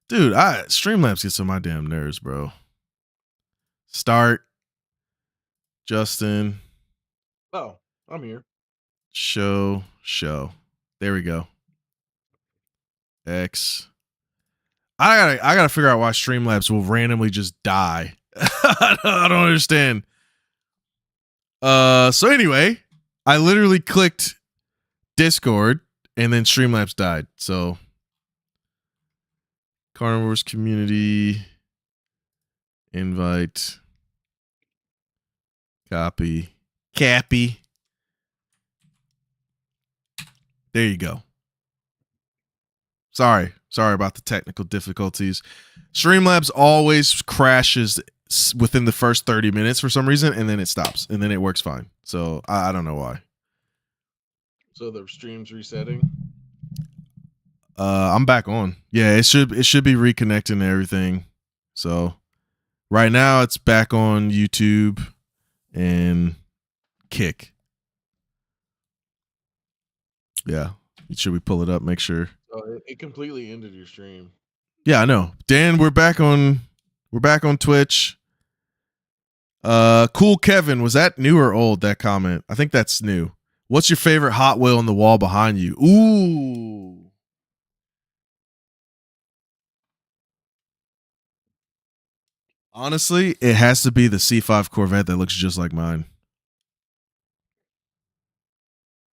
Dude, Streamlabs gets on my damn nerves, bro. Start, Justin, Oh, I'm here. show. There we go. X. I gotta figure out why Streamlabs will randomly just die. I don't understand. So anyway, I literally clicked Discord and then Streamlabs died. So Carnivores community invite copy Cappy. There you go. Sorry about the technical difficulties. Streamlabs always crashes within the first 30 minutes for some reason, and then it stops, and then it works fine. So I don't know why. So the stream's resetting. I'm back on. Yeah, it should be reconnecting to everything. So right now it's back on YouTube and Kick. Yeah. Should we pull it up? Make sure. Oh, it completely ended your stream. Yeah, I know. Dan, we're back on Twitch. Cool Kevin, was that new or old, that comment? I think that's new. What's your favorite Hot Wheel on the wall behind you? Ooh. Honestly, it has to be the C5 Corvette that looks just like mine.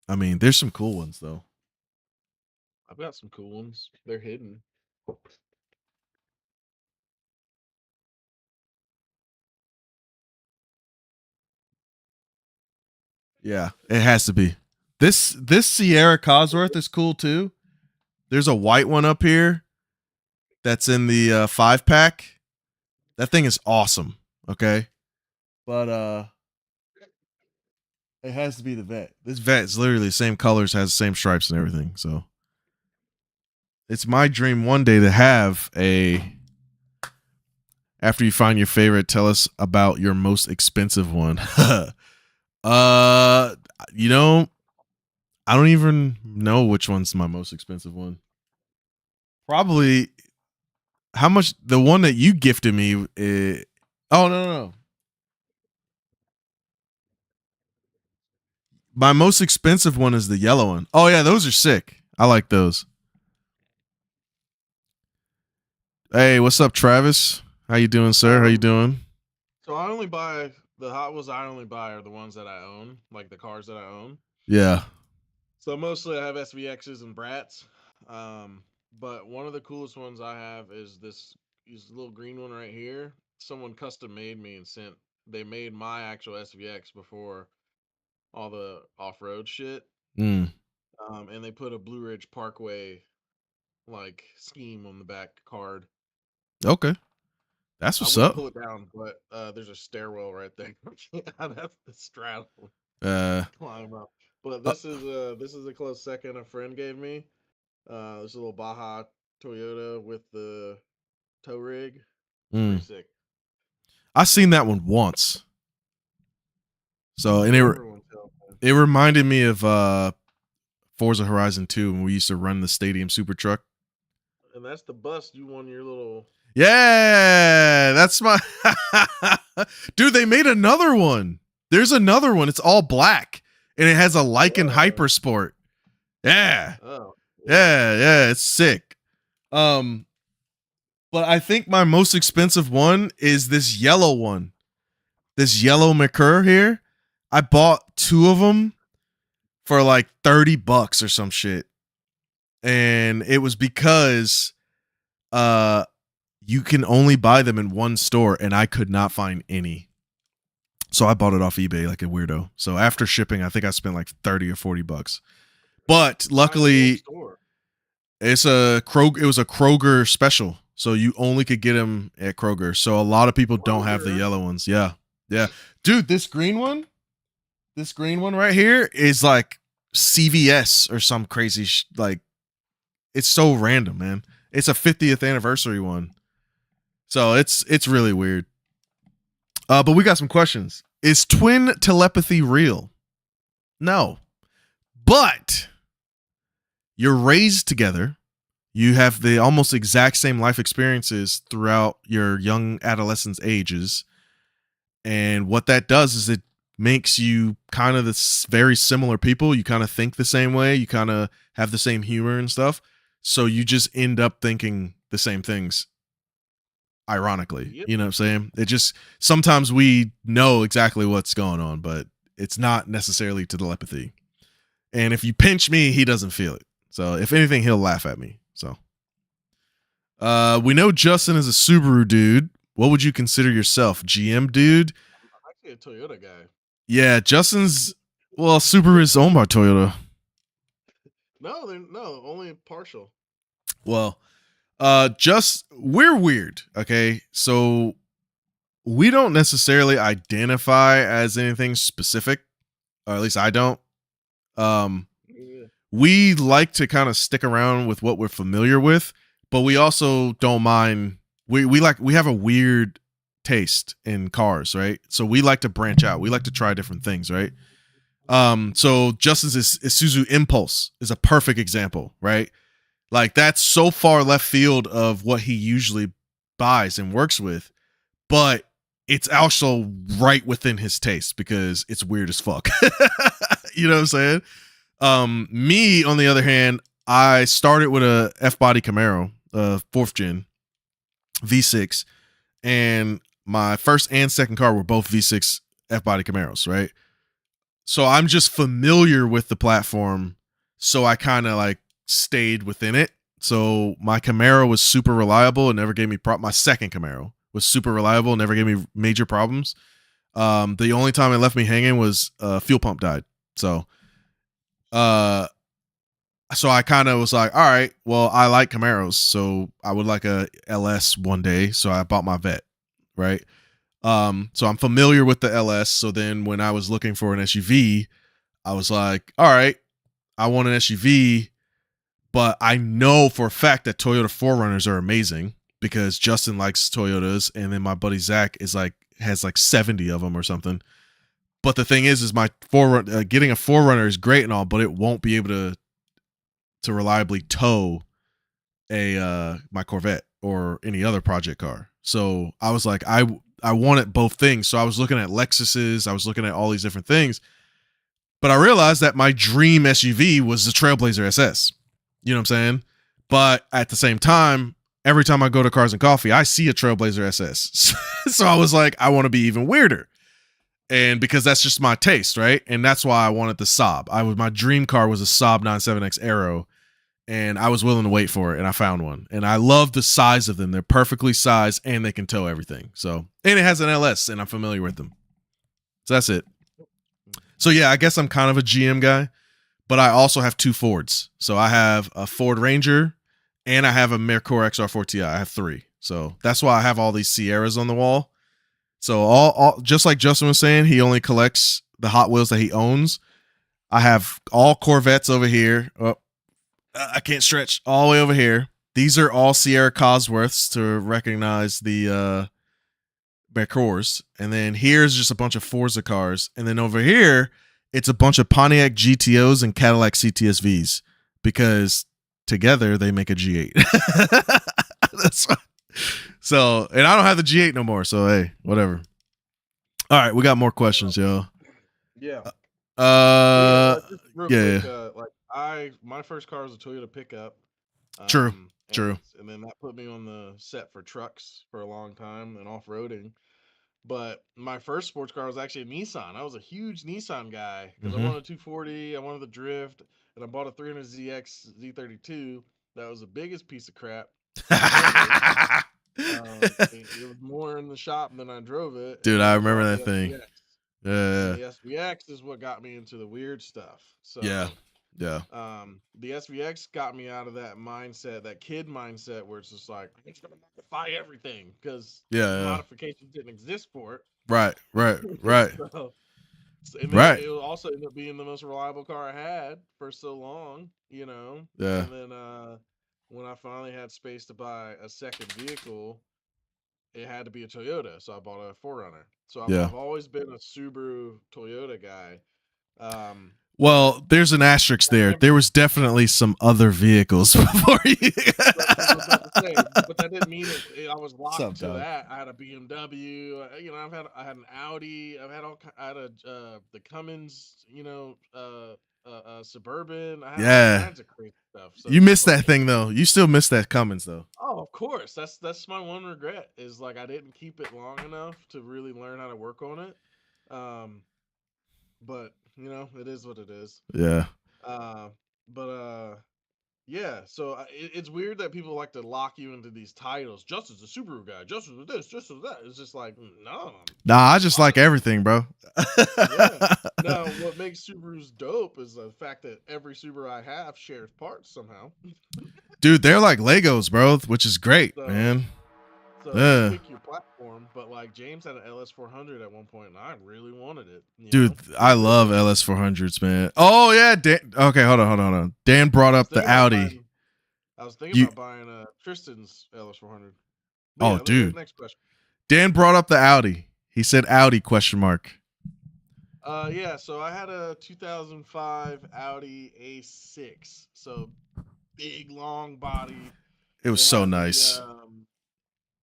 I mean, there's some cool ones though. I've got some cool ones. They're hidden. Yeah, it has to be. This Sierra Cosworth is cool too. There's a white one up here that's in the 5-pack. That thing is awesome. Okay. But it has to be the vet. This vet is literally the same colors, has the same stripes and everything. So it's my dream one day to have a. After you find your favorite, tell us about your most expensive one. You know, I don't even know which one's my most expensive one. Probably how much the one that you gifted me. Oh no. My most expensive one is the yellow one. Oh yeah, those are sick. I like those. Hey, what's up, Travis? How you doing, sir? How you doing? So I only buy the Hot Wheels. I only buy are the ones that I own, like the cars that I own. Yeah. So mostly I have SVXs and Brats. But one of the coolest ones I have is this little green one right here. Someone custom made me and sent. They made my actual SVX before all the off-road shit. Mm. And they put a Blue Ridge Parkway like scheme on the back card. Okay. That's what's I would up. pull it down, but there's a stairwell right there. I'd have to straddle climb up. But this is a close second a friend gave me. This little Baja Toyota with the tow rig. Pretty sick. I seen that one once. So and it reminded me of Forza Horizon 2 when we used to run the stadium super truck. And that's the bus you won your little. Yeah, that's my dude. They made another one. There's another one. It's all black and it has a Lycan Hypersport. Yeah. Oh. Yeah, it's sick. But I think my most expensive one is this yellow one. This yellow Mercure here. I bought 2 of them for like $30 or some shit. And it was because you can only buy them in one store and I could not find any. So I bought it off eBay like a weirdo. So after shipping, I think I spent like $30 or $40. But luckily it was a Kroger special. So you only could get them at Kroger. So a lot of people don't have the yellow ones. Yeah. Dude, this green one right here is like CVS or some crazy like it's so random, man. It's a 50th anniversary one. So it's really weird. But we got some questions. Is twin telepathy real? No. But you're raised together. You have the almost exact same life experiences throughout your young adolescence ages. And what that does is it makes you kind of this very similar people. You kind of think the same way. You kind of have the same humor and stuff. So you just end up thinking the same things, ironically. Yep. You know what I'm saying? It just sometimes we know exactly what's going on, but it's not necessarily to telepathy. And if you pinch me, he doesn't feel it. So if anything, he'll laugh at me. So we know Justin is a Subaru dude. What would you consider yourself? GM dude? I'm actually a Toyota guy. Yeah, Justin's Subaru is owned by Toyota. No, only partial. Well, we're weird, okay? So we don't necessarily identify as anything specific, or at least I don't. Yeah. We like to kind of stick around with what we're familiar with, but we also don't mind. We have a weird taste in cars, right? So we like to branch out. We like to try different things, right? So Justin's Isuzu Impulse is a perfect example, right? Like that's so far left field of what he usually buys and works with, but it's also right within his taste because it's weird as fuck. You know what I'm saying? Me on the other hand, I started with a F-body Camaro, 4th gen V6, and my first and second car were both V6 F-body Camaros, right? So I'm just familiar with the platform, so I kind of like stayed within it. So my Camaro was super reliable and never gave me my second Camaro was super reliable and never gave me major problems. The only time it left me hanging was fuel pump died. So so I kind of was like, all right, well, I like Camaros, so I would like a LS one day. So I bought my Vet, right? So I'm familiar with the LS. So then when I was looking for an SUV, I was like, all right, I want an SUV, but I know for a fact that Toyota 4Runners are amazing because Justin likes Toyotas, and then my buddy Zach has like 70 of them or something. But the thing is my getting a 4Runner is great and all, but it won't be able to reliably tow my Corvette or any other project car. So I was like, I wanted both things. So I was looking at Lexuses, I was looking at all these different things, but I realized that my dream SUV was the Trailblazer SS. You know what I'm saying? But at the same time, every time I go to Cars and Coffee, I see a Trailblazer SS. So I was like, I want to be even weirder. And because that's just my taste, right? And that's why I wanted the Saab. My dream car was a Saab 97X Aero, and I was willing to wait for it, and I found one. And I love the size of them. They're perfectly sized, and they can tow everything. So, and it has an LS, and I'm familiar with them. So that's it. So yeah, I guess I'm kind of a GM guy, but I also have 2 Fords. So I have a Ford Ranger, and I have a Merkur XR4 Ti. I have 3. So that's why I have all these Sierras on the wall. So all just like Justin was saying, he only collects the Hot Wheels that he owns. I have all Corvettes over here. Oh, I can't stretch all the way over here. These are all Sierra Cosworths to recognize the Mercurs. And then here's just a bunch of Forza cars. And then over here, it's a bunch of Pontiac GTOs and Cadillac CTSVs because together they make a G8. That's right. So, and I don't have the G8 no more. So, hey, whatever. All right, we got more questions, yo. Yeah. Just real yeah. quick, my first car was a Toyota pickup. True. And then that put me on the set for trucks for a long time and off-roading. But my first sports car was actually a Nissan. I was a huge Nissan guy because I wanted a 240, I wanted the drift, and I bought a 300ZX Z32. That was the biggest piece of crap ever. It was more in the shop than I drove it. Dude, And I then remember bought that the thing. SVX. And Yeah. the SVX is what got me into the weird stuff. So Yeah. the SVX got me out of that mindset, that kid mindset where it's just like, I'm just gonna modify everything because modifications didn't exist for it. Right. And then it also ended up being the most reliable car I had for so long, you know. Yeah. And then when I finally had space to buy a second vehicle, it had to be a Toyota, so I bought a 4Runner. So I've always been a Subaru Toyota guy. Well, there's an asterisk there. There was definitely some other vehicles before you. I was about to say, but that didn't mean I was What's up, locked to dog? that. I had a BMW. I had an Audi. I had the Cummins. Suburban. I had all Yeah. kinds of crazy stuff. So You it's just missed that like, thing though. You still missed that Cummins though. oh, of course. That's my one regret is like I didn't keep it long enough to really learn how to work on it. Um, but it is what it is. Yeah. Uh, but yeah, so it's weird that people like to lock you into these titles. Just as a Subaru guy, just as this, just as that. It's just like, no, Nah, I a just lot like of stuff. everything, bro. Yeah. Now, what makes Subarus dope is the fact that every Subaru I have shares parts somehow. Dude, they're like Legos, bro, which is great, So, man. so you Yeah. pick your platform, but like James had an LS400 at one point, and I really wanted it. Dude, I love LS400s, man. Oh yeah, Dan, okay, hold on. Dan brought I was up the thinking about Audi. buying. I was thinking You, about buying Tristan's LS400. But oh, yeah, dude, next question. Dan brought up the Audi. He said Audi question mark. Yeah, so I had a 2005 Audi A6. So big long body. It was It so had nice.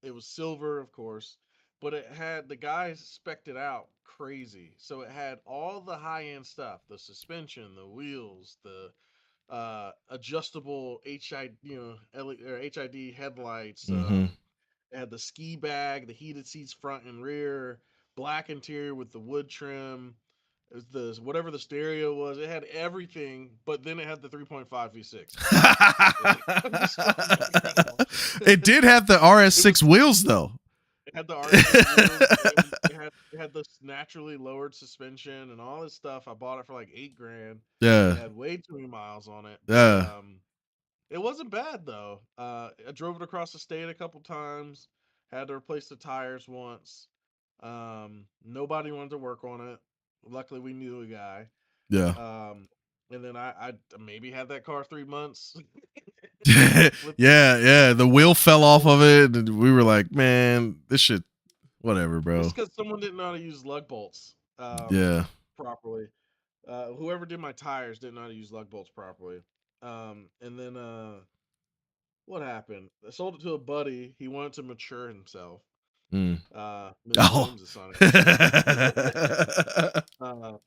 it was silver, of course, but it had the guys spec'd it out crazy. So it had all the high end stuff: the suspension, the wheels, the adjustable HID headlights. Mm-hmm. It had the ski bag, the heated seats front and rear, black interior with the wood trim. It was the whatever the stereo was. It had everything, but then it had the 3.5 V6. It was fucking incredible. It did have the It was RS6 wheels though. it had the RS6 wheels. It had this naturally lowered suspension and all this stuff. I bought it for like $8,000. It Yeah. had way too many miles on it, but Yeah. it wasn't bad though. I drove it across the state a couple times. Had to replace the tires once. Nobody wanted to work on it. Luckily, we knew a guy. Yeah. And then I maybe had that car 3 months. Yeah. The wheel fell off of it, and we were like, man, this shit, whatever, It's bro. because someone didn't know how to use lug bolts Yeah. properly. Whoever did my tires didn't know how to use lug bolts properly. And then what happened? I sold it to a buddy. He wanted to mature himself. Mm. Mr. Oh. Williams is son.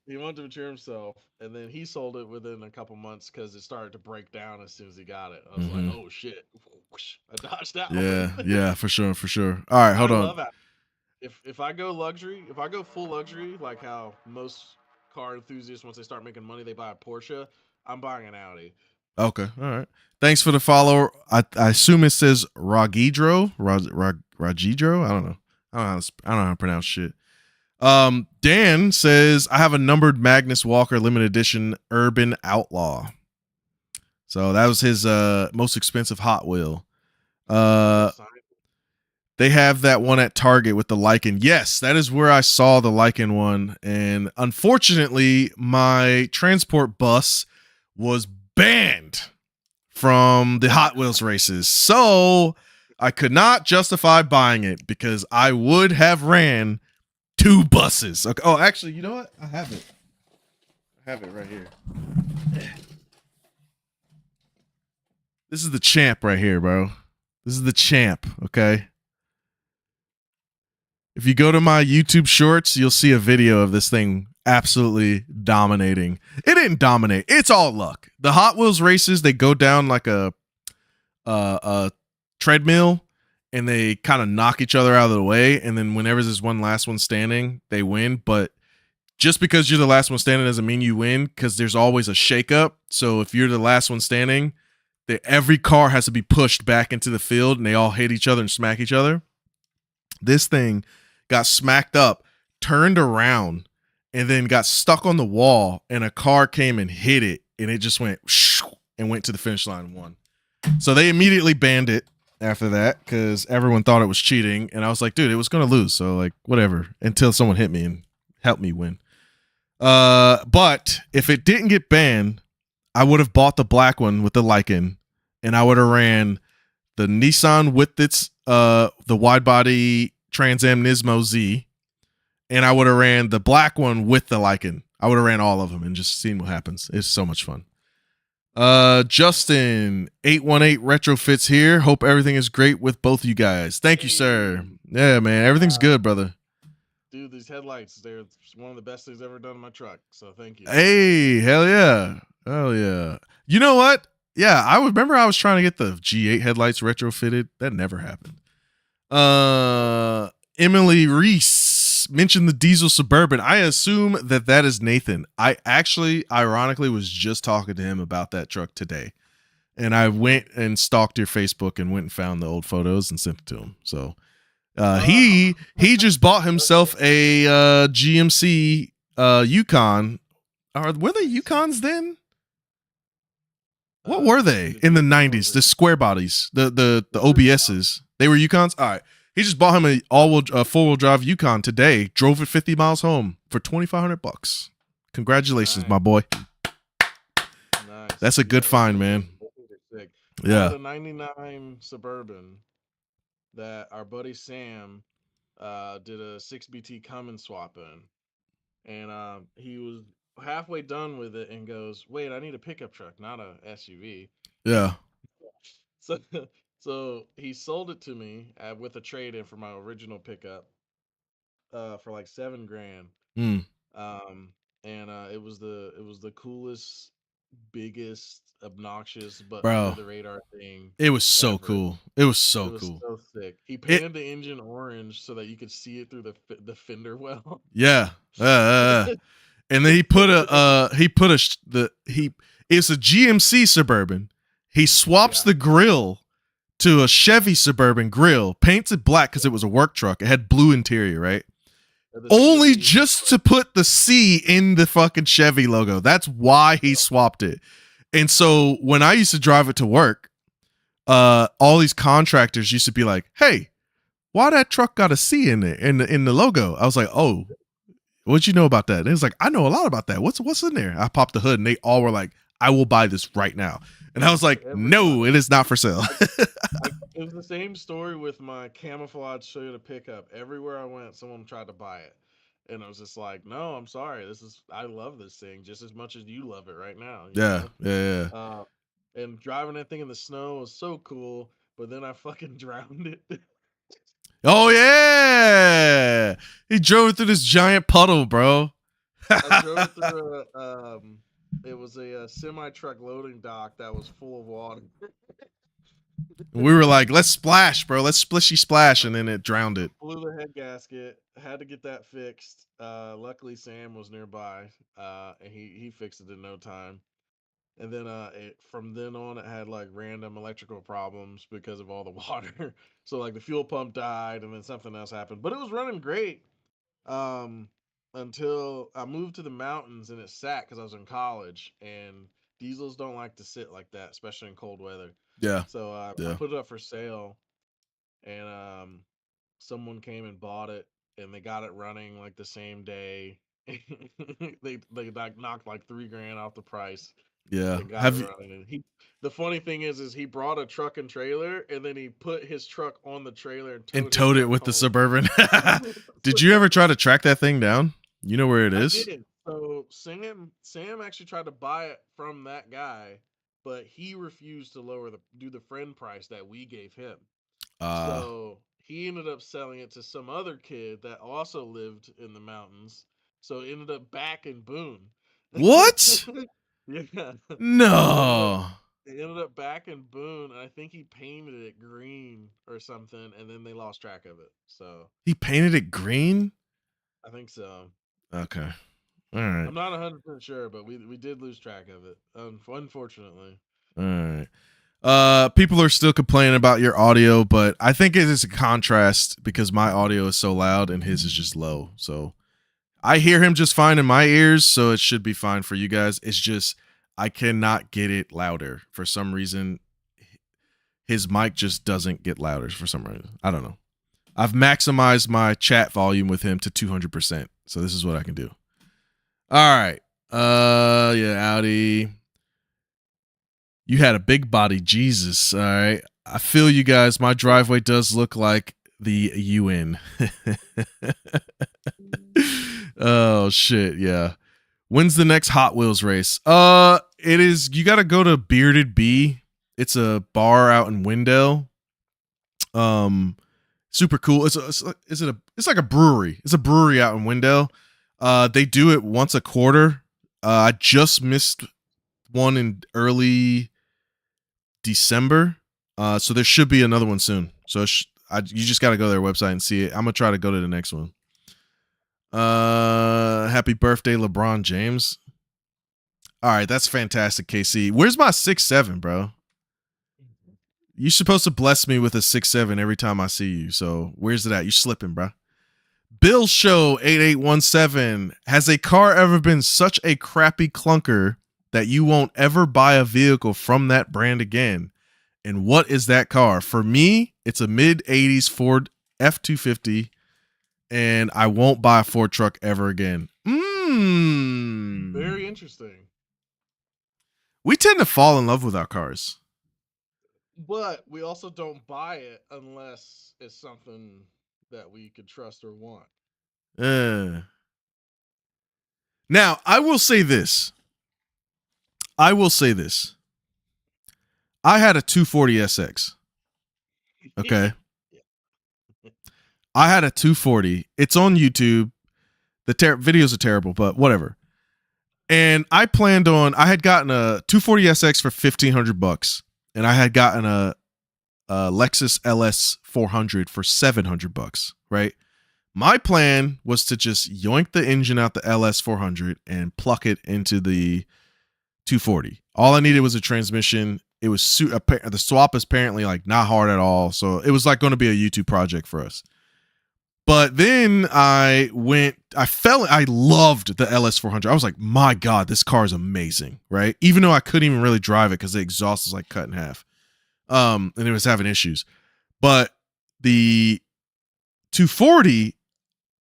He wanted to mature himself, and then he sold it within a couple months because it started to break down as soon as he got it. I was like, Mm-hmm. "Oh shit!" I dodged that Yeah. one. Yeah. For sure. For sure. All right. I Hold on. love it. If I go luxury, if I go full luxury, like how most car enthusiasts once they start making money, they buy a Porsche. I'm buying an Audi. Okay. All right. Thanks for the follow. I assume it says Ragidro. Ragidro. I don't know. I don't know how to pronounce shit. Dan says I have a numbered Magnus Walker limited edition Urban Outlaw. So that was his most expensive Hot Wheel. They have that one at Target with the Lycan. Yes, that is where I saw the Lycan one. And unfortunately, my transport bus was banned from the Hot Wheels races. So I could not justify buying it because I would have ran 2 buses. Okay. Oh, actually, you know what? I have it. I have it right here. This is the champ right here, bro. This is the champ, okay? If you go to my YouTube shorts, you'll see a video of this thing absolutely dominating. It didn't dominate. It's all luck. The Hot Wheels races, they go down like a treadmill and they kind of knock each other out of the way. And then whenever there's one last one standing, they win. But just because you're the last one standing doesn't mean you win because there's always a shakeup. So if you're the last one standing, every car has to be pushed back into the field and they all hit each other and smack each other. This thing got smacked up, turned around, and then got stuck on the wall, and a car came and hit it, and it just went and went to the finish line and won. So they immediately banned it after that because everyone thought it was cheating, and I was like, dude, it was going to lose, so like whatever, until someone hit me and helped me win. But if it didn't get banned, I would have bought the black one with the Lycan, and I would have ran the Nissan with its the wide body Trans Am Nismo Z, and I would have ran the black one with the Lycan. I would have ran all of them and just seen what happens. It's so much fun. Justin 818 retrofits here. Hope everything is great with both of you guys. Thank you, sir. Yeah, man, everything's good, brother. Dude, these headlights, they're one of the best things ever done in my truck. So thank you. Hey, hell yeah. Hell yeah. You know what? Yeah, I remember I was trying to get the G8 headlights retrofitted. That never happened. Emily Reese mentioned the diesel Suburban. I assume that is Nathan. I actually, ironically, was just talking to him about that truck today. And I went and stalked your Facebook and went and found the old photos and sent it to him. So he just bought himself a GMC Yukon. Were they Yukons then? What were they in the 90s? The square bodies, the OBSs. They were Yukons? All right. He just bought him a four-wheel drive Yukon today, drove it 50 miles home for $2,500. Congratulations, my boy. Nice. That's a good find, man. Yeah. I had a 99 Suburban that our buddy Sam did a 6BT Cummins swap in. And he was halfway done with it and goes, wait, I need a pickup truck, not a SUV. Yeah. So he sold it to me with a trade-in for my original pickup for like $7,000. It was the coolest, biggest, obnoxious, but under the radar thing. It was so ever. Cool. It was so cool. So sick. He painted the engine orange so that you could see it through the fender well. Yeah. And then it's a GMC Suburban. He swaps the grill to a Chevy Suburban grill, paints it black because it was a work truck. It had blue interior, right? Only just to put the C in the fucking Chevy logo. That's why he swapped it. And so when I used to drive it to work, all these contractors used to be like, hey, why that truck got a C in it in the logo? I was like, oh, what'd you know about that? And it was like, I know a lot about that. What's in there? I popped the hood and they all were like, I will buy this right now. And I was like, no, it is not for sale. It was the same story with my camouflage Toyota pickup. Everywhere I went, someone tried to buy it. And I was just like, no, I'm sorry. I love this thing just as much as you love it right now. Yeah. And driving that thing in the snow was so cool, but then I fucking drowned it. Oh yeah, he drove through this giant puddle, bro. I drove through it was a semi truck loading dock that was full of water. We were like, let's splash, bro. Let's splishy splash, and then it drowned it. Blew the head gasket. Had to get that fixed. Luckily, Sam was nearby, and he fixed it in no time. And then from then on, it had like random electrical problems because of all the water. So like the fuel pump died, and then something else happened. But it was running great until I moved to the mountains, and it sat because I was in college, and diesels don't like to sit like that, especially in cold weather. Yeah. So I put it up for sale, and someone came and bought it, and they got it running like the same day. they like knocked like $3,000 off the price. Yeah. And got it running. And the funny thing is he brought a truck and trailer, and then he put his truck on the trailer and towed it with the Suburban. Did you ever try to track that thing down? You know where it is? I did. So Sam actually tried to buy it from that guy, but he refused to do the friend price that we gave him. So he ended up selling it to some other kid that also lived in the mountains. So it ended up back in Boone. What? Yeah. No. It ended up back in Boone, and I think he painted it green or something, and then they lost track of it. So he painted it green? I think so. Okay. All right. I'm not 100% sure, but we did lose track of it, unfortunately. All right. People are still complaining about your audio, but I think it is a contrast because my audio is so loud and his is just low. So I hear him just fine in my ears, so it should be fine for you guys. It's just I cannot get it louder. For some reason, his mic just doesn't get louder for some reason. I don't know. I've maximized my chat volume with him to 200%, so this is what I can do. All right. Yeah, Audi. You had a big body, Jesus. All right. I feel you guys. My driveway does look like the UN. Oh, shit. Yeah. When's the next Hot Wheels race? It is. You got to go to Bearded Bee. It's a bar out in Wendell. Super cool. It's like a brewery. It's a brewery out in Wendell. They do it once a quarter. I just missed one in early December. So there should be another one soon. So you just got to go to their website and see it. I'm gonna try to go to the next one. Happy birthday, LeBron James. All right, that's fantastic, KC. Where's my 6'7", bro? You're supposed to bless me with a 6'7" every time I see you. So where's it at? You're slipping, bro. Bill Show 8817. Has a car ever been such a crappy clunker that you won't ever buy a vehicle from that brand again? And what is that car? For me, it's a mid-80s Ford F-250. And I won't buy a Ford truck ever again. Very interesting. We tend to fall in love with our cars. But we also don't buy it unless it's something that we could trust or want. Now, I will say this. I had a 240SX. Okay. I had a 240. It's on YouTube. The videos are terrible, but whatever. And I had gotten a 240SX for $1,500, and I had gotten a Lexus LS 400 for $700, right? My plan was to just yoink the engine out the LS 400 and pluck it into the 240. All I needed was a transmission. It was the swap is apparently like not hard at all, so it was like going to be a YouTube project for us. But then I loved the LS 400. I was like, my God, this car is amazing, right? Even though I couldn't even really drive it because the exhaust was like cut in half. And it was having issues. But the 240,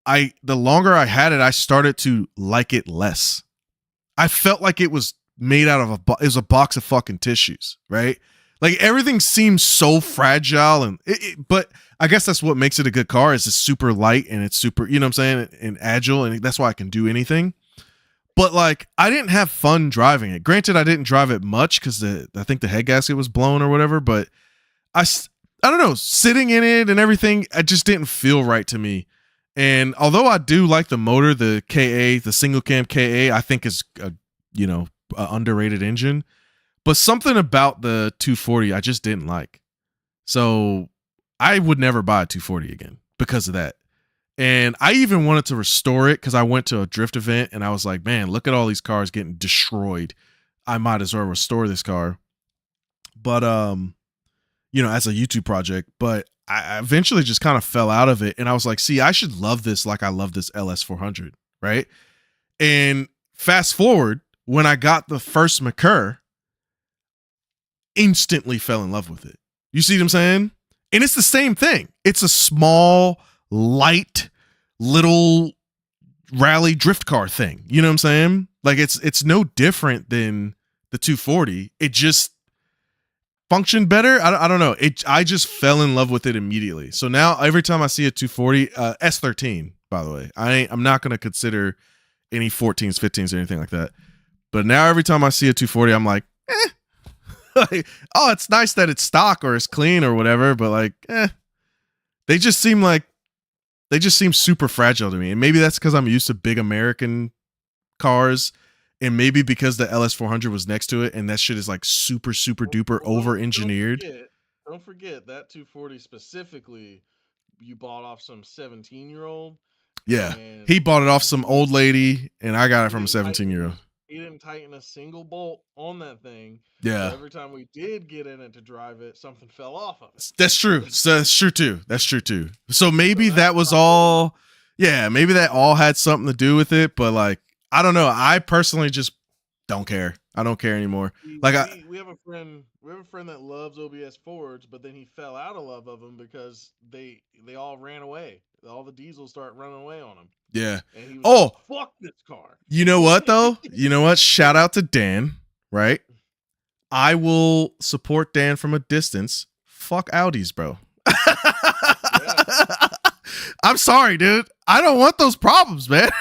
the longer I had it, I started to like it less. I felt like it was made out of it was a box of fucking tissues, right? Like everything seems so fragile, and but I guess that's what makes it a good car. Is it's super light and it's super, you know what I'm saying, and agile, and that's why I can do anything. But like, I didn't have fun driving it. Granted, I didn't drive it much because I think the head gasket was blown or whatever. But I don't know, sitting in it and everything, it just didn't feel right to me. And although I do like the motor, the KA, the single cam KA, I think is a underrated engine. But something about the 240 I just didn't like. So I would never buy a 240 again because of that. And I even wanted to restore it because I went to a drift event and I was like, man, look at all these cars getting destroyed. I might as well restore this car. But, as a YouTube project. But I eventually just kind of fell out of it. And I was like, see, I should love this like I love this LS400, right? And fast forward, when I got the first McCurr, instantly fell in love with it. You see what I'm saying? And it's the same thing. It's a small, light, little rally drift car thing. You know what I'm saying? Like it's no different than the 240. It just functioned better. I don't know. I just fell in love with it immediately. So now every time I see a 240, S13, by the way, I'm not going to consider any 14s, 15s, or anything like that. But now every time I see a 240, I'm like, like, oh, it's nice that it's stock or it's clean or whatever, but like, they just seem super fragile to me. And maybe that's because I'm used to big American cars, and maybe because the LS400 was next to it, and that shit is like super, super duper over engineered. Don't forget that 240 specifically, you bought off some 17-year-old. Yeah, he bought it off some old lady, and I got it from a 17-year-old. He didn't tighten a single bolt on that thing. Yeah. So every time we did get in it to drive it, something fell off of it. That's true. So that's true too. So maybe that was all. Yeah, maybe that all had something to do with it. But like, I don't know. I personally just don't care. I don't care anymore. We have a friend that loves OBS Fords, but then he fell out of love of them because they all ran away. All the diesels start running away on him. Yeah. And he was like, fuck this car. You know what though? You know what? Shout out to Dan, right? I will support Dan from a distance. Fuck Audis, bro. Yeah. I'm sorry, dude. I don't want those problems, man.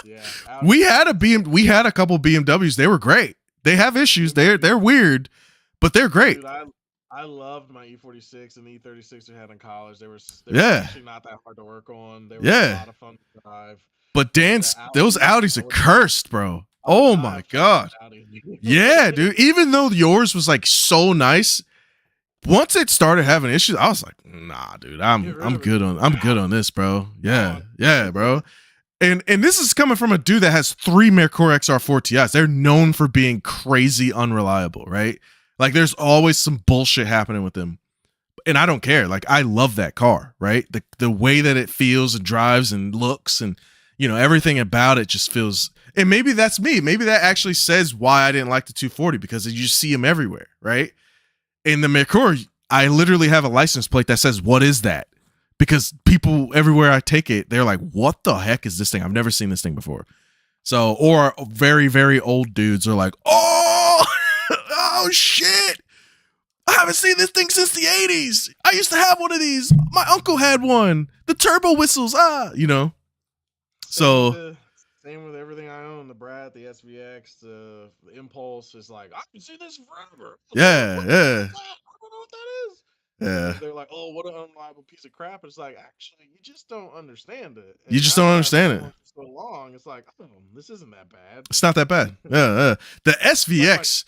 Yeah, Audi We had sucks. we had a couple BMWs. They were great. They have issues. They're weird, but they're great. Dude, I loved my E46 and the E36 we had in college. They were Yeah. actually not that hard to work on. They were a Yeah. lot of fun to drive. But But the those Audis, Audis are cursed, bro. I would Oh not my have touched God. an Audi. Yeah, dude. Even though yours was like so nice, once it started having issues, I was like, nah, dude, Get rid of it. I'm good on this, bro. Yeah, Gone. yeah, bro. And this is coming from a dude that has 3 Mercure XR4 TIs. They're known for being crazy unreliable, right? Like there's always some bullshit happening with them. And I don't care. Like I love that car, right? The way that it feels and drives and looks and everything about it just feels. And maybe that's me. Maybe that actually says why I didn't like the 240 because you see them everywhere, right? In the Mercure, I literally have a license plate that says, "What is that?" Because people everywhere I take it, they're like, "What the heck is this thing? I've never seen this thing before." So, or very, very old dudes are like, "Oh, oh shit! I haven't seen this thing since the 80s. I used to have one of these. My uncle had one. The turbo whistles, So, Same with everything I own. The Brat, the SVX, the Impulse. Is like, I can see this forever. yeah, What the yeah, hell is that? I don't know what that is. yeah. And they're like, oh, what an unreliable piece of crap. It's like, actually, you just don't understand it. You And just now don't that I've understand had it. one for so long, it's like, oh, this isn't that bad. It's not that bad. Yeah. The SVX,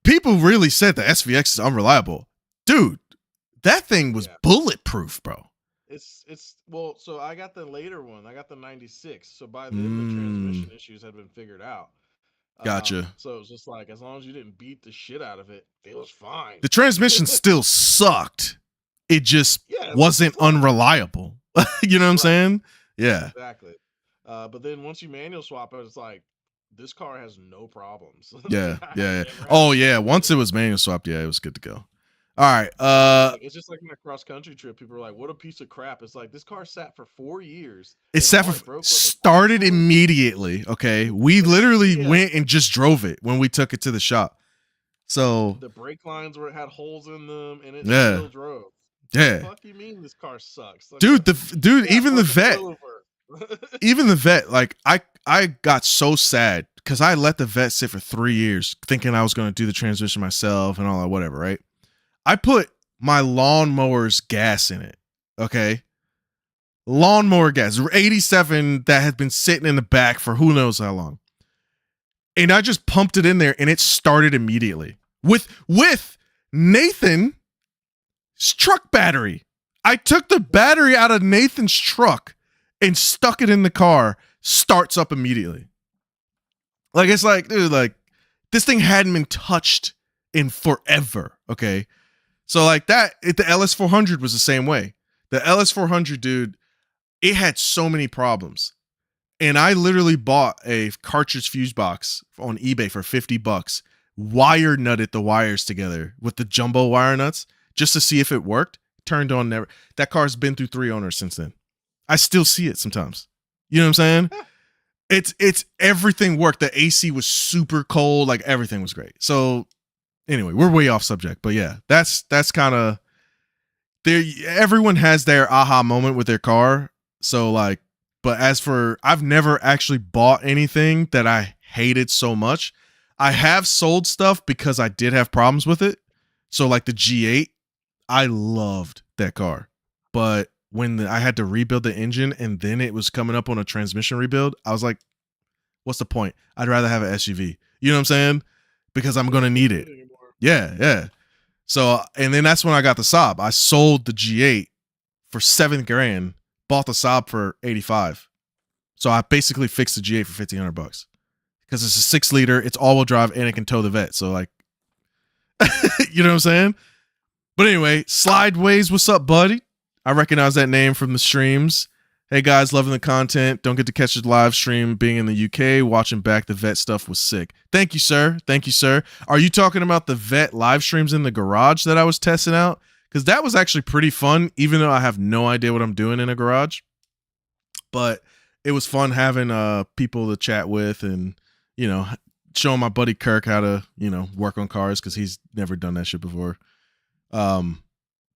people really said the SVX is unreliable. Dude, that thing was bulletproof, bro. It's well, so I got the later one. I got the 96. So by then the transmission issues had been figured out. Gotcha. So it was just like as long as you didn't beat the shit out of it, it was fine. The transmission still sucked. It just wasn't unreliable. You know what I'm saying? Yeah. Exactly. But then once you manual swap it, it's like this car has no problems. Yeah. Oh yeah. Once it was manual swapped, yeah, it was good to go. All right. It's just like in a cross country trip. People are like, "What a piece of crap!" It's like this car sat for 4 years. It sat for started immediately. Okay, we literally went and just drove it when we took it to the shop. So the brake lines had holes in them, and it still drove. Yeah. What the fuck you mean this car sucks, like, dude? Even the vet, even the vet. Like I got so sad because I let the vet sit for 3 years, thinking I was going to do the transmission myself and all that, whatever. Right. I put my lawnmower's gas in it. Okay. Lawnmower gas, 87 that had been sitting in the back for who knows how long. And I just pumped it in there and it started immediately with Nathan's truck battery. I took the battery out of Nathan's truck and stuck it in the car. Starts up immediately. Like, it's like, dude, like this thing hadn't been touched in forever. Okay. So like that, the LS400 was the same way. The LS400, dude, it had so many problems. And I literally bought a cartridge fuse box on eBay for $50, wire nutted the wires together with the jumbo wire nuts just to see if it worked. Turned on never. That car's been through 3 owners since then. I still see it sometimes. You know what I'm saying? It's everything worked. The AC was super cold. Like everything was great. So anyway, we're way off subject, but yeah, that's kind of there. Everyone has their aha moment with their car. So like, but as for, I've never actually bought anything that I hated so much. I have sold stuff because I did have problems with it. So like the G8, I loved that car. But when I had to rebuild the engine and then it was coming up on a transmission rebuild, I was like, what's the point? I'd rather have an SUV. You know what I'm saying? Because I'm going to need it. Yeah. So, and then that's when I got the Saab. I sold the G8 for $7,000, bought the Saab for 85. So I basically fixed the G8 for $1,500 because it's a 6-liter, it's all-wheel drive, and it can tow the vet. So like, you know what I'm saying? But anyway, Slideways, what's up, buddy? I recognize that name from the streams. Hey guys, loving the content. Don't get to catch the live stream. Being in the UK, watching back the vet stuff was sick. Thank you, sir. Thank you, sir. Are you talking about the vet live streams in the garage that I was testing out? Because that was actually pretty fun, even though I have no idea what I'm doing in a garage. But it was fun having people to chat with and, you know, showing my buddy Kirk how to, you know, work on cars because he's never done that shit before. But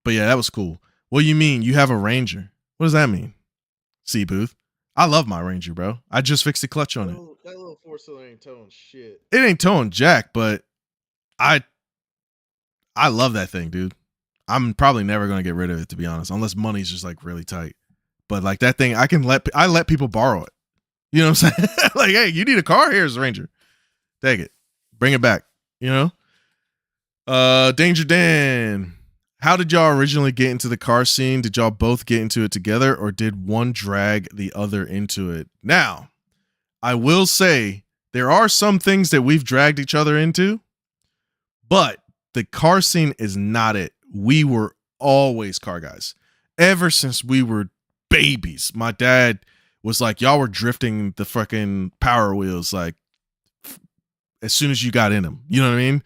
yeah, that was cool. What do you mean? You have a Ranger? What does that mean? C Booth. I love my Ranger, bro. I just fixed the clutch on it. That little 4-cylinder ain't towing shit. It ain't towing jack, but I love that thing, dude. I'm probably never gonna get rid of it, to be honest, unless money's just like really tight. But like that thing, I let people borrow it. You know what I'm saying? Like, hey, you need a car? Here's a Ranger. Take it. Bring it back. You know? Danger Dan. How did y'all originally get into the car scene? Did y'all both get into it together, or did one drag the other into it? Now, I will say there are some things that we've dragged each other into, but the car scene is not it. We were always car guys. Ever since we were babies, my dad was like, y'all were drifting the fucking Power Wheels like as soon as you got in them. You know what I mean?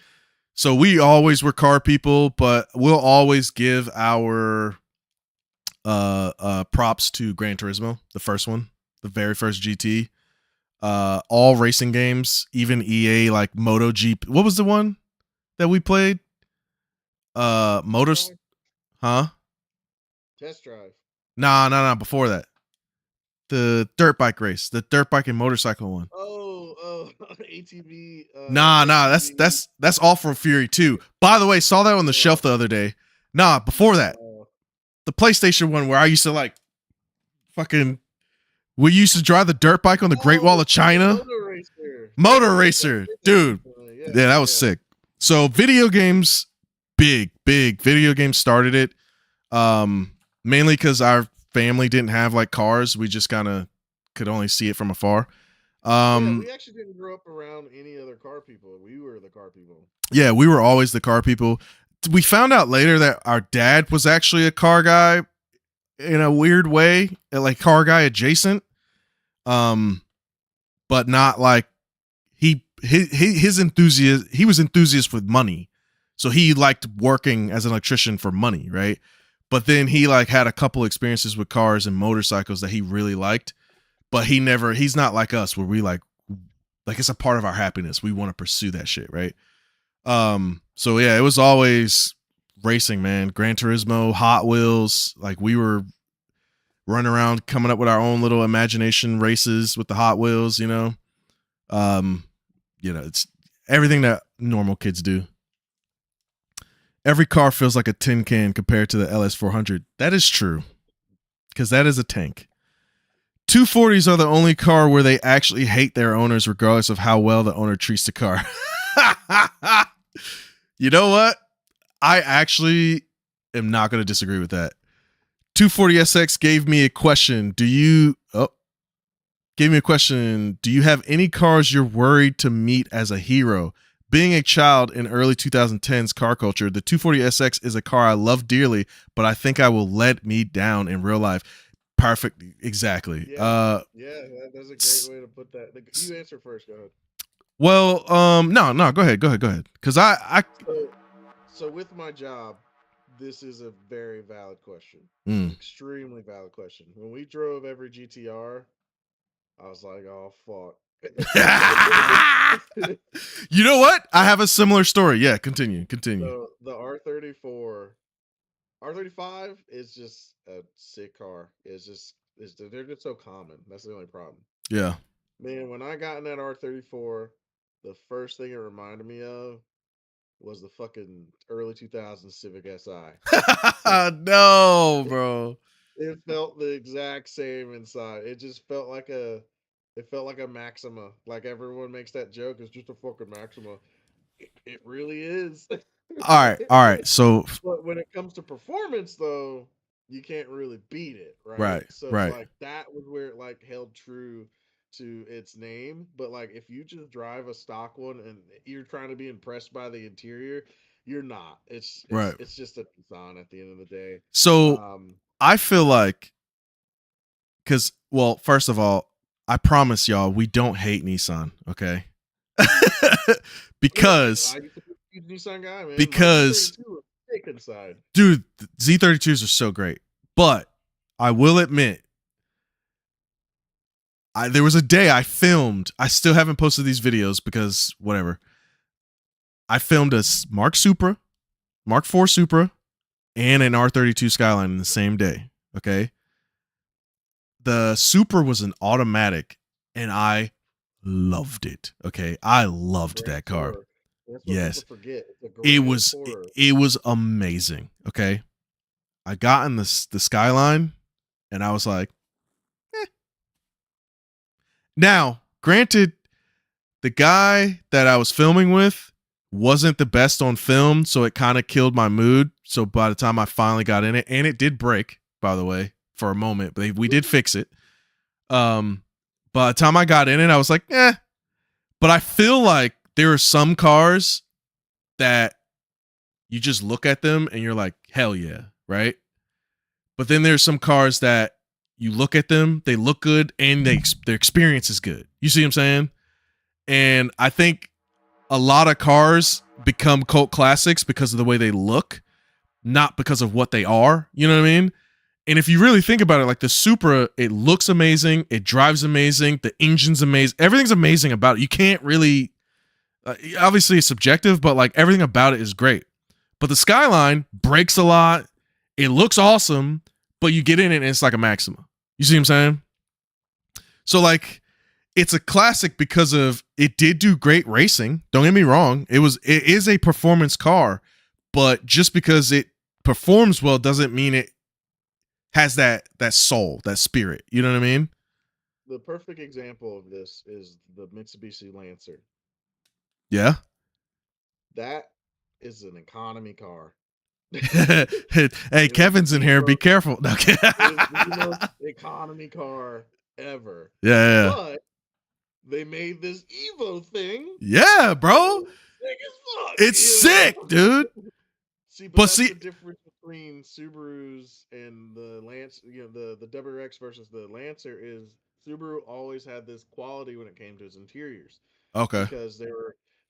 So we always were car people, but we'll always give our props to Gran Turismo, the first one, the very first GT. All racing games, even EA, like MotoGP. What was the one that we played? Motors, huh? Test drive. Nah. Before that, the dirt bike race, the dirt bike and motorcycle one. Oh, ATV. Nah. That's Off-Road Fury 2. By the way, saw that on the shelf the other day. Nah, before that, the PlayStation one where I used to like fucking. We used to drive the dirt bike on the Great Wall of China. Motor Racer, dude. Yeah, that was sick. So video games, big video games started it. Mainly because our family didn't have like cars. We just kind of could only see it from afar. We actually didn't grow up around any other car people. We were the car people. Yeah, we were always the car people. We found out later that our dad was actually a car guy in a weird way, like car guy adjacent. But not like his enthusiast. He was enthusiast with money, so he liked working as an electrician for money, right? But then he like had a couple experiences with cars and motorcycles that he really liked. But he's not like us where we like it's a part of our happiness. We want to pursue that shit, right? So yeah, it was always racing, man. Gran Turismo, Hot Wheels, like we were running around coming up with our own little imagination races with the Hot Wheels, you know. It's everything that normal kids do. Every car feels like a tin can compared to the LS400. That is true, because that is a tank. 240s are the only car where they actually hate their owners regardless of how well the owner treats the car. You know what? I actually am not going to disagree with that. 240SX gave me a question. Do you have any cars you're worried to meet as a hero? Being a child in early 2010s car culture, the 240SX is a car I love dearly, but I think I will let me down in real life. Perfect. Exactly. Yeah, that's a great way to put that. You answer first. Go ahead. Well, no. Go ahead. Because So with my job, this is a very valid question. Extremely valid question. When we drove every GTR, I was like, oh fuck. You know what? I have a similar story. Yeah, continue. So the R35 is just a sick car. They're just so common. That's the only problem. Yeah. Man, when I got in that R34, the first thing it reminded me of was the fucking early 2000s Civic Si. No, bro. It felt the exact same inside. It just felt like a Maxima. Like everyone makes that joke. It's just a fucking Maxima. It really is. All right. So, but when it comes to performance, though, you can't really beat it, right? Right. So like that was where it like held true to its name. But like if you just drive a stock one and you're trying to be impressed by the interior, you're not. It's just a Nissan at the end of the day. So I feel like, because, well, first of all, I promise y'all we don't hate Nissan, okay? Because I used to be a Nissan guy, man. Because dude, Z32s are so great. But I will admit, there was a day I filmed. I still haven't posted these videos because whatever. I filmed a Mark IV Supra, and an R32 Skyline in the same day. Okay. the Supra was an automatic, and I loved it. Okay, I loved Great that car. tourer. That's what people Yes, forget. It's a it great was tourer. it was amazing. Okay, I got in the Skyline, and I was like, eh. Now, granted, the guy that I was filming with wasn't the best on film, so it kind of killed my mood. So by the time I finally got in it, and it did break, by the way, for a moment, but we did fix it. By the time I got in it, I was like, eh. But I feel like there are some cars that you just look at them and you're like, hell yeah, right? But then there's some cars that you look at them, they look good, and their experience is good. You see what I'm saying? And I think a lot of cars become cult classics because of the way they look, not because of what they are. You know what I mean? And if you really think about it, like the Supra, it looks amazing, it drives amazing, the engine's amazing, everything's amazing about it. You can't really, obviously it's subjective, but like everything about it is great. But the Skyline breaks a lot, it looks awesome, but you get in it and it's like a Maxima. You see what I'm saying? So like, it's a classic because of it did do great racing. Don't get me wrong. It is a performance car, but just because it performs well doesn't mean it has that soul, that spirit. You know what I mean? The perfect example of this is the Mitsubishi Lancer. Yeah. That is an economy car. Hey, It is Kevin's in the here. Be most, careful. Okay. it is the most economy car ever. Yeah. But they made this Evo thing. Yeah, bro. Sick as fuck, It's sick, dude. See, but But that's see, the difference between Subarus and the Lance. The WRX versus the Lancer is Subaru always had this quality when it came to its interiors okay. because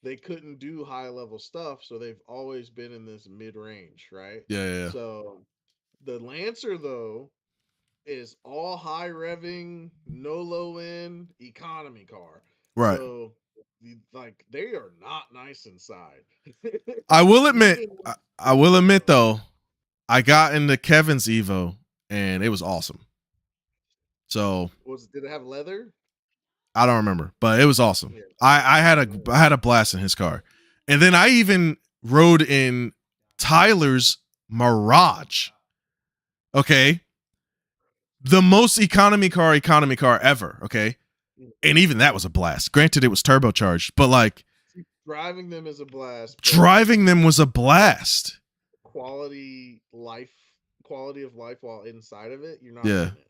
they couldn't do high level stuff, so they've always been in this mid range, right? Yeah. So the Lancer though is all high revving, no low end economy car. Right. So like they are not nice inside. I will admit, Even I will admit though, I got into Kevin's Evo and it was awesome. So did it have leather? I don't remember, but it was awesome. Yeah. I had a blast in his car, and then I even rode in Tyler's Mirage. Okay, the most economy car ever. Okay, and even that was a blast. Granted, it was turbocharged, but like Driving them is a blast, but driving them was a blast. quality life, quality of life while inside of it, you're not Yeah. getting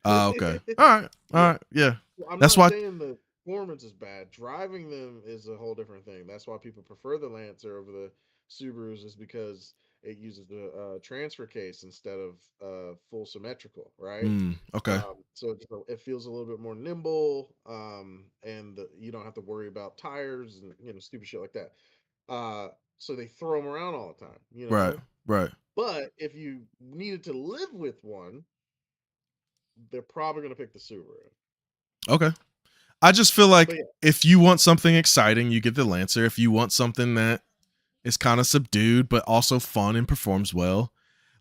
Okay. it. All right. All Yeah. right. Yeah. Well, I'm That's not why. saying the performance is bad. Driving them is a whole different thing. That's why people prefer the Lancer over the Subarus, is because it uses the transfer case instead of full symmetrical, right? Okay. So it feels a little bit more nimble, and you don't have to worry about tires and stupid shit like that. So they throw them around all the time, Right. Right. But if you needed to live with one, they're probably going to pick the Subaru. Okay. I just feel like But yeah, if you want something exciting, you get the Lancer. If you want something that is kind of subdued but also fun and performs well,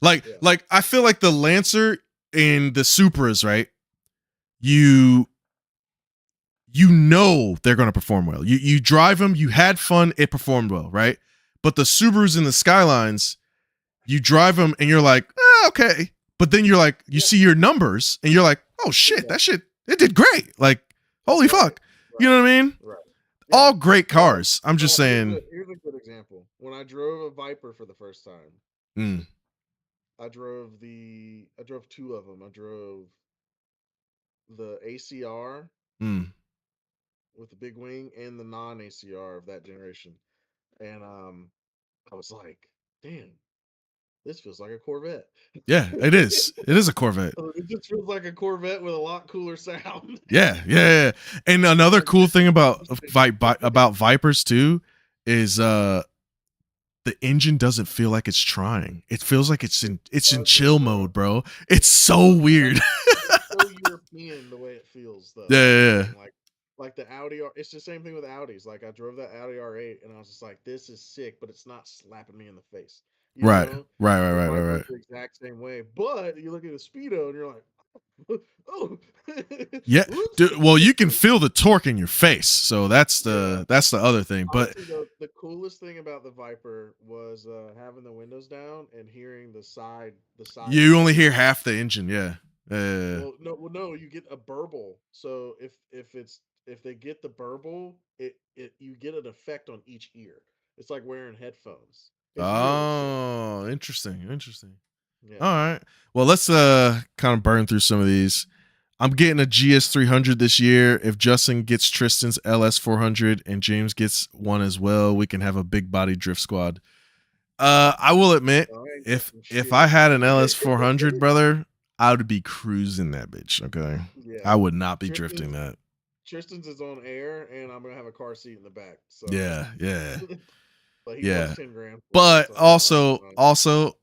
yeah, like I feel like the Lancer and the Supras, right? You know they're going to perform well. You drive them, you had fun, it performed well, right? But the Subarus and the Skylines, you drive them and you're like, okay. But then you're like, you yeah, see your numbers and you're like, oh shit, that shit, it did great. Like, holy right, fuck. You know what I mean? right. Yeah. All great cars. I'm just saying. Here's a good example. When I drove a Viper for the first time, Mm, I drove two of them. I drove the ACR mm. with the big wing and the non ACR of that generation, and I was like, damn, this feels like a Corvette. Yeah, it is. It is a Corvette. It just feels like a Corvette with a lot cooler sound. Yeah. And another Like cool this thing is about interesting. about Vipers too is the engine doesn't feel like it's trying. It feels like it's in Doesn't, chill bro. mode, bro. It's so weird. It's so European the way it feels, though. That's the Yeah. thing. Like the Audi. It's the same thing with Audis. Like I drove that Audi R8, and I was just like, "This is sick," but it's not slapping me in the face. You Right. know. Right. And Right. the Right. Right. Viper's Right. the exact same way. But you look at the Speedo, and you're like, Oh, Yeah, whoops. dude, well, you can feel the torque in your face, so that's the other thing. But Honestly, the coolest thing about the Viper was having the windows down and hearing the side you only hear noise. half the engine. Yeah, No, you get a burble. So if they get the burble, it you get an effect on each ear. It's like wearing headphones. It's really sick. oh, interesting. All Yeah. right, well, let's kind of burn through some of these. I'm getting a GS 300 this year. If Justin gets Tristan's LS 400 and James gets one as well, we can have a big body drift squad. I will admit, I ain't getting if I shit. had an LS 400, brother, I would be cruising that bitch. Okay, Yeah. I would not be drifting Tristan's that. Tristan's is on air, and I'm gonna have a car seat in the back. So, Yeah. but he wants Yeah. 10 grand for it. But So also, I also,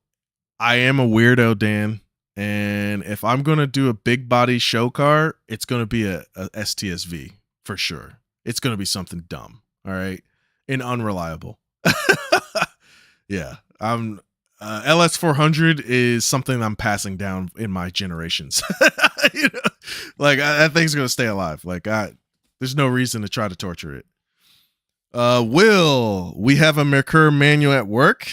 I am a weirdo, Dan. And if I'm gonna do a big body show car, it's gonna be a STSV for sure. It's gonna be something dumb, all right, and unreliable. Yeah, I'm LS 400 is something I'm passing down in my generations. You know, like that thing's gonna stay alive. Like there's no reason to try to torture it. Will we have a Mercure manual at work?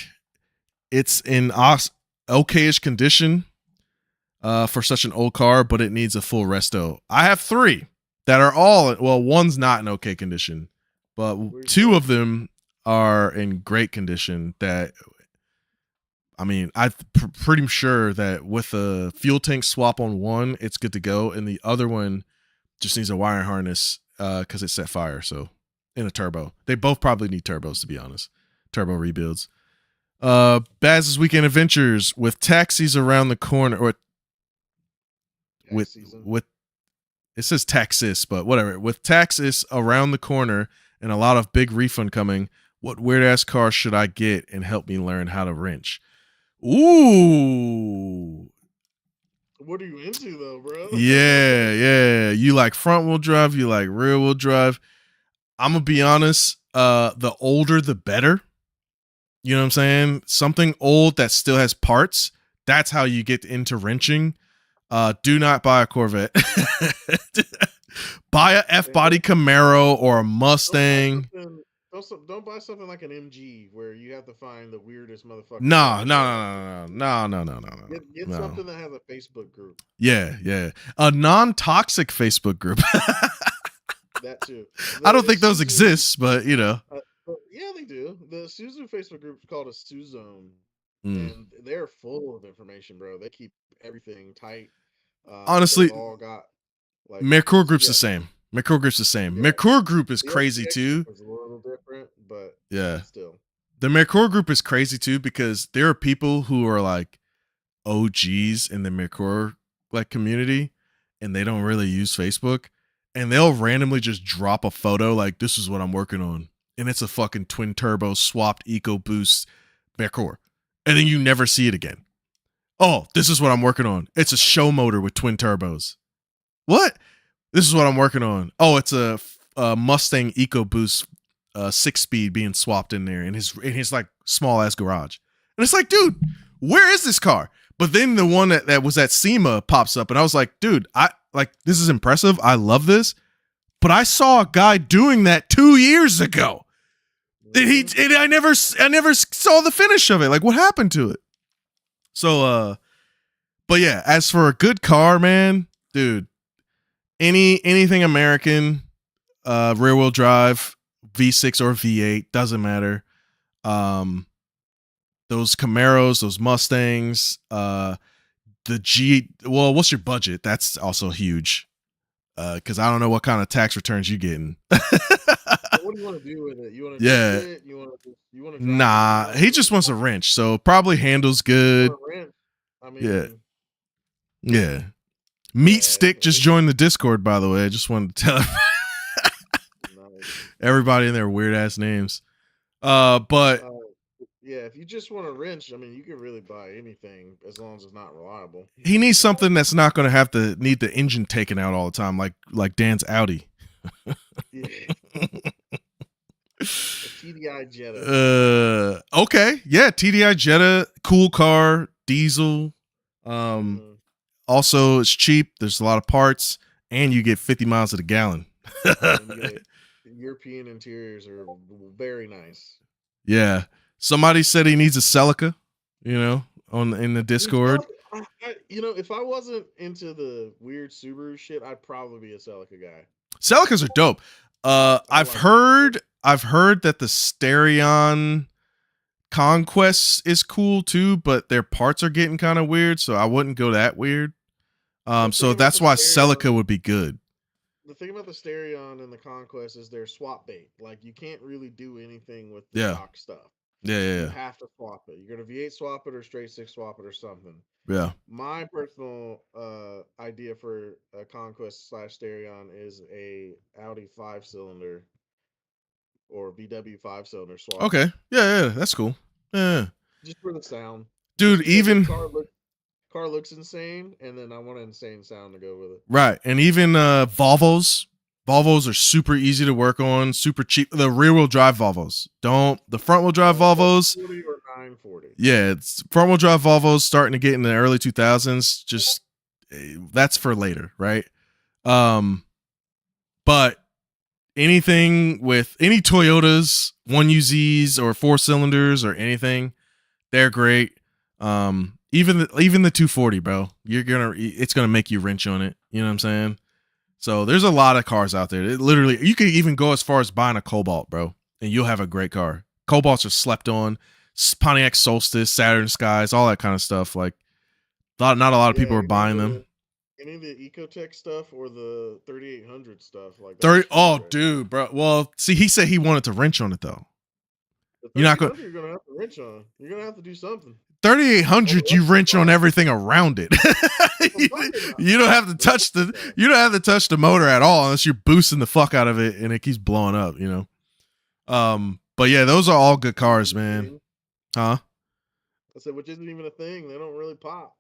It's in okayish condition for such an old car, but it needs a full resto. I have 3 that are all, well, one's not in okay condition, but Where's 2 that? of them are in great condition. That, I mean, I'm pretty sure that with a fuel tank swap on one, it's good to go, and the other one just needs a wiring harness because it set fire. So, in a turbo, they both probably need turbos, to be honest. Turbo rebuilds. Baz's Weekend Adventures with taxis around the corner, or Tax with season. with it says Taxis, but whatever. With Taxis around the corner and a lot of big refund coming, what weird ass car should I get and help me learn how to wrench? Ooh, What are you into though, bro? yeah. You like front wheel drive? You like rear wheel drive? I'm gonna be honest. The older the better. You know what I'm saying? Something old that still has parts. That's how you get into wrenching. Do not buy a Corvette. Buy a F body Camaro or a Mustang. Don't buy something like an MG where you have to find the weirdest motherfucker No. driving around. Get No. something that has a Facebook group. Yeah. A non-toxic Facebook group. That too. I don't think those exist, but you know. Yeah, they do. The Suzu Facebook group is called a Suzone, Mm. and they're full of information, bro. They keep everything tight. They've Honestly, all got like Mercure Group's the yeah, same. Mercure Group's the same. yeah. Mercure Group is The crazy SPX group too. is a little different, but Yeah. still. The Mercure Group is crazy too because there are people who are like OGs in the Mercure like community and they don't really use Facebook and they'll randomly just drop a photo like this is what I'm working on and it's a fucking twin turbo swapped EcoBoost Mercure and then you never see it again. Oh, this is what I'm working on. It's a show motor with twin turbos. What? This is what I'm working on. Oh, it's a Mustang EcoBoost 6-speed being swapped in there in his like small ass garage. And it's like, dude, where is this car? But then the one that was at SEMA pops up, and I was like, dude, I like this is impressive. I love this. But I saw a guy doing that 2 years ago. And I never saw the finish of it. Like, what happened to it? So but yeah, as for a good car, man, dude, anything American, rear wheel drive, V6 or V8, doesn't matter. Those Camaros, those Mustangs, the G. Well, what's your budget? That's also huge. Because I don't know what kind of tax returns you getting. What do you want to do with it? You want to Yeah. drift it? You want to drive Nah, it? he just wants a wrench, so probably handles good. I mean, Yeah. Meat yeah, Stick just joined the Discord, by the way. I just wanted to tell everybody in their weird ass names. But yeah, if you just want a wrench, I mean, you can really buy anything as long as it's not reliable. he needs something that's not going to have to need the engine taken out all the time, like Dan's Audi. Yeah. A TDI Jetta. Okay, yeah, TDI Jetta, cool car, diesel. Also, it's cheap. There's a lot of parts, and you get 50 miles to the gallon. European interiors are very nice. Yeah. Somebody said he needs a Celica, in the Discord. If I wasn't into the weird Subaru shit, I'd probably be a Celica guy. Celicas are dope. I've heard that the Stereon Conquest is cool too, but their parts are getting kind of weird, so I wouldn't go that weird. So that's why Celica would be good. The thing about the Stereon and the Conquest is they're swap bait. Like, you can't really do anything with the stock stuff. Yeah. You have to swap it. You're gonna V8 swap it or straight six swap it or something. Yeah. My personal idea for a Conquest / Stereon is a Audi 5-cylinder or VW 5-cylinder swap. Okay. Yeah, that's cool. Yeah. Just for the sound. Dude, even car looks insane, and then I want an insane sound to go with it. Right. And even Volvos. Volvos are super easy to work on, super cheap. The rear-wheel drive Volvos. The front-wheel drive Volvos. 40 or 940. Yeah, it's front-wheel drive Volvos starting to get in the early 2000s. Just that's for later, right? But anything with any Toyotas, 1UZs or 4-cylinders or anything, they're great. Even the 240, bro. It's gonna make you wrench on it. You know what I'm saying? So there's a lot of cars out there. You could even go as far as buying a Cobalt, bro, and you'll have a great car. Cobalts are slept on. Pontiac Solstice, Saturn Skies, all that kind of stuff. Like, not a lot of people are buying them. Any of the Ecotech stuff or the 3800 stuff, like 30. Oh, right, dude, bro. Well, see, he said he wanted to wrench on it though. You're not going. You're gonna have to wrench on. You're gonna have to do something. 3800, you wrench on everything around it. You don't have to touch the motor at all unless you're boosting the fuck out of it and it keeps blowing up. But yeah, those are all good cars, man. Huh? I said, which isn't even a thing. They don't really pop.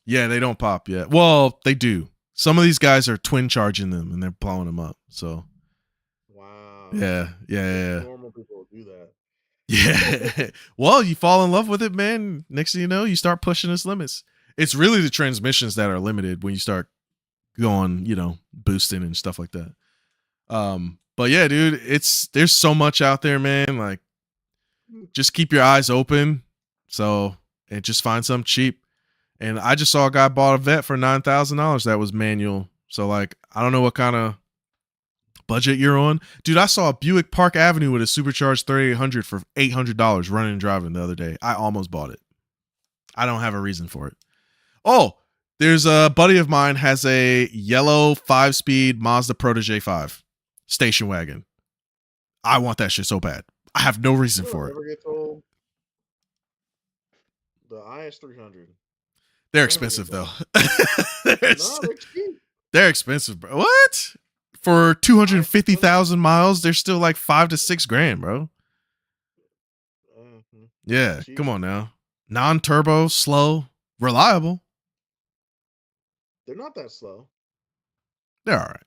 Yeah, they don't pop yet. Well, they do. Some of these guys are twin charging them and they're blowing them up. So. Wow. Yeah. Normal people do that. Yeah. Well, you fall in love with it, man. Next thing you know, you start pushing its limits. It's really the transmissions that are limited when you start going, boosting and stuff like that. But yeah, dude, there's so much out there, man. Like, just keep your eyes open. And just find something cheap. And I just saw a guy bought a Vet for $9,000 that was manual. So like, I don't know what kind of budget you're on. Dude, I saw a Buick Park Avenue with a supercharged 3800 for $800 running and driving the other day. I almost bought it. I don't have a reason for it. Oh, there's a buddy of mine has a yellow 5-speed Mazda Protege 5 station wagon. I want that shit so bad. I have no reason for it. The IS300. They're expensive though. They're expensive, bro. What? For 250,000 miles, they're still like $5,000 to $6,000, bro. Yeah, come on now. Non-turbo, slow, reliable. They're not that slow. They're all right.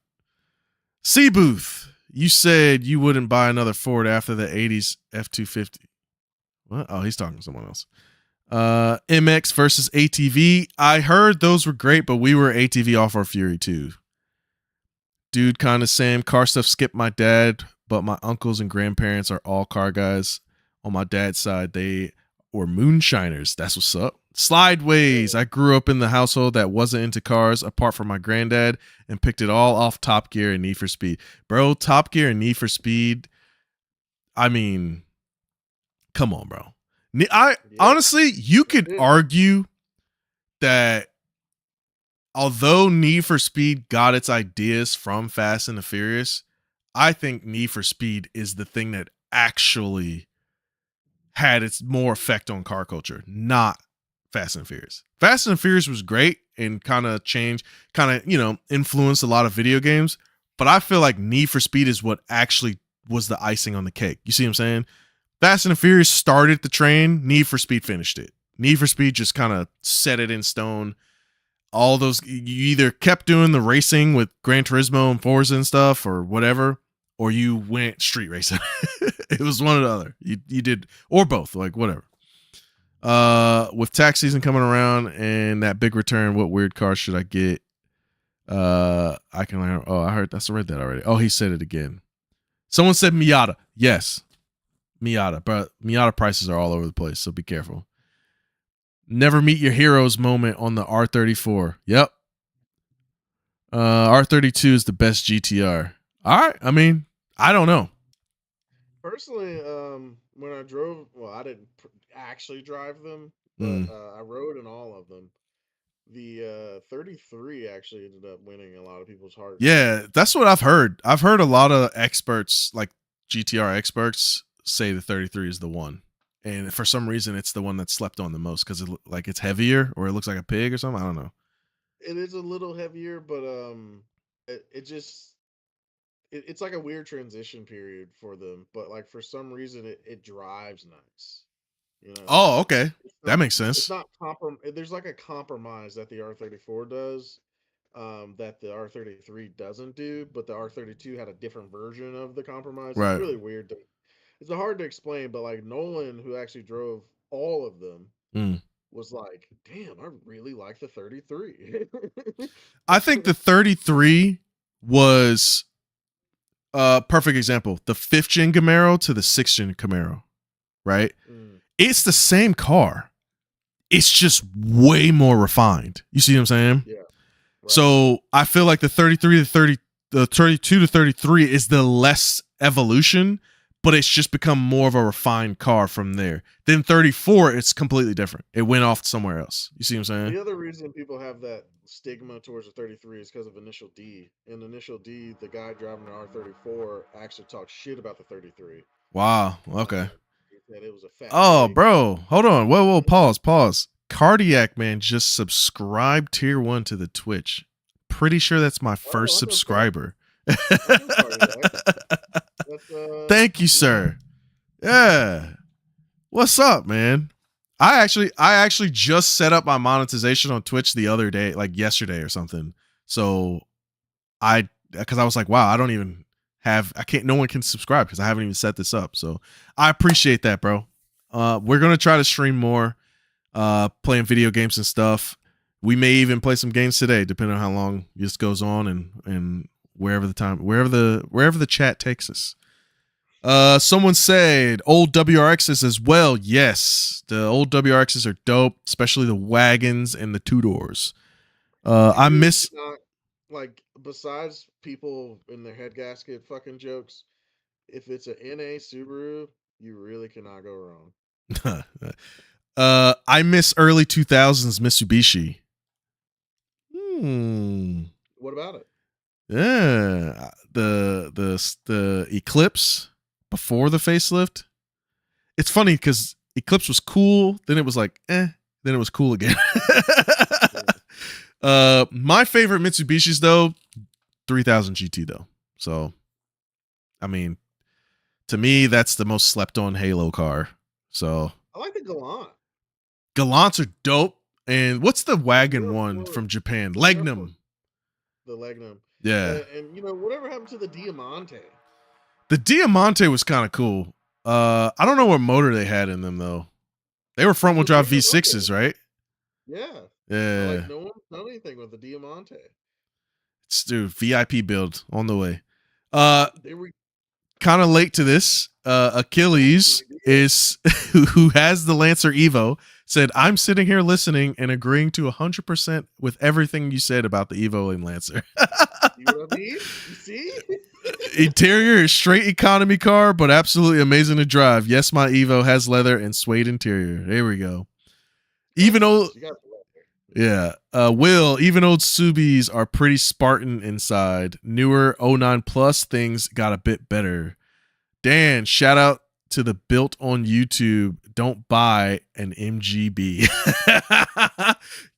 Seabooth, you said you wouldn't buy another Ford after the 80s F-250. What? Oh, he's talking to someone else. MX versus ATV. I heard those were great, but we were ATV off our Fury too. Dude, kind of Sam. Car stuff skipped my dad, but my uncles and grandparents are all car guys. On my dad's side, they were moonshiners. That's what's up. Slideways. I grew up in the household that wasn't into cars apart from my granddad and picked it all off Top Gear and Need for Speed. Bro, Top Gear and Need for Speed. I mean, come on, bro. Honestly, you could argue that although Need for Speed got its ideas from Fast and the Furious, I think Need for Speed is the thing that actually had its more effect on car culture, not Fast and Furious. Fast and Furious was great and kind of influenced a lot of video games, but I feel like Need for Speed is what actually was the icing on the cake. You see what I'm saying? Fast and the Furious started the train. Need for Speed finished it. Need for Speed just kind of set it in stone. All those, you either kept doing the racing with Gran Turismo and Forza and stuff or whatever, or you went street racing. It was one or the other. You did, or both, like whatever. With tax season coming around and that big return, what weird car should I get? I can learn. Oh, I read that already. Oh, he said it again. Someone said Miata. Yes, Miata, but Miata prices are all over the place, so be careful. Never meet your heroes moment on the R34. Yep. R32 is the best GTR. All right. I mean, I don't know. Personally, when I drove, well, I didn't actually drive them, but I rode in all of them. The 33 actually ended up winning a lot of people's hearts. Yeah, that's what I've heard. I've heard a lot of experts, like GTR experts, say the 33 is the one. And for some reason, it's the one that's slept on the most because it's heavier or it looks like a pig or something. I don't know. It is a little heavier, but it's like a weird transition period for them. But like for some reason, it drives nice. You know, Oh, okay. That makes it's sense. not there's like a compromise that the R34 does, that the R33 doesn't do, but the R32 had a different version of the compromise. It's Right. really weird. It's hard to explain, but like Nolan, who actually drove all of them, was like, "Damn, I really like the 33." I think the 33 was a perfect example. The 5th gen Camaro to the 6th gen Camaro, right? It's the same car. It's just way more refined. You see what I'm saying? Yeah. Right. So I feel like the 32 to 33 is the less evolution, but it's just become more of a refined car from there. Then 34, it's completely different. It went off somewhere else. You see what I'm saying? The other reason people have that stigma towards the 33 is because of Initial D. In Initial D, the guy driving the R34 actually talked shit about the 33. Wow. Okay. He said it was a fat Oh, pig. bro. Hold on. Whoa. Pause. Cardiac Man just subscribed tier 1 to the Twitch. Pretty sure that's my first subscriber. Thank you, sir. Yeah. What's up, man? I actually just set up my monetization on Twitch the other day, like yesterday or something. So because I was like, wow, no one can subscribe because I haven't even set this up. So I appreciate that, bro. We're going to try to stream more, playing video games and stuff. We may even play some games today, depending on how long this goes on and wherever the chat takes us. Someone said old WRXs as well. Yes, the old WRXs are dope, especially the wagons and the 2-doors. I miss like besides people in their head gasket fucking jokes. If it's a NA Subaru, you really cannot go wrong. I miss early 2000s Mitsubishi. What about it? Yeah, the Eclipse before the facelift. It's funny because Eclipse was cool, then it was like, then it was cool again. My favorite Mitsubishis though, 3000 GT though. So, I mean, to me, that's the most slept on Halo car. So I like the Galant. Galants are dope. And what's the wagon one from Japan? Legnum. The Legnum. Yeah. And whatever happened to the Diamante? The Diamante was kind of cool. I don't know what motor they had in them though. They were front wheel drive V6s, right? Yeah. Yeah. Like no one's done anything with the Diamante. It's dude, VIP build on the way. Kind of late to this. Achilles is who has the Lancer Evo said, I'm sitting here listening and agreeing to 100% with everything you said about the Evo and Lancer. You know what I mean? You see? Interior is straight economy car, but absolutely amazing to drive. Yes, my Evo has leather and suede interior. There we go. Even old, yeah. Even old Subis are pretty Spartan inside. Newer 09 Plus things got a bit better. Dan, shout out to the built on YouTube. Don't buy an MGB.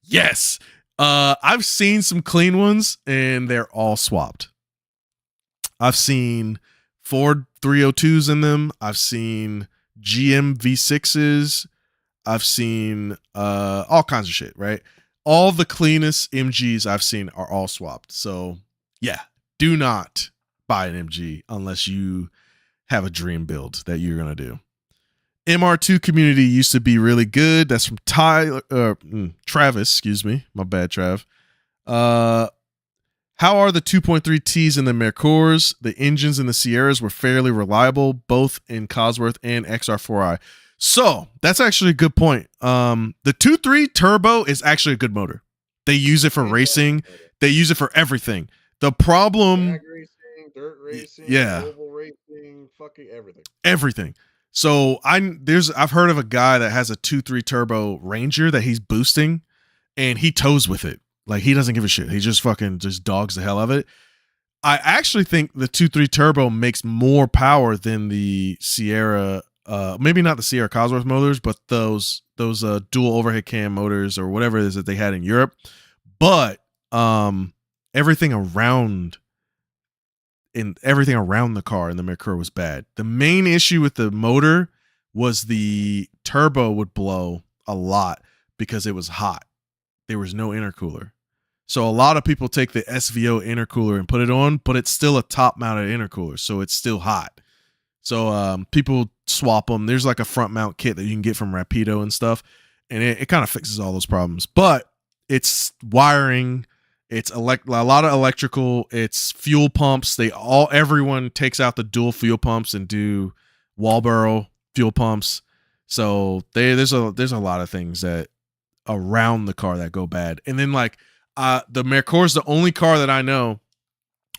Yes. I've seen some clean ones and they're all swapped. I've seen Ford 302s in them. I've seen GM V6s. I've seen all kinds of shit, right? All the cleanest MGs I've seen are all swapped. So, yeah, do not buy an MG unless you have a dream build that you're going to do. MR2 community used to be really good. That's from Travis. Excuse me, my bad, Trav. How are the 2.3Ts and the Mercurs? The engines in the Sierras were fairly reliable, both in Cosworth and XR4i. So that's actually a good point. The 2.3 turbo is actually a good motor. They use it for racing. They use it for everything. The problem, drag racing, dirt racing, yeah, oval racing, fucking everything. Everything. So I've heard of a guy that has a 2.3 turbo Ranger that he's boosting, and he tows with it. Like, he doesn't give a shit. He just fucking just dogs the hell out of it. I actually think the 2.3 turbo makes more power than the Sierra, maybe not the Sierra Cosworth motors, but those dual overhead cam motors or whatever it is that they had in Europe. But everything around the car in the Mercure was bad. The main issue with the motor was the turbo would blow a lot because it was hot. There was no intercooler. So a lot of people take the SVO intercooler and put it on, but it's still a top mounted intercooler, so it's still hot. So people swap them. There's like a front mount kit that you can get from Rapido and stuff, and it kind of fixes all those problems. But it's wiring, it's a lot of electrical, it's fuel pumps. Everyone takes out the dual fuel pumps and do Walboro fuel pumps. So there's a lot of things that around the car that go bad. And then like the Mercure is the only car that I know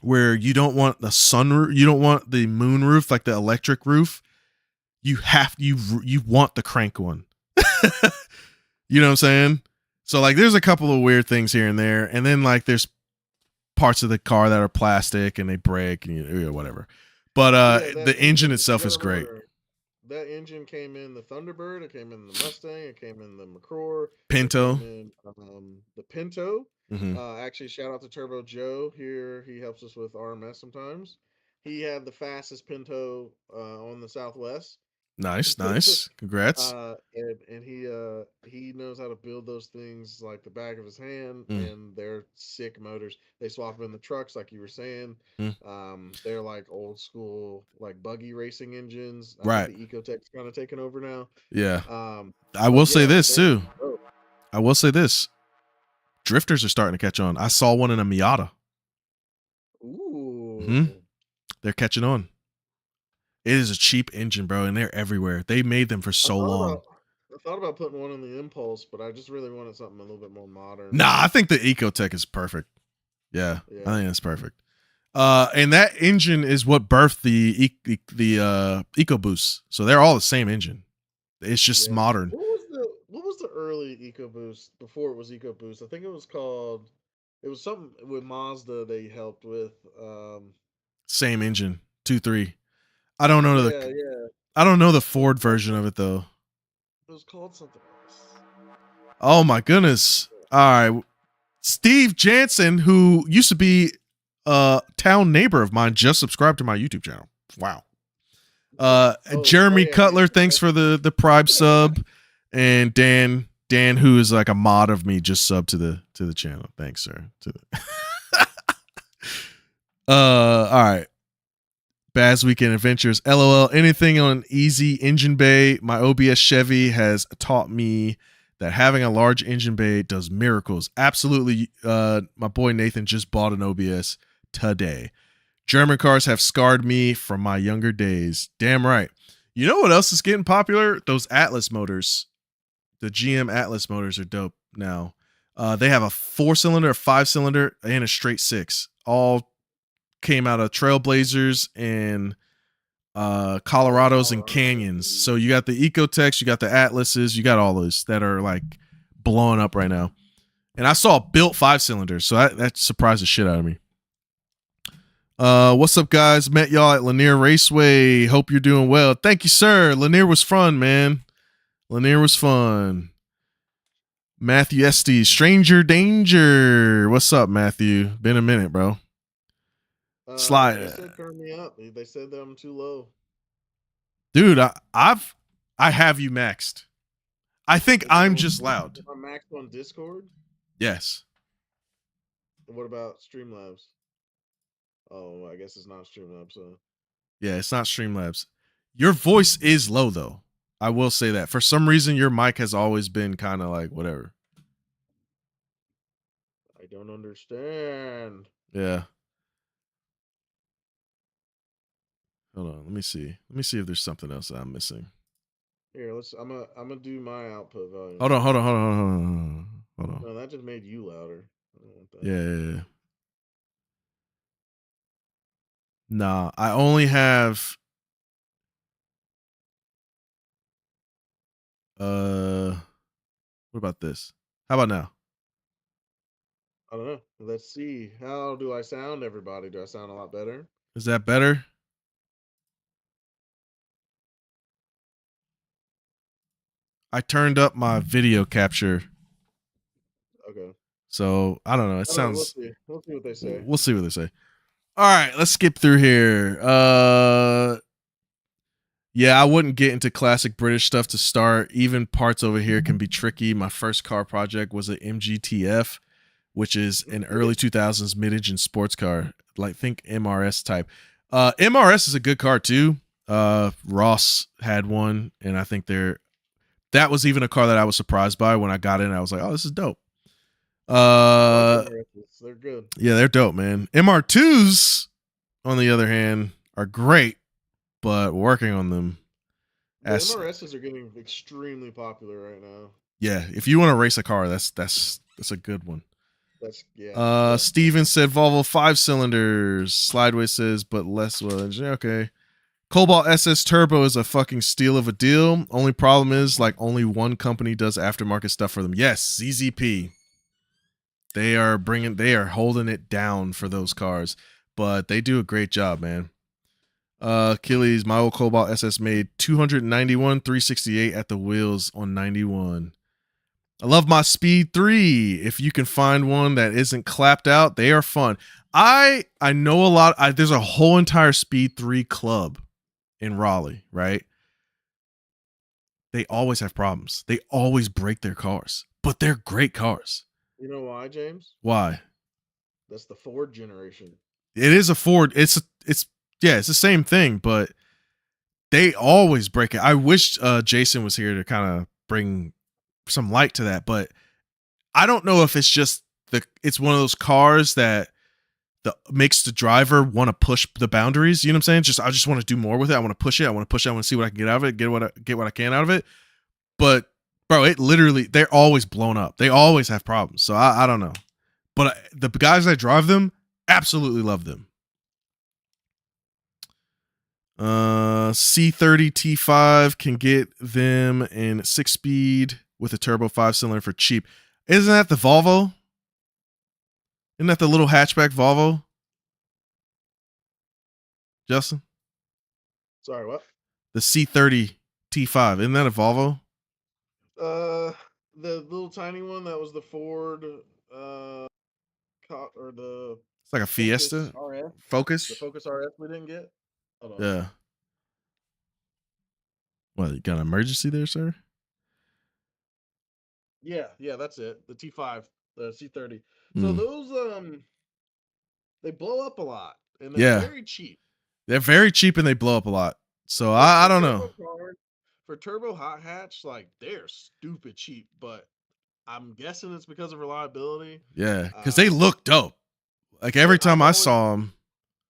where you don't want the sunroof, you don't want the moon roof, like the electric roof. You want the crank one. You know what I'm saying? So like there's a couple of weird things here and there, and then like there's parts of the car that are plastic and they break and whatever. But the engine itself is great. That engine came in the Thunderbird, it came in the Mustang, it came in the Mercure, Pinto, the Pinto. Mm-hmm. Actually, shout out to Turbo Joe here. He helps us with RMS sometimes. He had the fastest Pinto on the Southwest. Nice. Congrats. And he knows how to build those things like the back of his hand, and they're sick motors. They swap them in the trucks, like you were saying. They're like old school, like buggy racing engines. Right. The Ecotech's kind of taken over now. Yeah. I will say this too. Oh. I will say this. Drifters are starting to catch on. I saw one in a Miata. Ooh. Mm-hmm. They're catching on. It is a cheap engine, bro, and they're everywhere. They made them for so long. I thought about putting one on the Impulse, but I just really wanted something a little bit more modern. Nah, I think the Ecotech is perfect. Yeah. I think that's perfect. And that engine is what birthed the EcoBoost. So they're all the same engine. It's just modern. What was the early EcoBoost before it was EcoBoost? I think it was something with Mazda they helped with. Same engine, 2.3. I don't know I don't know the Ford version of it though. It was called something else. Oh my goodness. All right. Steve Jansen, who used to be a town neighbor of mine, just subscribed to my YouTube channel. Wow. Jeremy Cutler, thanks for the Prime sub. And Dan, who is like a mod of me, just subbed to the channel. Thanks, sir. All right. Baz Weekend Adventures. LOL. Anything on easy engine bay? My OBS Chevy has taught me that having a large engine bay does miracles. Absolutely. My boy Nathan just bought an OBS today. German cars have scarred me from my younger days. Damn right. You know what else is getting popular? Those Atlas motors. The GM Atlas motors are dope now. They have a 4-cylinder, a 5-cylinder, and a straight 6. All came out of Trailblazers and Colorados and Canyons. So you got the Ecotechs, you got the Atlases, you got all those that are like blowing up right now. And I saw a built 5-cylinder, so that surprised the shit out of me. What's up, guys? Met y'all at Lanier Raceway. Hope you're doing well. Thank you, sir. Lanier was fun, man. Lanier was fun. Matthew Estes, Stranger Danger. What's up, Matthew? Been a minute, bro. Slide. They said turn me up. They said that I'm too low. Dude, I have you maxed. I think I'm just loud. Am I maxed on Discord? Yes. And what about Streamlabs? Oh, I guess it's not Streamlabs. So. Yeah, it's not Streamlabs. Your voice is low though. I will say that. For some reason, your mic has always been kind of like whatever. I don't understand. Yeah. Hold on. Let me see. Let me see if there's something else that I'm missing. Here, I'm gonna do my output volume. Hold on. See Hold if on. that. Hold on. Hold on. Hold on. No, that just made you louder. I don't want that. Yeah, yeah, yeah. Nah, I only have what about this? How about now? I don't know. Let's see. How do I sound, everybody? Do I sound a lot better? Is that better? I turned up my video capture. Okay. So I don't know. It I don't know. We'll sounds see. We'll see what they say. we'll see what they say. All right, let's skip through here. Yeah, I wouldn't get into classic British stuff to start. Even parts over here can be tricky. My first car project was an MGTF, which is an early 2000s mid-engine sports car. Like think MRS type. MRS is a good car too. Ross had one, and I think that was even a car that I was surprised by when I got in. I was like, oh, this is dope. I like MRSs. They're good. Yeah, they're dope, man. MR2s, on the other hand, are great, but working on them. The MRSs are getting extremely popular right now. Yeah, if you want to race a car, that's a good one. That's yeah. Steven said Volvo 5 cylinders. Slideway says, but less well. Okay. Cobalt SS Turbo is a fucking steal of a deal. Only problem is like only one company does aftermarket stuff for them. Yes, ZZP. They are holding it down for those cars, but they do a great job, man. Achilles, my old Cobalt SS made 291, 368 at the wheels on 91. I love my Speed 3. If you can find one that isn't clapped out, they are fun. I know a lot. There's a whole entire Speed 3 club in Raleigh, right? They always have problems. They always break their cars, but they're great cars. You know why, James? Why? That's the Ford generation. It is a Ford. It's the same thing, but they always break it. I wish Jason was here to kind of bring some light to that, but I don't know if it's just it's one of those cars that makes the driver want to push the boundaries. You know what I'm saying? I just want to do more with it. I want to push it. I want to see what I can get out of it. Get what I can out of it. But bro, they're always blown up. They always have problems. So I don't know. But the guys that drive them absolutely love them. C30 T5 can get them in 6-speed with a turbo 5-cylinder for cheap. Isn't that the Volvo? Isn't that the little hatchback Volvo? Justin? Sorry, what? The C30 T5. Isn't that a Volvo? The little tiny one that was the Ford, or the. It's like a Fiesta. RS. Focus? The Focus RS we didn't get. Hold on. Yeah. What, you got an emergency there, sir? Yeah, that's it. The T5, the C30. So those they blow up a lot, and they're very cheap. They're very cheap and they blow up a lot. So I don't know. For turbo hot hatch, like they're stupid cheap, but I'm guessing it's because of reliability. Yeah, because they look dope. Like every time I saw them,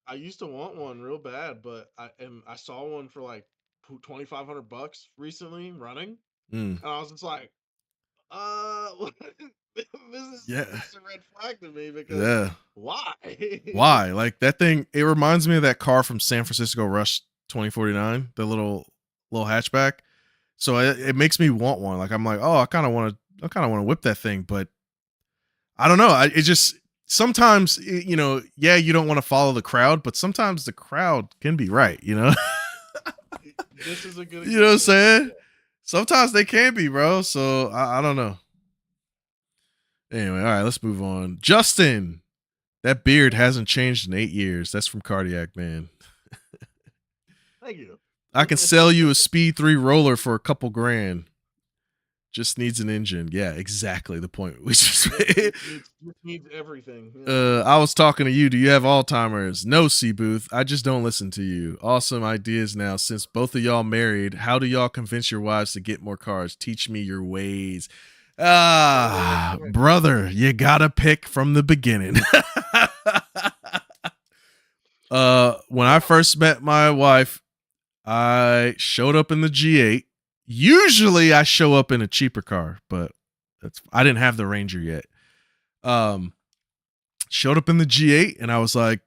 I used to want one real bad, but I saw one for like $2,500 recently running, and I was just like, this is a red flag to me because why? Why? Like that thing, it reminds me of that car from San Francisco Rush 2049, the little hatchback. So it makes me want one. Like I'm like, oh, I kind of want to whip that thing, but I don't know. It just sometimes, you don't want to follow the crowd, but sometimes the crowd can be right, This is a good example. You know what I'm saying? Sometimes they can be, bro. So I don't know. Anyway, all right, let's move on. Justin, that beard hasn't changed in 8 years. That's from Cardiac Man. Thank you. I can sell you a Speed 3 roller for a couple grand. Just needs an engine. Yeah, exactly the point we just Yep, made. needs everything. Yeah. I was talking to you. Do you have Alzheimer's? No, C Booth. I just don't listen to you. Awesome ideas now. Since both of y'all married, how do y'all convince your wives to get more cars? Teach me your ways. Ah, brother, you gotta pick from the beginning. When I first met my wife, I showed up in the G8. Usually I show up in a cheaper car, but I didn't have the Ranger yet. Showed up in the G8 and I was like,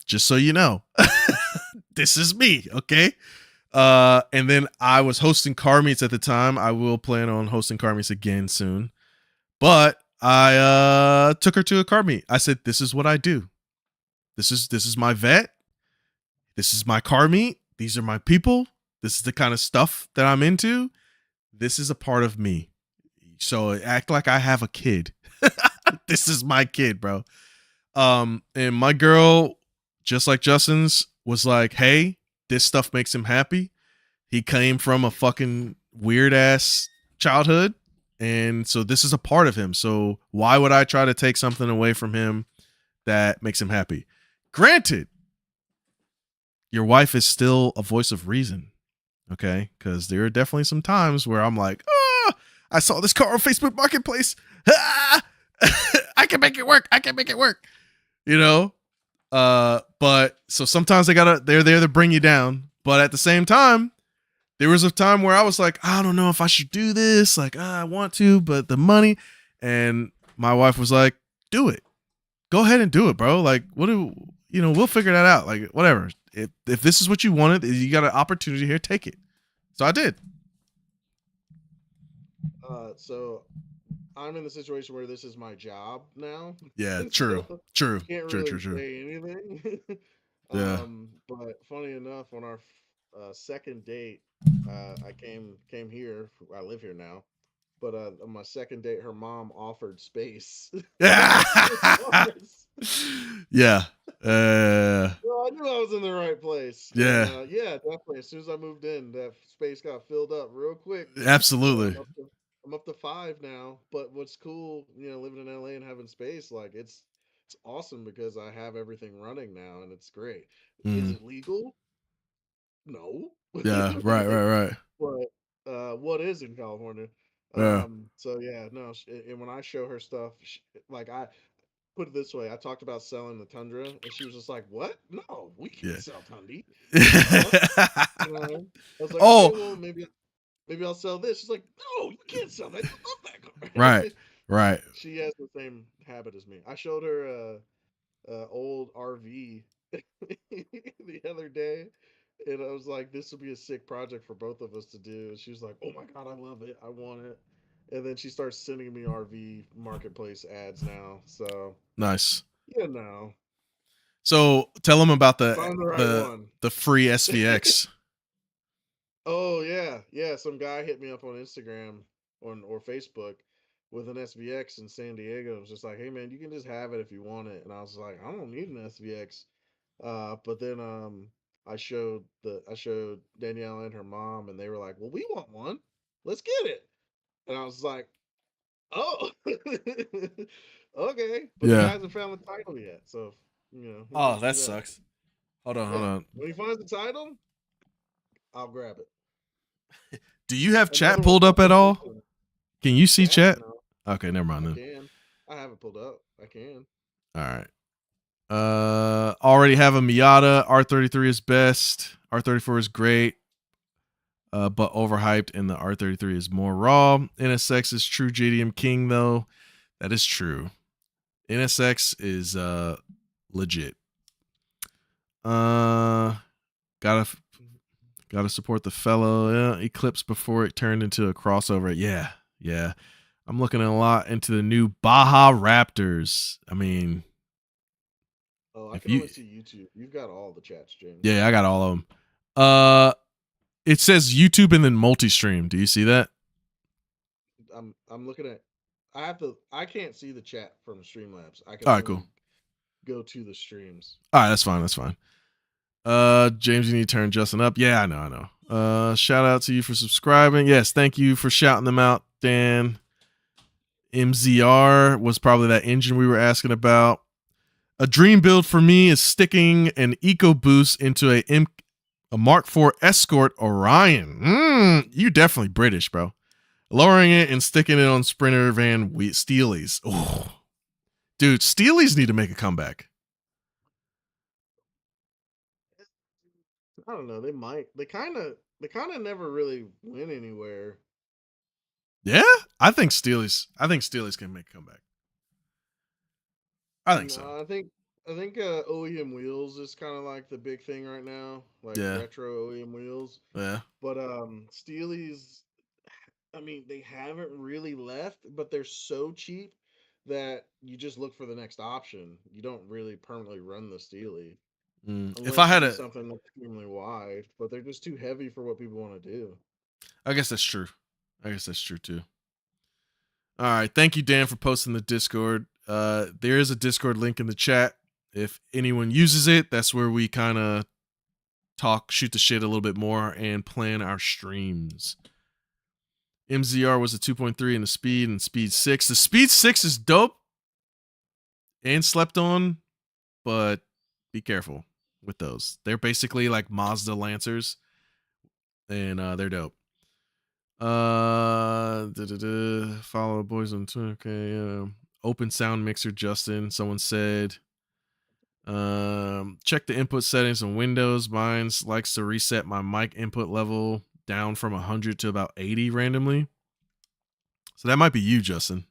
just so you know, this is me, okay? And then I was hosting car meets at the time. I will plan on hosting car meets again soon. But I took her to a car meet. I said, this is what I do. This is my vet. This is my car meet. These are my people. This is the kind of stuff that I'm into. This is a part of me. So act like I have a kid. This is my kid, bro. And my girl, just like Justin's, was like, hey, this stuff makes him happy. He came from a fucking weird ass childhood. And so this is a part of him. So why would I try to take something away from him that makes him happy? Granted, your wife is still a voice of reason. Okay. Because there are definitely some times where I'm like, I saw this car on Facebook Marketplace. I can make it work. I can make it work. You know? But so sometimes they're there to bring you down. But at the same time, there was a time where I was like, I don't know if I should do this. Like, I want to, but the money. And my wife was like, do it. Go ahead and do it, bro. Like, we'll figure that out. Like, whatever. If this is what you wanted, you got an opportunity here, take it. So I did. So I'm in the situation where this is my job now. Yeah, true. True. Can't True, really true, true. say anything. Yeah. But funny enough, on our second date, I came here. I live here now. But on my second date, her mom offered space. Yeah. Yeah. Well, I knew I was in the right place. Yeah. And, yeah, definitely. As soon as I moved in, that space got filled up real quick. Absolutely. I'm up to 5 now. But what's cool, living in LA and having space, like it's awesome because I have everything running now, and it's great. Is it legal? No. Yeah. Right. But what is in California? Yeah. So yeah, no. And when I show her stuff, like I put it this way, I talked about selling the Tundra, and she was just like, "What? No, we can't sell Tundy." I was like, "Okay, well, maybe I'll sell this." She's like, "No, you can't sell that. You love that car." Right. She has the same habit as me. I showed her a old RV the other day, and I was like, "This would be a sick project for both of us to do." And she was like, "Oh my god, I love it. I want it." And then she starts sending me RV marketplace ads now. So Nice. So tell them about find the right one. the free SVX. Oh yeah. Some guy hit me up on Instagram or Facebook with an SVX in San Diego. It was just like, "Hey man, you can just have it if you want it." And I was like, "I don't need an SVX." But then I showed Danielle and her mom, and they were like, "Well, we want one. Let's get it." And I was like, "Oh, okay." But the guy hasn't found the title yet, so Oh, that sucks. Hold on. When he finds the title, I'll grab it. Do you have chat pulled up at all? Can you see chat? No. Okay, never mind then. I can. I have it pulled up. I can. All right. Already have a Miata. R33 is best. R34 is great, but overhyped, and the R33 is more raw. NSX is true JDM king, though. That is true. NSX is legit. Gotta support the fellow Eclipse before it turned into a crossover. Yeah. I'm looking a lot into the new Baja Raptors. I mean, I can only see YouTube. You've got all the chats, James. Yeah, I got all of them. It says YouTube and then multi-stream. Do you see that? I'm looking at. I can't see the chat from Streamlabs. I can. All right, cool. Go to the streams. All right, that's fine. James, you need to turn Justin up. Yeah, I know. Shout out to you for subscribing. Yes, thank you for shouting them out. Dan. MZR was probably that engine we were asking about. A dream build for me is sticking an EcoBoost into a Mark IV Escort Orion. You definitely British, bro. Lowering it and sticking it on Sprinter van Steelies. Oh, dude, Steelies need to make a comeback. I don't know. They might. They kind of never really went anywhere. Yeah, I think Steelies. I think Steelies can make a comeback. I think so. No, I think OEM wheels is kind of like the big thing right now, like Yeah, retro OEM wheels. yeah. But Steely's, I mean, they haven't really left, but they're so cheap that you just look for the next option. You don't really permanently run the Steely If I unless you had get a, something that's extremely wide. But they're just too heavy for what people want to do. I guess that's true. I guess that's true too. All right, thank you, Dan, for posting the Discord. There is a Discord link in the chat. If anyone uses it, that's where we kind of shoot the shit a little bit more, and plan our streams. MZR was a 2.3 in the speed and speed 6. The speed 6 is dope and slept on, but be careful with those. They're basically like Mazda Lancers, and they're dope. Follow boys on Twitter. Okay. Open sound mixer, Justin. Someone said, check the input settings on Windows. Mine likes to reset my mic input level down from 100 to about 80 randomly. So that might be you, Justin.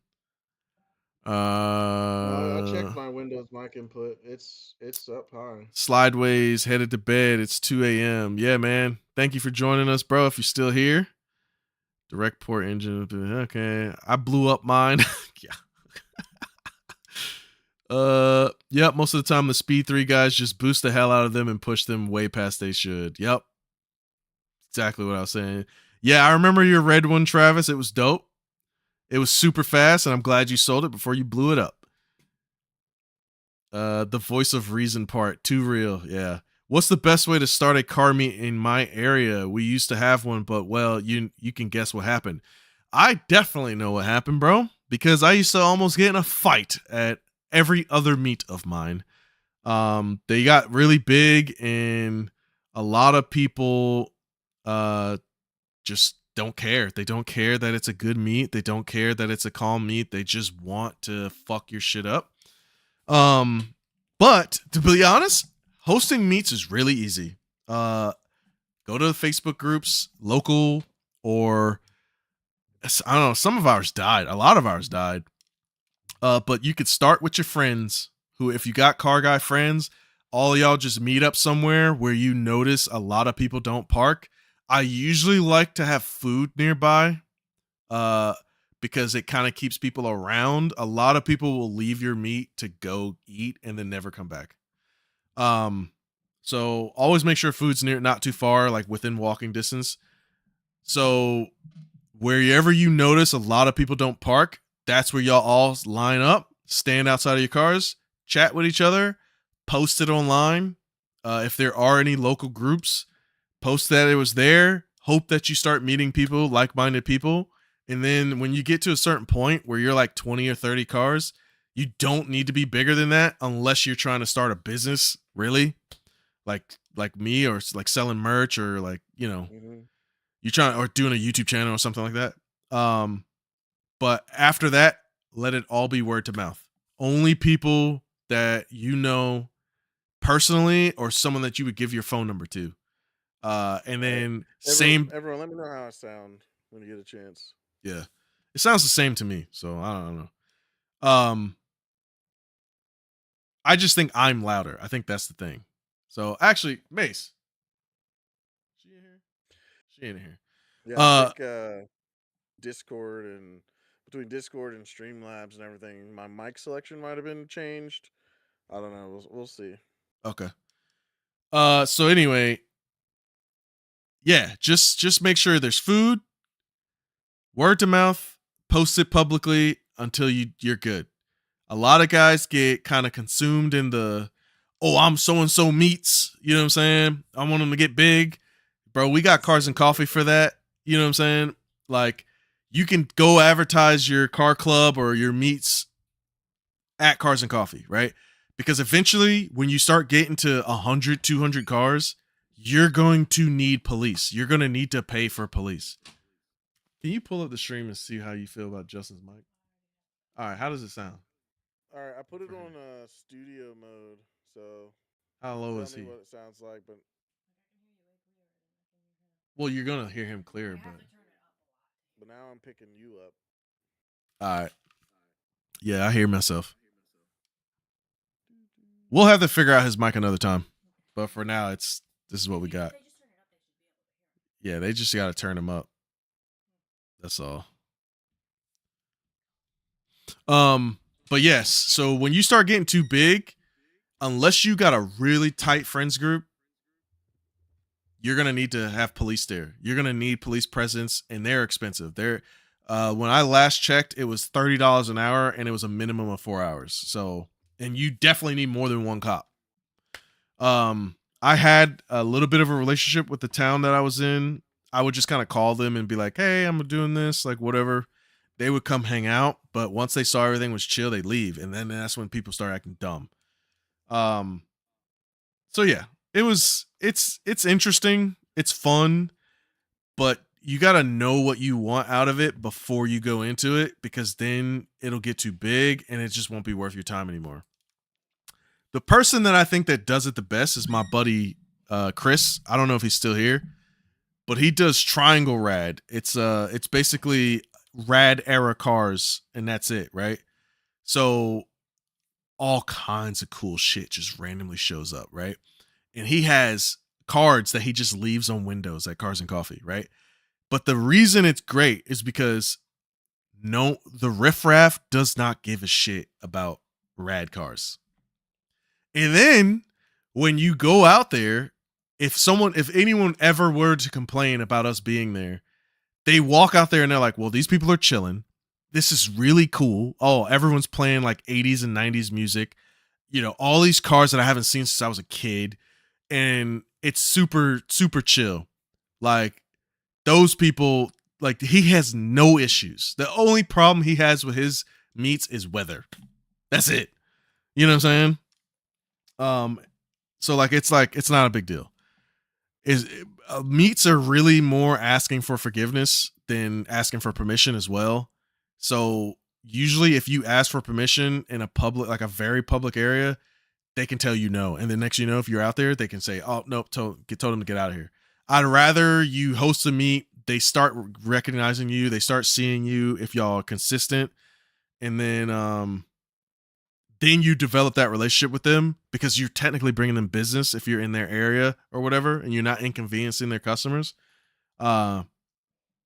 I checked my Windows mic input. It's up high. Slideways headed to bed. It's 2 a.m. Yeah, man. Thank you for joining us, bro. If you're still here. Direct port engine. Okay. I blew up mine. Yeah. Yep. Most of the time, the Speed 3 guys just boost the hell out of them and push them way past they should. Yep. Exactly what I was saying. Yeah, I remember your red one, Travis. It was dope. It was super fast, and I'm glad you sold it before you blew it up. The voice of reason part, too real. Yeah. What's the best way to start a car meet in my area? We used to have one, but well, you can guess what happened. I definitely know what happened, bro, because I used to almost get in a fight at every other meet of mine. They got really big, and a lot of people just don't care. They don't care that it's a good meet. They don't care that it's a calm meet. They just want to fuck your shit up. But to be honest, hosting meets is really easy. Go to the Facebook groups, local, or I don't know. Some of ours died. A lot of ours died. But you could start with your friends who, if you got car guy friends, all y'all just meet up somewhere where you notice a lot of people don't park. I usually like to have food nearby. Because it kind of keeps people around. A lot of people will leave your meet to go eat and then never come back. So always make sure food's near, not too far, like within walking distance. So wherever you notice a lot of people don't park, that's where y'all all line up, stand outside of your cars, chat with each other, post it online. If there are any local groups, post that it was there. Hope that you start meeting people, like-minded people. And then when you get to a certain point where you're like 20 or 30 cars, you don't need to be bigger than that unless you're trying to start a business, really. Like me, or like selling merch, or like, you're trying, or doing a YouTube channel or something like that. But after that, let it all be word to mouth. Only people that you know personally, or someone that you would give your phone number to. And then Everyone, let me know how I sound when you get a chance. Yeah. It sounds the same to me, so I don't know. I just think I'm louder. I think that's the thing. So actually, Mace. She in here? She in here. Yeah, I think Discord and between Discord and Streamlabs and everything, my mic selection might have been changed. I don't know. We'll see. Okay. So anyway, yeah, just make sure there's food, word to mouth, post it publicly until you're good. A lot of guys get kind of consumed in the, oh, I'm so and so meets. You know what I'm saying? I want them to get big. Bro, we got Cars and Coffee for that. You know what I'm saying? Like, you can go advertise your car club or your meets at Cars and Coffee, right? Because eventually, when you start getting to 100, 200 cars, you're going to need police. You're going to need to pay for police. Can you pull up the stream and see how you feel about Justin's mic? All right, how does it sound? All right, I put it on studio mode, so How low tell is me he? what it sounds like. But Well, you're going to hear him clear, now I'm picking you up. all right. Yeah, I hear myself. We'll have to figure out his mic another time. But for now, this is what we got. Yeah, they just got to turn him up. That's all. But yes, so when you start getting too big, unless you got a really tight friends group, you're gonna need to have police there. You're gonna need police presence, and they're expensive. They're when I last checked, it was $30 an hour, and it was a minimum of 4 hours. So, and you definitely need more than one cop. I had a little bit of a relationship with the town that I was in. I would just kind of call them and be like, "Hey, I'm doing this," like whatever. They would come hang out, but once they saw everything was chill, they'd leave, and then that's when people start acting dumb. So yeah, it's interesting, it's fun, but you got to know what you want out of it before you go into it, because then it'll get too big and it just won't be worth your time anymore. The person that I think that does it the best is my buddy Chris. I don't know if he's still here, but he does Triangle Rad. It's basically rad era cars, and that's it, right? So all kinds of cool shit just randomly shows up, right? And he has cards that he just leaves on windows at Cars and Coffee, right? But the reason it's great is because the riffraff does not give a shit about rad cars. And then when you go out there, if anyone ever were to complain about us being there, they walk out there and they're like, well, these people are chilling. This is really cool. Oh, everyone's playing like 80s and 90s music. You know, all these cars that I haven't seen since I was a kid. And it's super, super chill. Like, those people, like, he has no issues. The only problem he has with his meets is weather. That's it. You know what I'm saying? So it's not a big deal. Meets are really more asking for forgiveness than asking for permission as well. So usually if you ask for permission in a public, like a very public area, they can tell you no. And then next you know, if you're out there, they can say, oh, nope, told them to get out of here. I'd rather you host a meet, they start recognizing you, they start seeing you if y'all are consistent, and then you develop that relationship with them, because you're technically bringing them business if you're in their area or whatever, and you're not inconveniencing their customers. Then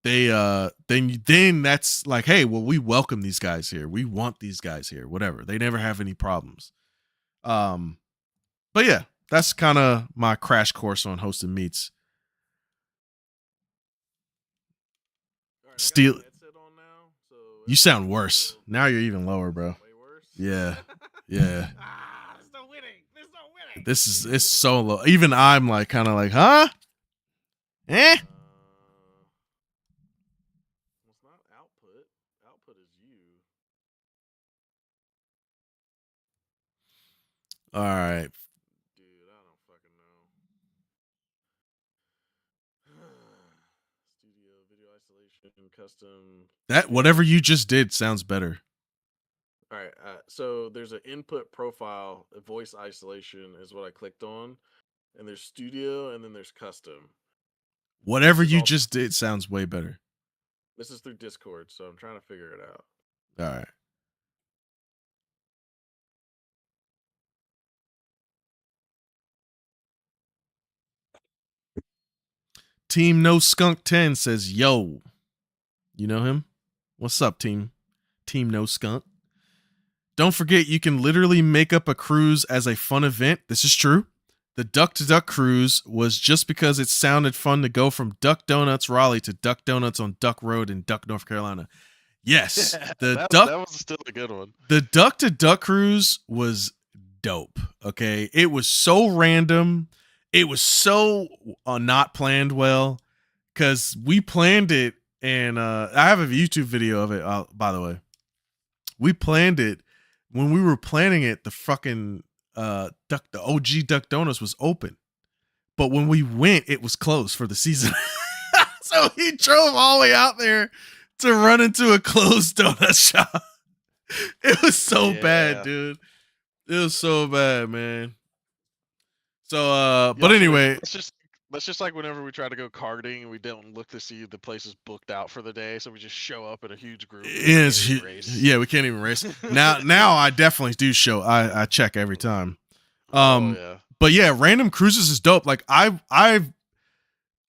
that's like, hey, well, we welcome these guys here. We want these guys here, whatever. They never have any problems. But yeah, that's kind of my crash course on hosting meets. Alright, Steal. now, so You sound worse. Now you're even lower, bro. way worse. Yeah. Yeah. There's no winning. There's no winning. It's so low. Even I'm like kind of like, huh? Eh? It's not output. Output is you. All right. Dude, I don't fucking know. Studio, video isolation, custom. That whatever you just did sounds better. All right. So there's an input profile, voice isolation is what I clicked on. And there's studio, and then there's custom. Whatever you just did sounds way better. This is through Discord, so I'm trying to figure it out. All right. Team No Skunk 10 says, yo. You know him? What's up, team? Team No Skunk. Don't forget, you can literally make up a cruise as a fun event. This is true. The Duck to Duck cruise was just because it sounded fun to go from Duck Donuts Raleigh to Duck Donuts on Duck Road in Duck, North Carolina. Yes, that was still a good one. The Duck to Duck cruise was dope. Okay, it was so random. It was so not planned well, because we planned it And I have a YouTube video of it, by the way. We planned it when we were planning it. The fucking the OG Duck Donuts was open, but when we went, it was closed for the season. So he drove all the way out there to run into a closed donut shop. It was so bad, dude. It was so bad, man. So, but anyway, that's just like whenever we try to go karting and we don't look to see the place is booked out for the day, so we just show up in a huge group. Yeah, we can't even race. Now I definitely do show. I check every time. But yeah, random cruises is dope. Like I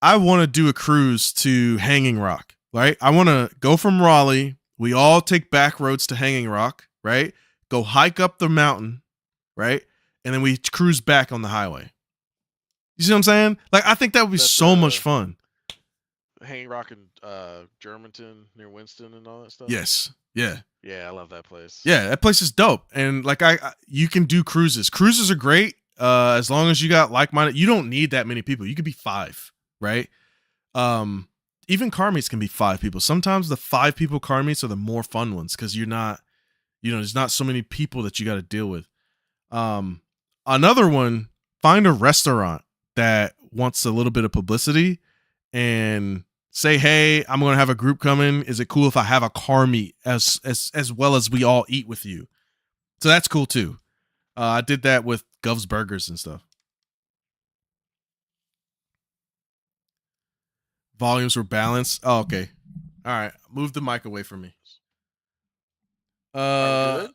want to do a cruise to Hanging Rock, right? I want to go from Raleigh. We all take back roads to Hanging Rock, right? Go hike up the mountain, right? And then we cruise back on the highway. You see what I'm saying? Like, I think that would be so much fun. Hanging Rock in Germantown near Winston and all that stuff. Yes. Yeah. Yeah, I love that place. Yeah, that place is dope. And like you can do cruises. Cruises are great as long as you got like-minded. You don't need that many people. You could be 5, right? Even car meets can be 5 people. Sometimes the 5 people car meets are the more fun ones because you're not, there's not so many people that you got to deal with. Another one, find a restaurant that wants a little bit of publicity and say, hey, I'm going to have a group coming. Is it cool if I have a car meet as well as we all eat with you? So that's cool too. I did that with Gov's Burgers and stuff. Volumes were balanced. Oh, okay. All right. Move the mic away from me. Does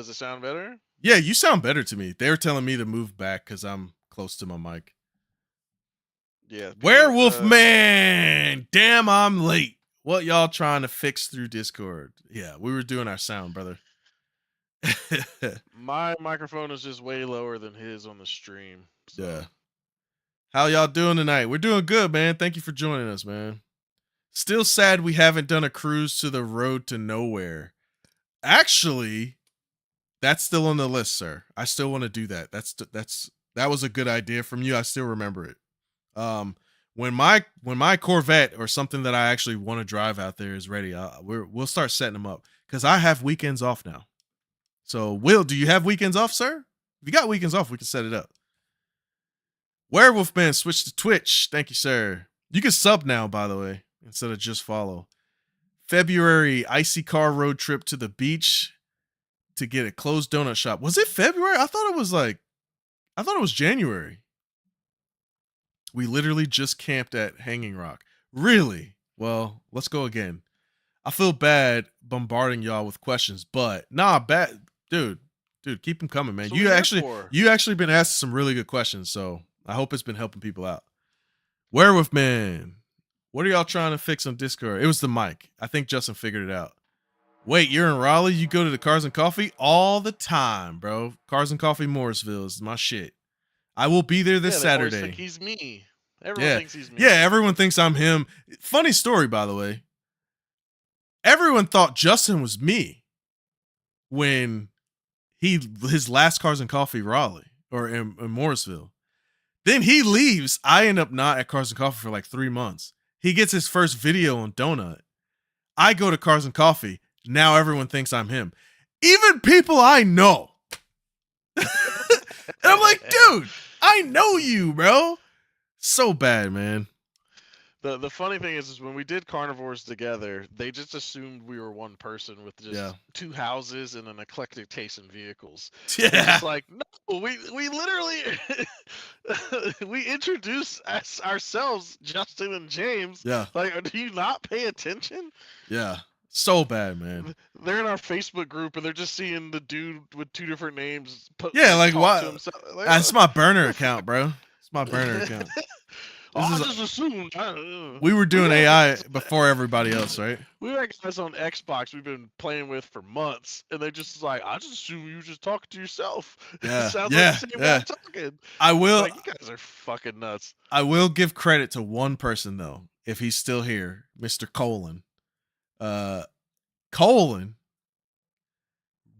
it sound better? Yeah, you sound better to me. They were telling me to move back because I'm close to my mic. Yeah. Werewolf Man! Damn, I'm late. What y'all trying to fix through Discord? Yeah, we were doing our sound, brother. My microphone is just way lower than his on the stream. So. Yeah. How y'all doing tonight? We're doing good, man. Thank you for joining us, man. Still sad we haven't done a cruise to the road to nowhere. Actually, that's still on the list, sir. I still want to do that. That was a good idea from you. I still remember it. When my Corvette or something that I actually want to drive out there is ready, we'll start setting them up because I have weekends off now. So, Will, do you have weekends off, sir? If you got weekends off, we can set it up. Werewolf Man switched to Twitch. Thank you, sir. You can sub now, by the way, instead of just follow. February icy car road trip to the beach to get a closed donut shop. Was it February? I thought it was January. We literally just camped at Hanging Rock. Really? Well, let's go again. I feel bad bombarding y'all with questions, but bad, dude, keep them coming, man. You actually been asking some really good questions, so I hope it's been helping people out. Werewolf Man, what are y'all trying to fix on Discord? It was the mic. I think Justin figured it out. Wait, you're in Raleigh? You go to the Cars and Coffee all the time, bro. Cars and Coffee Morrisville is my shit. I will be there this Saturday. Think he's me. Everyone thinks he's me. Yeah, everyone thinks I'm him. Funny story, by the way. Everyone thought Justin was me when his last Cars and Coffee Raleigh or in Morrisville. Then he leaves. I end up not at Cars and Coffee for like 3 months. He gets his first video on Donut. I go to Cars and Coffee. Now everyone thinks I'm him. Even people I know. And I'm like, dude, I know you, bro. So bad, man. The funny thing is when we did Carnivores together, they just assumed we were one person with just 2 houses and an eclectic taste in vehicles. Yeah. It's just like, no, we literally we introduced ourselves, Justin and James. Yeah. Like, do you not pay attention? Yeah. So bad, man. They're in our Facebook group and they're just seeing the dude with 2 different names. Like what? That's my burner account, bro. It's my burner account. I just assumed. We were doing AI before everybody else, right? We had guys on Xbox we've been playing with for months, and they just like, I just assume you just talking to yourself. Yeah, Sounds like the same way I'm talking. I will. Like, you guys are fucking nuts. I will give credit to one person though, if he's still here, Mr. Colin. Colin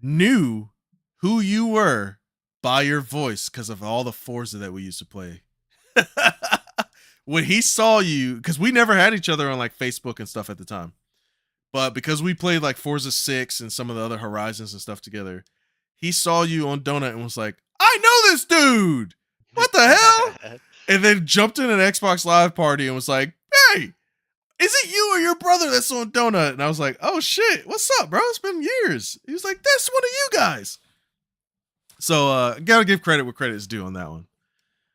knew who you were by your voice because of all the Forza that we used to play. when he saw you, because we never had each other on like Facebook and stuff at the time, but because we played like Forza 6 and some of the other Horizons and stuff together, he saw you on Donut and was like, I know this dude. What the hell? And then jumped in an Xbox Live party and was like, hey, is it you or your brother that's on Donut? And I was like, oh shit, what's up, bro? It's been years. He was like, that's one of you guys. So gotta give credit where credit is due on that one.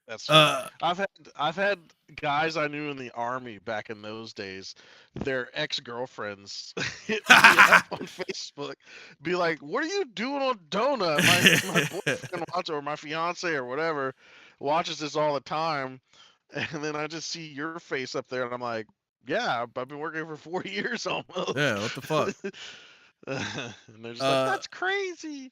That's right. I've had guys I knew in the army back in those days, their ex-girlfriends hit me up on Facebook, be like, "What are you doing on Donut?" My boyfriend watches, or my fiance or whatever watches this all the time, and then I just see your face up there, and I'm like, "Yeah, I've been working for 4 years almost." Yeah, what the fuck? And they're just like, "That's crazy."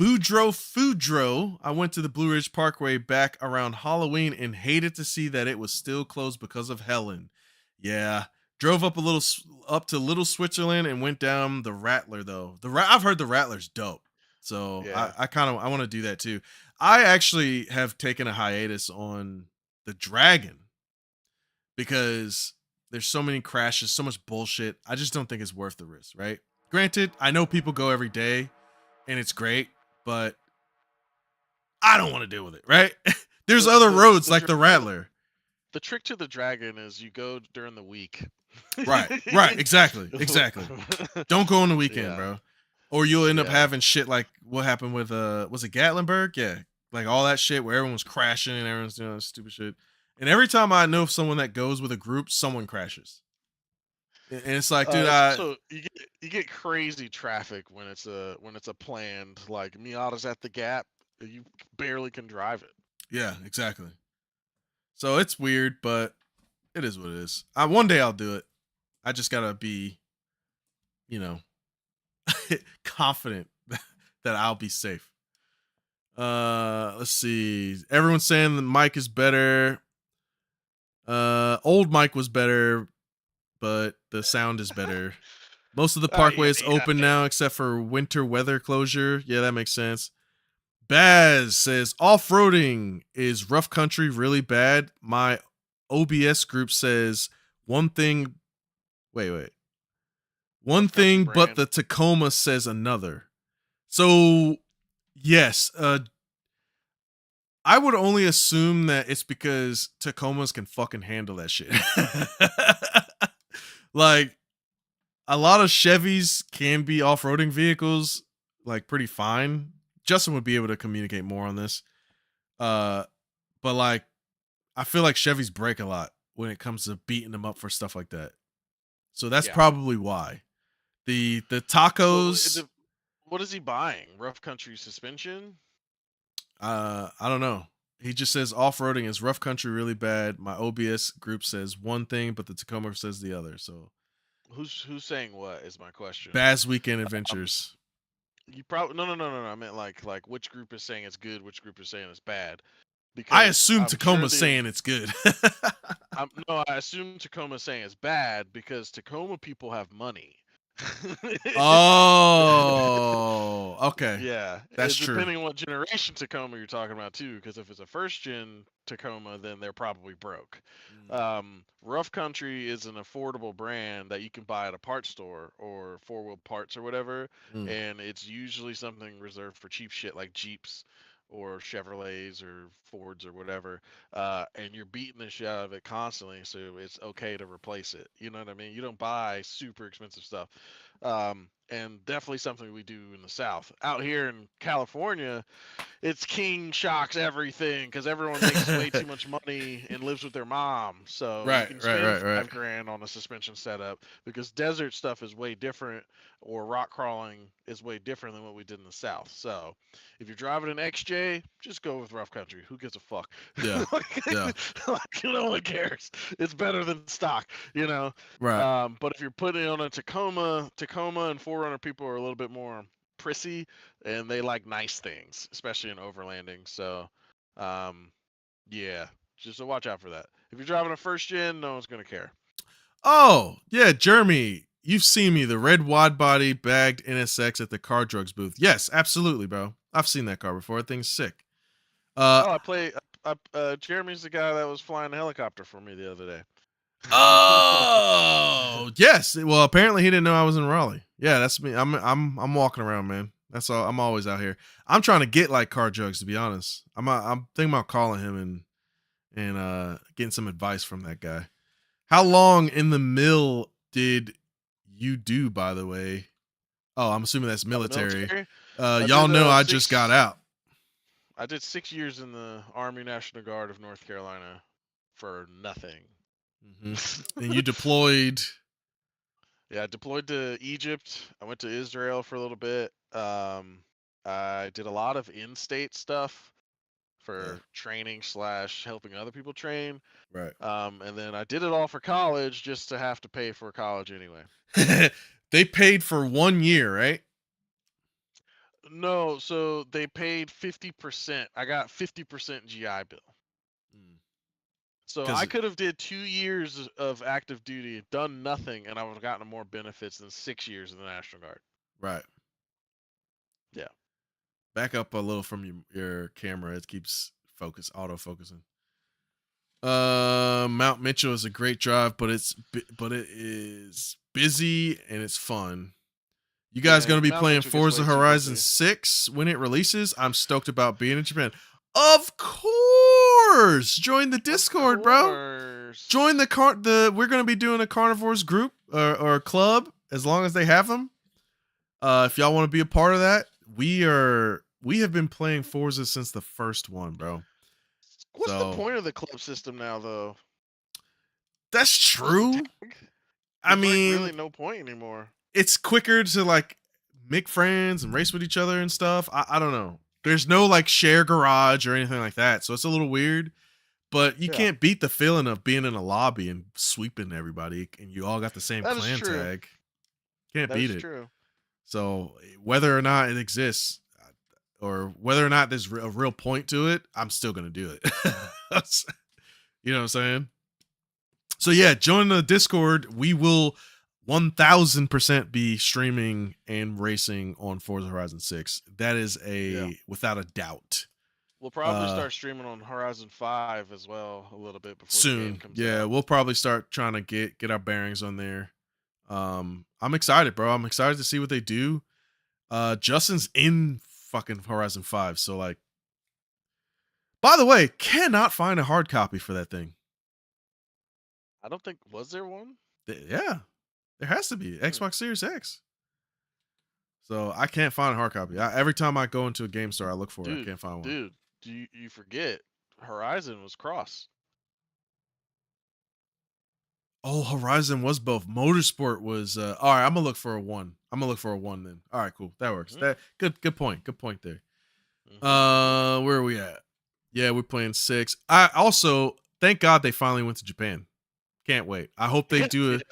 Foodro. I went to the Blue Ridge Parkway back around Halloween and hated to see that it was still closed because of Helen. Yeah, drove up to Little Switzerland and went down the Rattler though. I've heard the Rattler's dope, so Yeah. I want to do that too. I actually have taken a hiatus on the Dragon because there's so many crashes, so much bullshit. I just don't think it's worth the risk, right? Granted, I know people go every day and it's great, but I don't want to deal with it, right? There's other roads like the Rattler. The trick to the Dragon is you go during the week. Right, exactly. Don't go on the weekend, bro. Or you'll end up having shit like what happened with was it Gatlinburg? Yeah. Like all that shit where everyone's crashing and everyone's doing that stupid shit. And every time I know someone that goes with a group, someone crashes. And it's like, dude, so you get crazy traffic when it's a planned, like Miata's at the Gap, you barely can drive it. Yeah, exactly. So it's weird, but it is what it is. One day I'll do it. I just gotta be, confident that I'll be safe. Let's see. Everyone's saying the mic is better. Old mic was better, but the sound is better. Most of the parkway is open now, except for winter weather closure. Yeah, that makes sense. Baz says, off-roading is rough country really bad. My OBS group says one thing, but the Tacoma says another. So, yes, I would only assume that it's because Tacomas can fucking handle that shit. Like, a lot of Chevys can be off-roading vehicles, like, pretty fine. Justin would be able to communicate more on this. But, like, I feel like Chevys break a lot when it comes to beating them up for stuff like that. So that's probably why. The tacos... What is he buying? Rough country suspension? I don't know. He just says off-roading is rough country really bad. My OBS group says one thing, but the Tacoma says the other. So who's saying what is my question? Baz Weekend Adventures. You probably no. I meant like which group is saying it's good, which group is saying it's bad. Because I assume Tacoma's saying it's good. I assume Tacoma's saying it's bad because Tacoma people have money. Oh, okay. Yeah, that's true. Depending on what generation Tacoma you're talking about too, because if it's a first gen Tacoma, then they're probably broke. Rough Country is an affordable brand that you can buy at a parts store or 4-wheel parts or whatever, and it's usually something reserved for cheap shit like Jeeps or Chevrolets or Fords or whatever, and you're beating the shit out of it constantly, so it's okay to replace it. You know what I mean? You don't buy super expensive stuff. And definitely something we do in the South. Out here in California, it's king shocks everything because everyone makes way too much money and lives with their mom. So you can spend $5,000 on a suspension setup because desert stuff is way different, or rock crawling is way different than what we did in the South. So if you're driving an XJ, just go with rough country. Who gives a fuck? Yeah. Like, no one cares. It's better than stock, Right. But if you're putting it on a Tacoma and 4Runner people are a little bit more prissy and they like nice things, especially in overlanding. So, yeah, just watch out for that. If you're driving a first gen, no one's gonna care. Oh yeah, Jeremy, you've seen me, the red wide body bagged NSX at the Car Drugs booth. Yes, absolutely, bro. I've seen that car before. That thing's sick. I Jeremy's the guy that was flying the helicopter for me the other day. Oh, yes. Well, apparently he didn't know I was in Raleigh. Yeah, that's me. I'm walking around, man. That's all. I'm always out here. I'm trying to get like car jugs, to be honest. I'm thinking about calling him and getting some advice from that guy. How long in the mill did you do, by the way? Oh, I'm assuming that's military. Y'all did, know I just got out. I did 6 years in the Army National Guard of North Carolina for nothing. Mm-hmm. And you deployed? Yeah, I deployed to Egypt. I went to Israel for a little bit. I did a lot of in-state stuff for training / helping other people train. Right. And then I did it all for college just to have to pay for college anyway. They paid for 1 year, right? No, so they paid 50%. I got 50% GI Bill. So I could have did 2 years of active duty, done nothing, and I would have gotten more benefits than 6 years in the National Guard. Right. Yeah. Back up a little from your camera. It keeps auto-focusing. Mount Mitchell is a great drive, but it is busy and it's fun. You guys going to be playing Forza Horizon 6 when it releases? I'm stoked about being in Japan. Of course! Join the Discord, bro. Join we're going to be doing a Carnivores group or a club as long as they have them. If y'all want to be a part of that, we have been playing Forza since the first one, bro. What's the point of the club system now, though? That's true. I mean, really no point anymore. It's quicker to like make friends and race with each other and stuff. I don't know. There's no like share garage or anything like that, so it's a little weird. But you can't beat the feeling of being in a lobby and sweeping everybody, and you all got the same clan tag. Can't beat it. True. So whether or not it exists, or whether or not there's a real point to it, I'm still gonna do it. You know what I'm saying? So yeah, join the Discord. We will 1000% be streaming and racing on Forza Horizon 6. That is without a doubt. We'll probably start streaming on Horizon 5 as well a little bit before soon. The game comes out. We'll probably start trying to get our bearings on there. I'm excited, bro. I'm excited to see what they do. Justin's in fucking Horizon 5, so like, by the way, cannot find a hard copy for that thing. I don't think, was there one? Yeah, there has to be. Xbox Series X. So I can't find a hard copy. Every time I go into a game store, I look for it. I can't find one. Dude, you forget Horizon was cross. Oh, Horizon was both. Motorsport was all right. I'm gonna look for a 1. I'm gonna look for a 1 then. All right, cool. That works. That good point. Good point there. Where are we at? Yeah, we're playing 6. I also thank God they finally went to Japan. Can't wait. I hope they do it.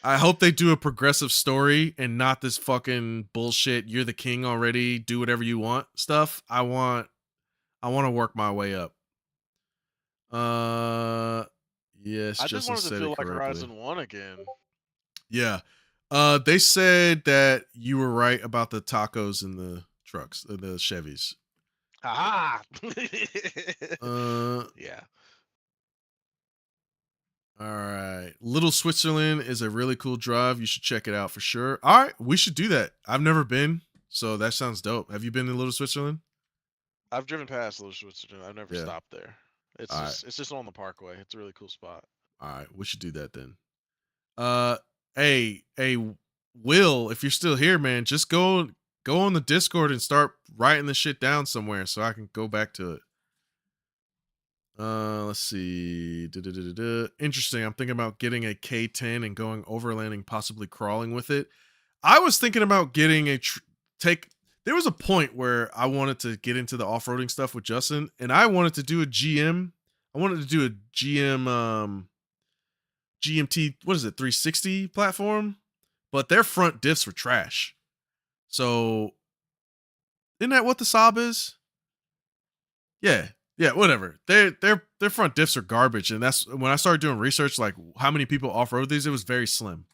I hope they do a progressive story and not this fucking bullshit. You're the king already. Do whatever you want stuff. I want to work my way up. Yes. I just wanted to feel like Horizon 1 again. Yeah. They said that you were right about the tacos in the trucks, the Chevys. Ah. Yeah. All right. Little Switzerland is a really cool drive. You should check it out for sure. All right. We should do that. I've never been, so that sounds dope. Have you been to Little Switzerland? I've driven past Little Switzerland. I've never stopped there. It's just on the Parkway. It's a really cool spot. All right. We should do that then. Hey, Will, if you're still here, man, just go on the Discord and start writing the shit down somewhere so I can go back to it. Let's see. Interesting. I'm thinking about getting a K10 and going overlanding, possibly crawling with it. I was thinking about getting there was a point where I wanted to get into the off-roading stuff with Justin, and I wanted to do a GM. I wanted to do a GM GMT, what is it, 360 platform? But their front diffs were trash. So isn't that what the Saab is? Yeah, whatever. Their front diffs are garbage, and that's when I started doing research, like how many people off-road these, it was very slim.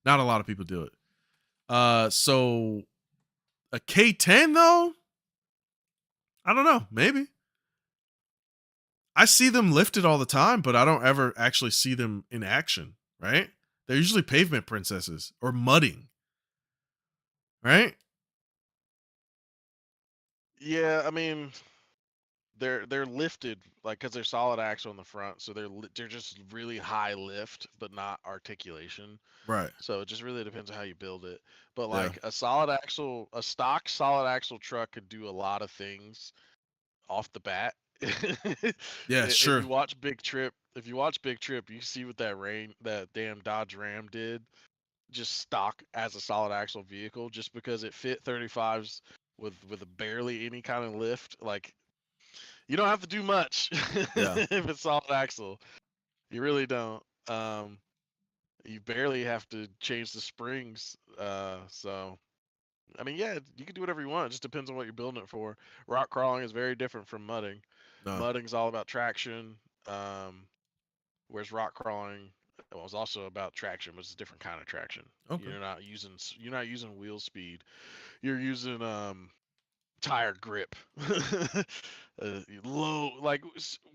Not a lot of people do it. So a K10 though? I don't know, maybe. I see them lifted all the time, but I don't ever actually see them in action, right? They're usually pavement princesses or mudding, right? Yeah, I mean, they're lifted like because they're solid axle in the front, so they're just really high lift, but not articulation. Right. So it just really depends on how you build it. But Yeah. like a stock solid axle truck could do a lot of things off the bat. Yeah, If sure. you watch Big Trip, you see what that damn Dodge Ram did, just stock as a solid axle vehicle, just because it fit 35s with barely any kind of lift. Like you don't have to do much Yeah. if it's solid axle. You really don't. You barely have to change the springs. So I mean, yeah, you can do whatever you want. It just depends on what you're building it for. Rock crawling is very different from mudding. No. Mudding's all about traction, whereas rock crawling was also about traction, but it's a different kind of traction. Okay. You're not using wheel speed. You're using tire grip. Low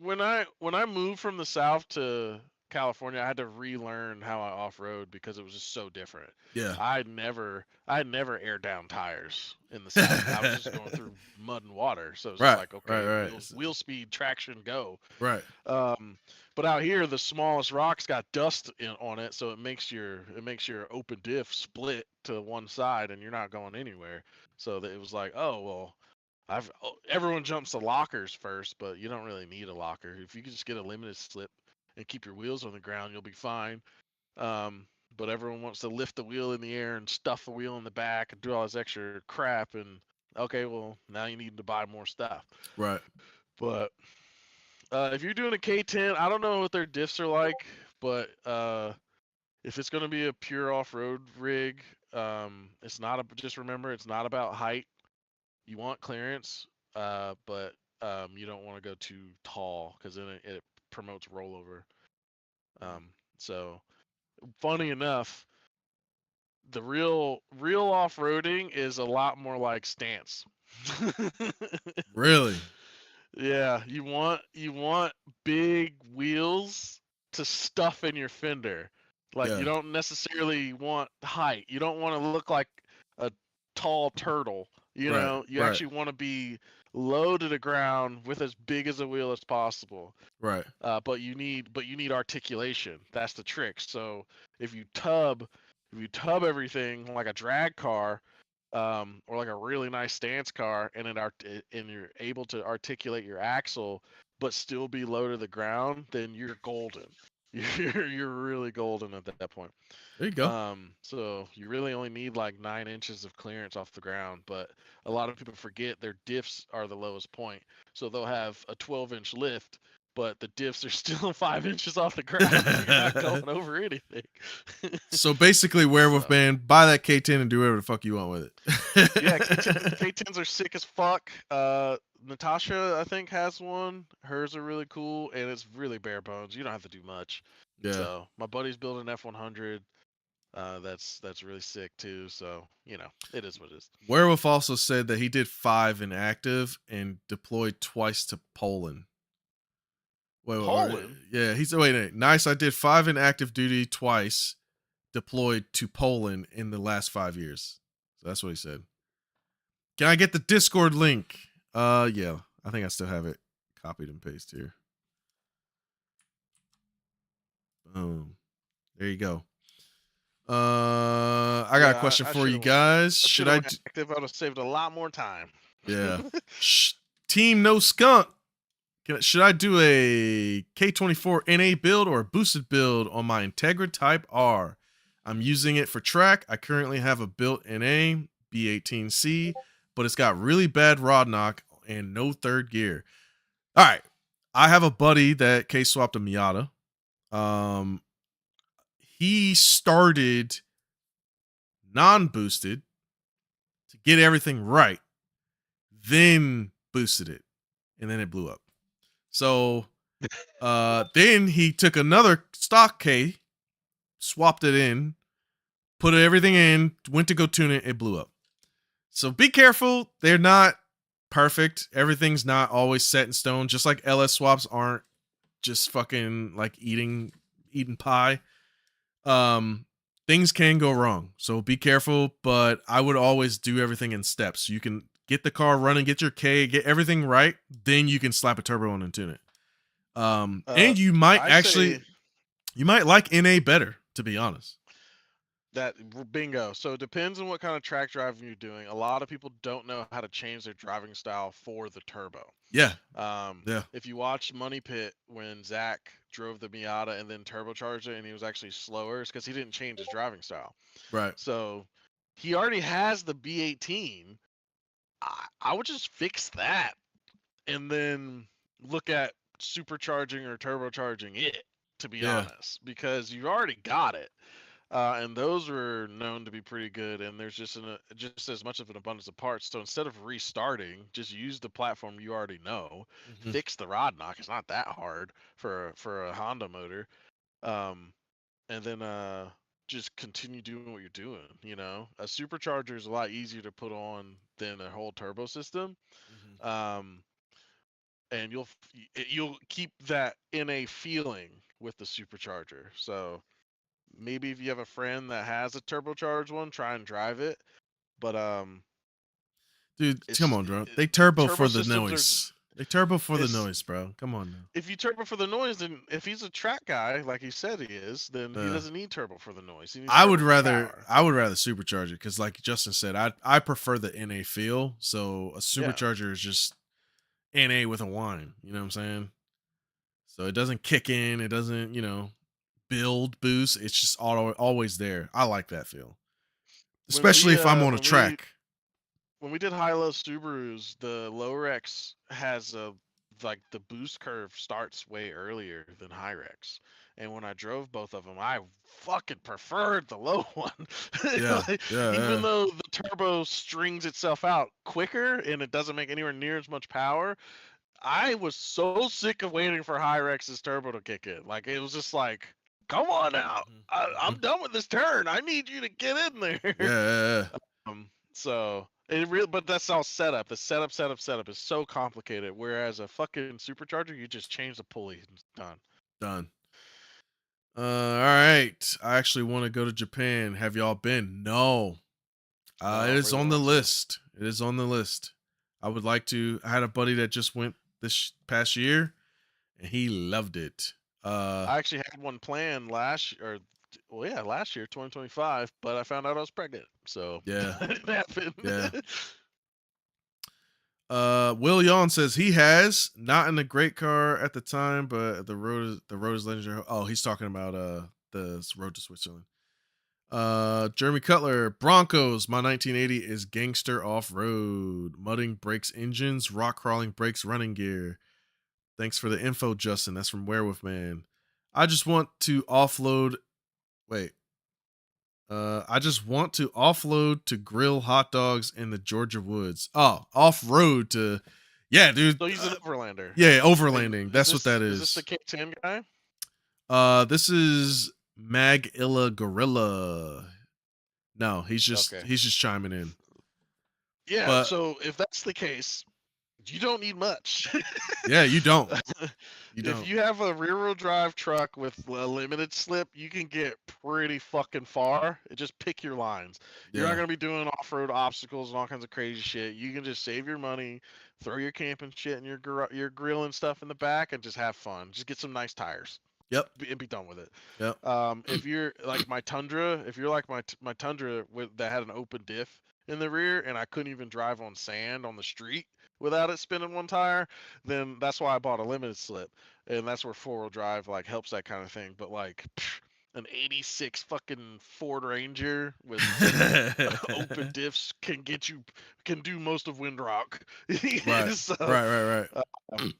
when I moved from the south to California, I had to relearn how I off road because it was just so different. Yeah. I had never air down tires in the south. I was just going through mud and water, so it's just Right. like okay, Right. wheel speed, traction, go. Right. But out here, the smallest rock's got dust on it, so it makes your open diff split to one side, and you're not going anywhere. So it was like, oh well, everyone jumps to lockers first, but you don't really need a locker. If you can just get a limited slip and keep your wheels on the ground, you'll be fine. But everyone wants to lift the wheel in the air and stuff the wheel in the back and do all this extra crap. And okay, well now you need to buy more stuff. Right. But if you're doing a K10, I don't know what their diffs are like, but if it's going to be a pure off-road rig, it's not just remember it's not about height. You want clearance, but you don't want to go too tall because then it promotes rollover. So funny enough, the real off-roading is a lot more like stance. Really? Yeah, you want big wheels to stuff in your fender. Like Yeah. you don't necessarily want height. You don't want to look like a tall turtle. You Right. know, you Right. actually want to be low to the ground with as big as a wheel as possible. Right. But you need articulation. That's the trick. So if you tub everything like a drag car, or like a really nice stance car, and you're able to articulate your axle, but still be low to the ground, then you're golden. You're really golden at that point. There you go. So you really only need like 9 inches of clearance off the ground, but a lot of people forget their diffs are the lowest point. So they'll have a 12-inch lift, but the diffs are still 5 inches off the ground. You're not going over anything. So basically, Werewolf So- Man, buy that K10 and do whatever the fuck you want with it. Yeah, K10s are sick as fuck. Natasha, I think, has one. Hers are really cool, and it's really bare bones. You don't have to do much. Yeah. So my buddy's building an F100. That's really sick too. So it is what it is. Werewolf also said that he did 5 in active and deployed twice to Poland. Wait, Poland? Yeah, he said, wait, nice. I did 5 in active duty twice, deployed to Poland in the last 5 years. So that's what he said. Can I get the Discord link? Yeah, I think I still have it copied and pasted here. Boom. There you go. I got a question for you guys. Should I? Active, I would have saved a lot more time. Yeah. Team No Skunk. Should I do a K24 NA build or a boosted build on my Integra Type R? I'm using it for track. I currently have a built NA B18C, but it's got really bad rod knock and no third gear. All right. I have a buddy that K-swapped a Miata. He started non-boosted to get everything right, then boosted it, and then it blew up. So then he took another stock K, swapped it in, put everything in, went to go tune it, it blew up. So be careful. They're not perfect. Everything's not always set in stone. Just like LS swaps aren't just fucking like eating pie. Things can go wrong, so be careful. But I would always do everything in steps. You can get the car running, get your K, get everything right, then you can slap a turbo on and tune it. And you might you might like NA better, to be honest. That bingo. So it depends on what kind of track driving you're doing. A lot of people don't know how to change their driving style for the turbo. Yeah. If you watch Money Pit when Zach drove the Miata and then turbocharged it and he was actually slower, it's because he didn't change his driving style. Right. So he already has the B18. I would just fix that and then look at supercharging or turbocharging it, to be honest, because you already got it. And those were known to be pretty good, and there's just as much of an abundance of parts. So instead of restarting, just use the platform you already know. Fix the rod knock. It's not that hard for a Honda motor. And then just continue doing what you're doing. You know, a supercharger is a lot easier to put on than a whole turbo system. And you'll keep that NA feeling with the supercharger. So maybe if you have a friend that has a turbocharged one, try and drive it. But dude, come on, bro. They turbo for the systems noise. They turbo for the noise, bro. Come on now. If you turbo for the noise, then if he's a track guy like he said he is, then he doesn't need turbo for the noise. He needs I would turbo for power. rather supercharge it because, like Justin said, I prefer the NA feel. So a supercharger is just NA with a whine. You know what I'm saying? So it doesn't kick in. It doesn't, build boost. It's just always there. I like that feel, especially if I'm on a track. When we did high-low Subarus, the Low-Rex has like the boost curve starts way earlier than High-Rex. And when I drove both of them, I fucking preferred the low one. Even though the turbo strings itself out quicker and it doesn't make anywhere near as much power, I was so sick of waiting for High-Rex's turbo to kick in. Like, it was just like, come on now. I'm done with this turn. I need you to get in there. So but that's all setup. The setup is so complicated. Whereas a fucking supercharger, you just change the pulley and done. All right. I actually want to go to Japan. Have y'all been? No. It is on the list. It is on the list. I would like to. I had a buddy that just went this past year, and he loved it. I actually had one planned last year, 2025, but I found out I was pregnant, so yeah, it didn't happen. Yeah. Will Yawn says he has not in a great car at the time, but the road is legendary. Oh, he's talking about the road to Switzerland. Jeremy Cutler, Broncos. My 1980 is gangster off road. Mudding breaks engines, rock crawling breaks running gear. Thanks for the info, Justin. That's from Werewolf Man. I just want to offload. Wait. I just want to offload to grill hot dogs in the Georgia woods. Oh, off road to, yeah, dude. So he's an overlander. Yeah, overlanding. That's what that is. Is this the K10 guy? This is Mag Illa Gorilla. No, he's just chiming in. Yeah. But, so if that's the case, you don't need much. Yeah, you don't. If you have a rear-wheel drive truck with a limited slip, you can get pretty fucking far. Just pick your lines. You're not going to be doing off-road obstacles and all kinds of crazy shit. You can just save your money, throw your camping shit and your grill and stuff in the back, and just have fun. Just get some nice tires. Yep. And be done with it. Yep. If you're like my Tundra, my Tundra that had an open diff in the rear, and I couldn't even drive on sand on the street without it spinning one tire, then that's why I bought a limited slip, and that's where four-wheel drive like helps that kind of thing. But like an 86 fucking Ford Ranger with open diffs can do most of Windrock. Right. So, right.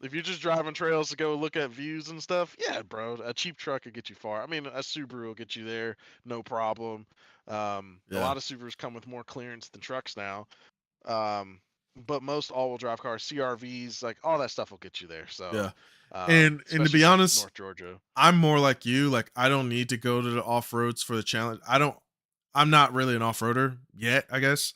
If you're just driving trails to go look at views and stuff, yeah, bro, a cheap truck could get you far. I mean, a Subaru will get you there, no problem. A lot of Subarus come with more clearance than trucks now. But most all-wheel drive cars, CRVs, like all that stuff will get you there. So yeah, and to be honest, North Georgia, I'm more like you. Like I don't need to go to the off roads for the challenge. I'm not really an off roader yet, I guess.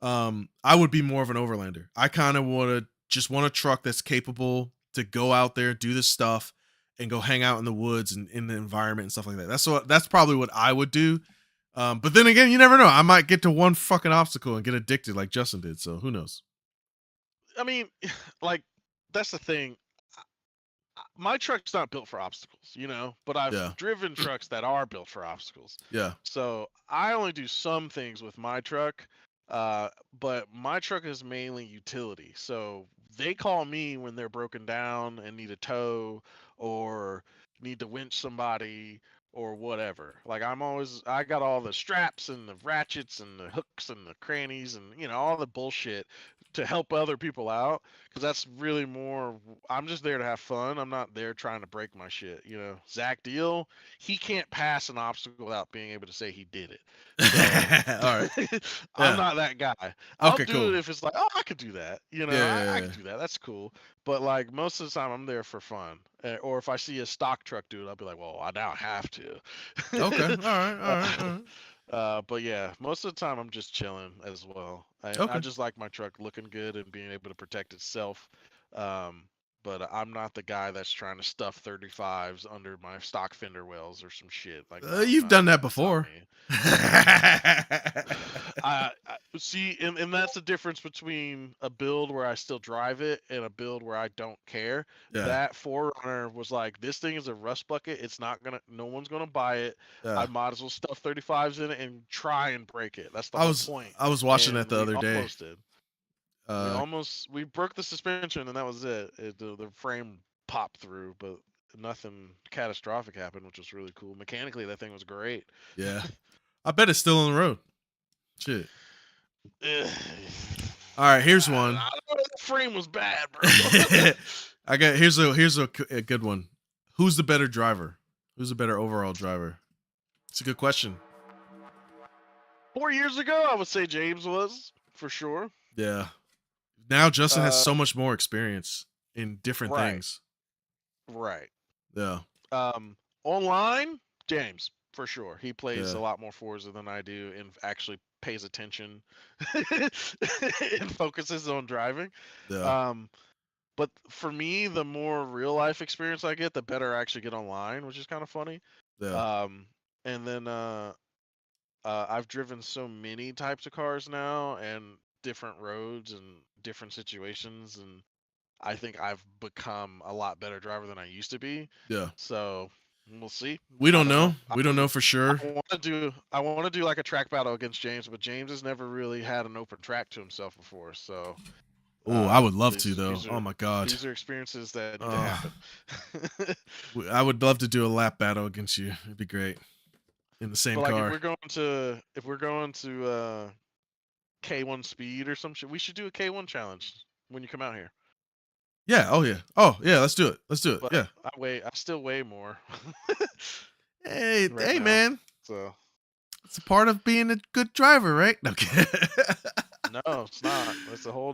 I would be more of an overlander. I kind of want a truck that's capable to go out there, do this stuff, and go hang out in the woods and in the environment and stuff like that. That's probably what I would do. But then again, you never know. I might get to one fucking obstacle and get addicted like Justin did. So who knows? I mean, like that's the thing. My truck's not built for obstacles, but I've Yeah. driven trucks that are built for obstacles. Yeah. So I only do some things with my truck, but my truck is mainly utility. So they call me when they're broken down and need a tow or need to winch somebody or whatever. Like I got all the straps and the ratchets and the hooks and the crannies and all the bullshit to help other people out because that's really more. I'm just there to have fun. I'm not there trying to break my shit. Zach Deal, he can't pass an obstacle without being able to say he did it. So, All right. I'm Yeah. not that guy. I'll Okay, do cool. it if it's like, oh, I could do that. I can do that. That's cool. But like most of the time, I'm there for fun. Or if I see a stock truck do it, I'll be like, well, I now have to. Okay. All right. All right. All right. But yeah, most of the time I'm just chilling as well. I Okay. just like my truck looking good and being able to protect itself. But I'm not the guy that's trying to stuff 35s under my stock fender wells or some shit. Like You've done that before. I see, and that's the difference between a build where I still drive it and a build where I don't care. Yeah. That Forerunner was like, this thing is a rust bucket. No one's gonna buy it. Yeah. I might as well stuff 35s in it and try and break it. That's the whole point. I was watching And that the other day. Almost did. We broke the suspension and that was it. The frame popped through, but nothing catastrophic happened, which was really cool. Mechanically, that thing was great. Yeah. I bet it's still on the road. Shit. All right, here's one. The frame was bad, bro. Here's a good one. Who's the better driver? Who's the better overall driver? It's a good question. 4 years ago, I would say James was for sure. Yeah. Now Justin has so much more experience in different things. Right. Yeah. Online, James for sure. He plays a lot more Forza than I do, and actually pays attention and focuses on driving. Yeah. But for me, the more real life experience I get, the better I actually get online, which is kind of funny. Yeah. And then I've driven so many types of cars now and different roads and different situations, and I think I've become a lot better driver than I used to be. Yeah. So we'll see. We don't know. We don't know for sure. I want to do like a track battle against James, but James has never really had an open track to himself before. So oh, I would love to though. Oh my god. These are experiences that need to happen. I would love to do a lap battle against you. It'd be great. In the same car. If we're going to K1 speed or some shit, we should do a K1 challenge when you come out here. Yeah. Oh yeah. Oh yeah. Let's do it. Let's do it. But yeah. I still weigh more. Hey, right hey, now. man. So it's a part of being a good driver, right? Okay. No, it's not. That's a whole.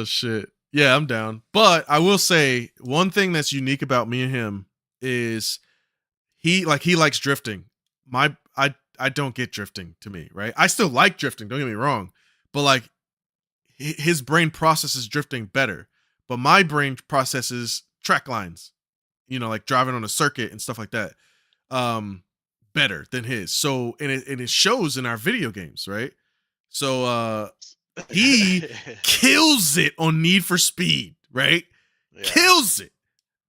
Shit. Yeah, I'm down. But I will say one thing that's unique about me and him is he likes drifting. I don't get drifting to me, right? I still like drifting. Don't get me wrong, but like his brain processes drifting better, but my brain processes track lines. Like driving on a circuit and stuff like that. Better than his. So and it shows in our video games, right? So he kills it on Need for Speed, right? Yeah. Kills it.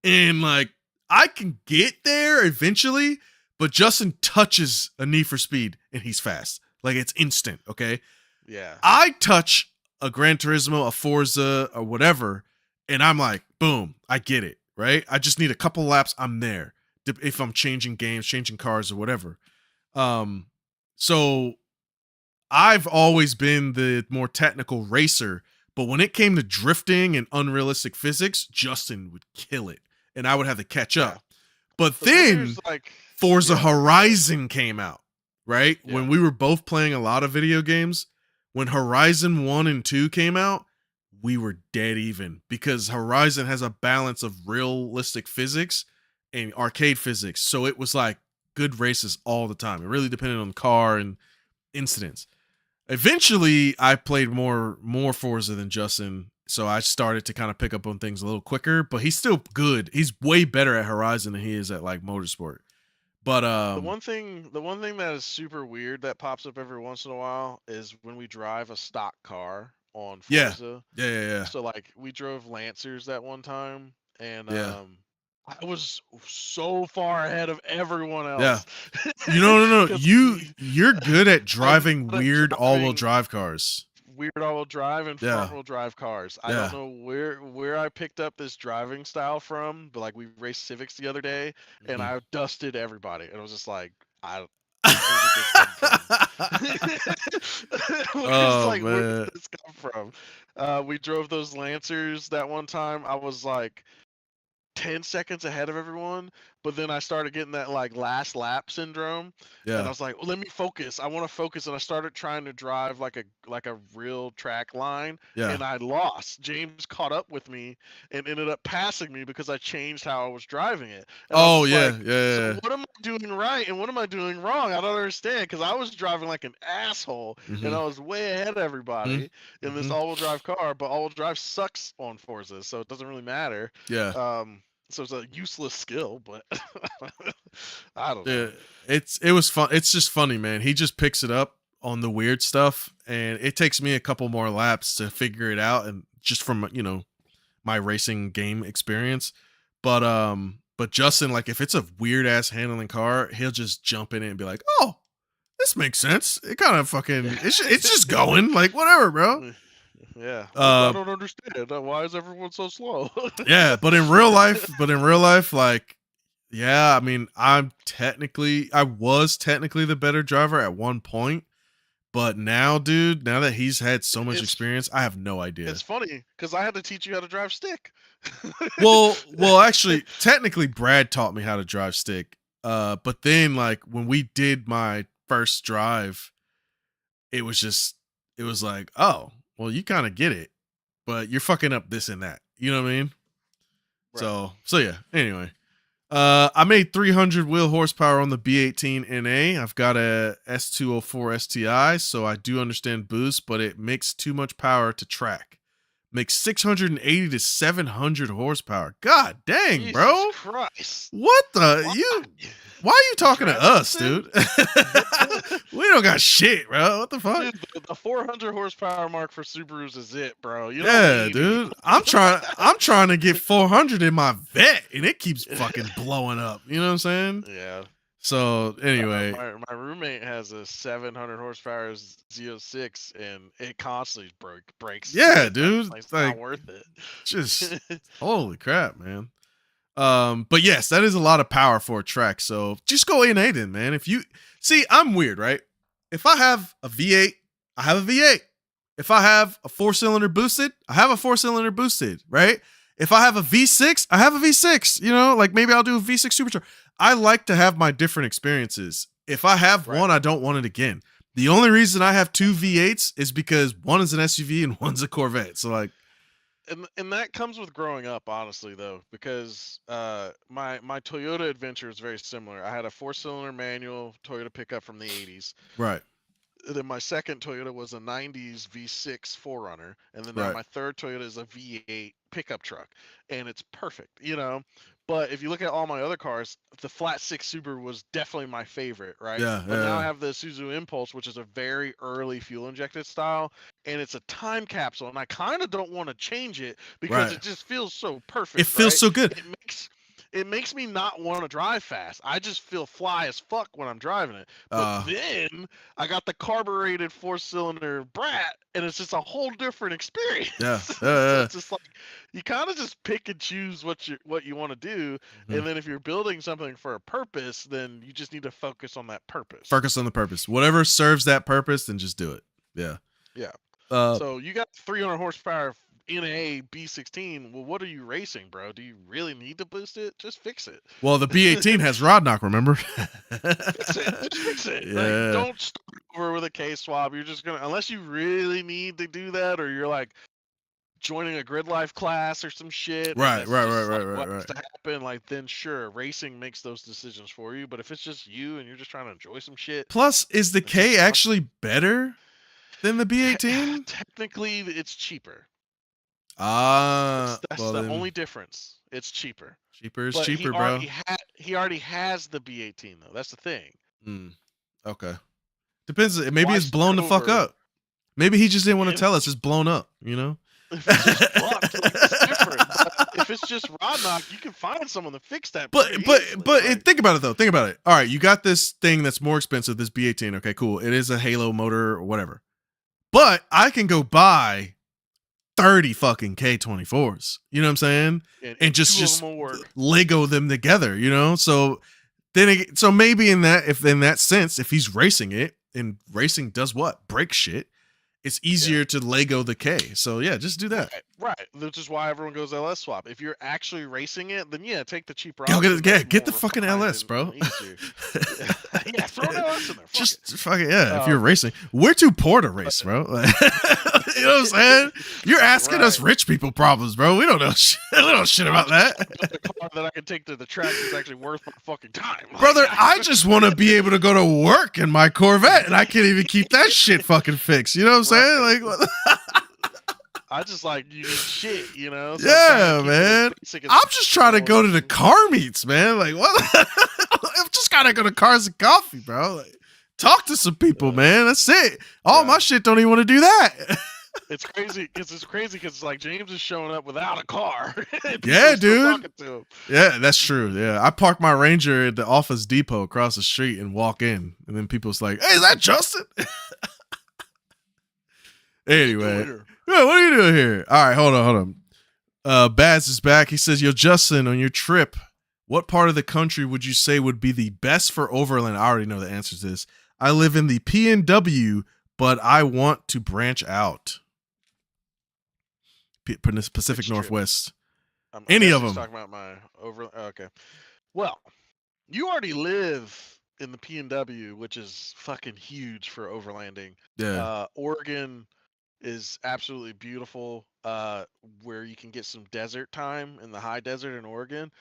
And like I can get there eventually, but Justin touches a Need for Speed and he's fast. Like it's instant, okay? Yeah. I touch a Gran Turismo, a Forza, or whatever, and I'm like, boom, I get it, right? I just need a couple laps, I'm there. If I'm changing games, changing cars, or whatever. So I've always been the more technical racer, but when it came to drifting and unrealistic physics, Justin would kill it, and I would have to catch up. But then Forza Horizon came out, right? Yeah. When we were both playing a lot of video games, when Horizon 1 and 2 came out, we were dead even because Horizon has a balance of realistic physics and arcade physics. So it was like good races all the time. It really depended on the car and incidents. Eventually, I played more Forza than Justin, so I started to kind of pick up on things a little quicker. But he's still good. He's way better at Horizon than he is at like Motorsport. But the one thing that is super weird that pops up every once in a while is when we drive a stock car on yeah, Forza. yeah. So like we drove Lancers that one time, and Yeah. I was so far ahead of everyone Yeah. else. No. 'Cause You're good at I'm driving good at weird all-wheel driving drive cars. weird all-wheel drive and Yeah. front-wheel drive cars. I Yeah. don't know where I picked up this driving style from, but like we raced Civics the other day, and I dusted everybody, and I was just like, where did this come from? Oh, Where man. did this come from? We drove those Lancers that one time. I was like 10 seconds ahead of everyone, but then I started getting that like last lap syndrome, and I Yeah. was like, well, let me focus. I want to focus, and I started trying to drive like a real track line, Yeah. and I lost. James caught up with me and ended up passing me because I changed how I was driving it. And I Oh, was yeah. like, so what am I doing right and what am I doing wrong? I don't understand, because I was driving like an asshole, and I was way ahead of everybody in this all-wheel drive car, but all-wheel drive sucks on Forza, so it doesn't really matter. Yeah. So it's a useless skill, but I don't Yeah. know. It was fun. It's just funny, man. He just picks it up on the weird stuff, and it takes me a couple more laps to figure it out, and just from my racing game experience. But Justin, like, if it's a weird ass handling car, he'll just jump in it and be like, "Oh, this makes sense. It kind of fucking it's just going like whatever, bro." Yeah, I don't understand. Why is everyone so slow? Yeah, but in real life, like, yeah, I mean, I was technically the better driver at one point, but now, dude, now that he's had so much experience, I have no idea. It's funny because I had to teach you how to drive stick. Well, actually, technically, Brad taught me how to drive stick. But then, like, when we did my first drive, it was like, oh, well, you kind of get it, but you're fucking up this and that. You know what I mean? Right. So yeah. Anyway, I made 300 wheel horsepower on the B18 NA. I've got a S204 STI, so I do understand boost, but it makes too much power to track. Makes 680 to 700 horsepower. God dang, Jesus bro! Christ! What the Why are you talking to us, dude? We don't got shit, bro. What the fuck? Dude, the 400 horsepower mark for Subarus is it, bro. You Yeah, dude. I'm trying to get 400 in my vet, and it keeps fucking blowing up. You know what I'm saying? Yeah. So anyway, my roommate has a 700 horsepower Z06, and it constantly breaks. Yeah, dude. It's like, not worth it. Just holy crap, man. But yes, that is a lot of power for a track. So just go NA then, man. If you see, I'm weird, right? If I have a V8, I have a V8. If I have a 4-cylinder boosted, I have a 4-cylinder boosted, right? If I have a V6, I have a V6. You know, like maybe I'll do a V6 supercharger. I like to have my different experiences. If I have one, I don't want it again. The only reason I have 2 V8s is because one is an SUV and one's a Corvette. So like, and that comes with growing up, honestly, though, because my Toyota adventure is very similar. I had a 4-cylinder manual Toyota pickup from the 80s. Right. And then my second Toyota was a 90s V6 4Runner, and then now my third Toyota is a V8 pickup truck, and it's perfect, you know. But if you look at all my other cars, the flat 6 Subaru was definitely my favorite, right? Yeah. But now I have the Isuzu Impulse, which is a very early fuel injected style, and it's a time capsule, and I kind of don't want to change it because it just feels so perfect. It feels so good. It makes me not want to drive fast. I just feel fly as fuck when I'm driving it. But then I got the carbureted 4-cylinder Brat, and it's just a whole different experience. Yeah. So it's just like you kind of just pick and choose what you want to do, and then if you're building something for a purpose, then you just need to focus on that purpose. Focus on the purpose. Whatever serves that purpose, then just do it. Yeah. Yeah. So you got 300 horsepower in a B16. Well, what are you racing, bro? Do you really need to boost it? Just fix it. Well, the B18 has rod knock, remember? Fix it. Just fix it. Yeah. Like, don't start over with a K-swap. You're just gonna, unless you really need to do that, or you're like joining a grid life class or some shit. Right. What has to happen? Like, then sure, racing makes those decisions for you. But if it's just you and you're just trying to enjoy some shit. Plus, is the K actually better? Then the B18? Technically, it's cheaper. That's That's the only difference. It's cheaper. cheaper is But cheaper, bro. he already has the B18 though. That's the thing. Okay. Depends. Maybe Why it's blown the start fuck over? up. Maybe he just didn't want to If tell us it's blown up, you know? if it's just fucked, like it's different. But if it's just rod knock, you can find someone to fix that pretty easily. Like, think about it though. Think about it. All right, you got this thing that's more expensive, this B18. Okay, cool. It is a Halo motor or whatever. But I can go buy 30 fucking K24s. You know what I'm saying? And two of just them will work. Lego them together, you know? So so maybe in that sense, if he's racing it, and racing does what? Break shit. It's easier to Lego the K. So yeah, just do that. Right. Which is why everyone goes LS swap. If you're actually racing it, then yeah, take the cheaper Go option. get the fucking LS, bro. Yeah, throw an LS in there. Just fuck it, yeah. If you're racing, we're too poor to race, bro. You know what I'm saying? You're asking us rich people problems, bro. We don't know shit. We don't know shit about that. The car that I can take to the track is actually worth my fucking time, brother. I just want to be able to go to work in my Corvette, and I can't even keep that shit fucking fixed. You know what I'm saying? Like, what? I just like you need shit, you know? So yeah, man. I'm just trying to go to the car meets, man. Like, what? I'm just gotta go to Cars and Coffee, bro. Like, talk to some people, man. That's it. All my shit don't even want to do that. It's crazy because like James is showing up without a car. Yeah, dude. Yeah, that's true. Yeah, I park my Ranger at the Office Depot across the street and walk in, and then people's like, "Hey, is that Justin?" Anyway, yeah, what are you doing here? All right, hold on. Baz is back. He says, "Yo, Justin, on your trip, what part of the country would you say would be the best for overland?" I already know the answer to this. I live in the PNW, but I want to branch out. Pacific Northwest. Any of them. Talking about my okay. Well, you already live in the PNW, which is fucking huge for overlanding. Yeah. Oregon is absolutely beautiful, where you can get some desert time in the high desert in Oregon.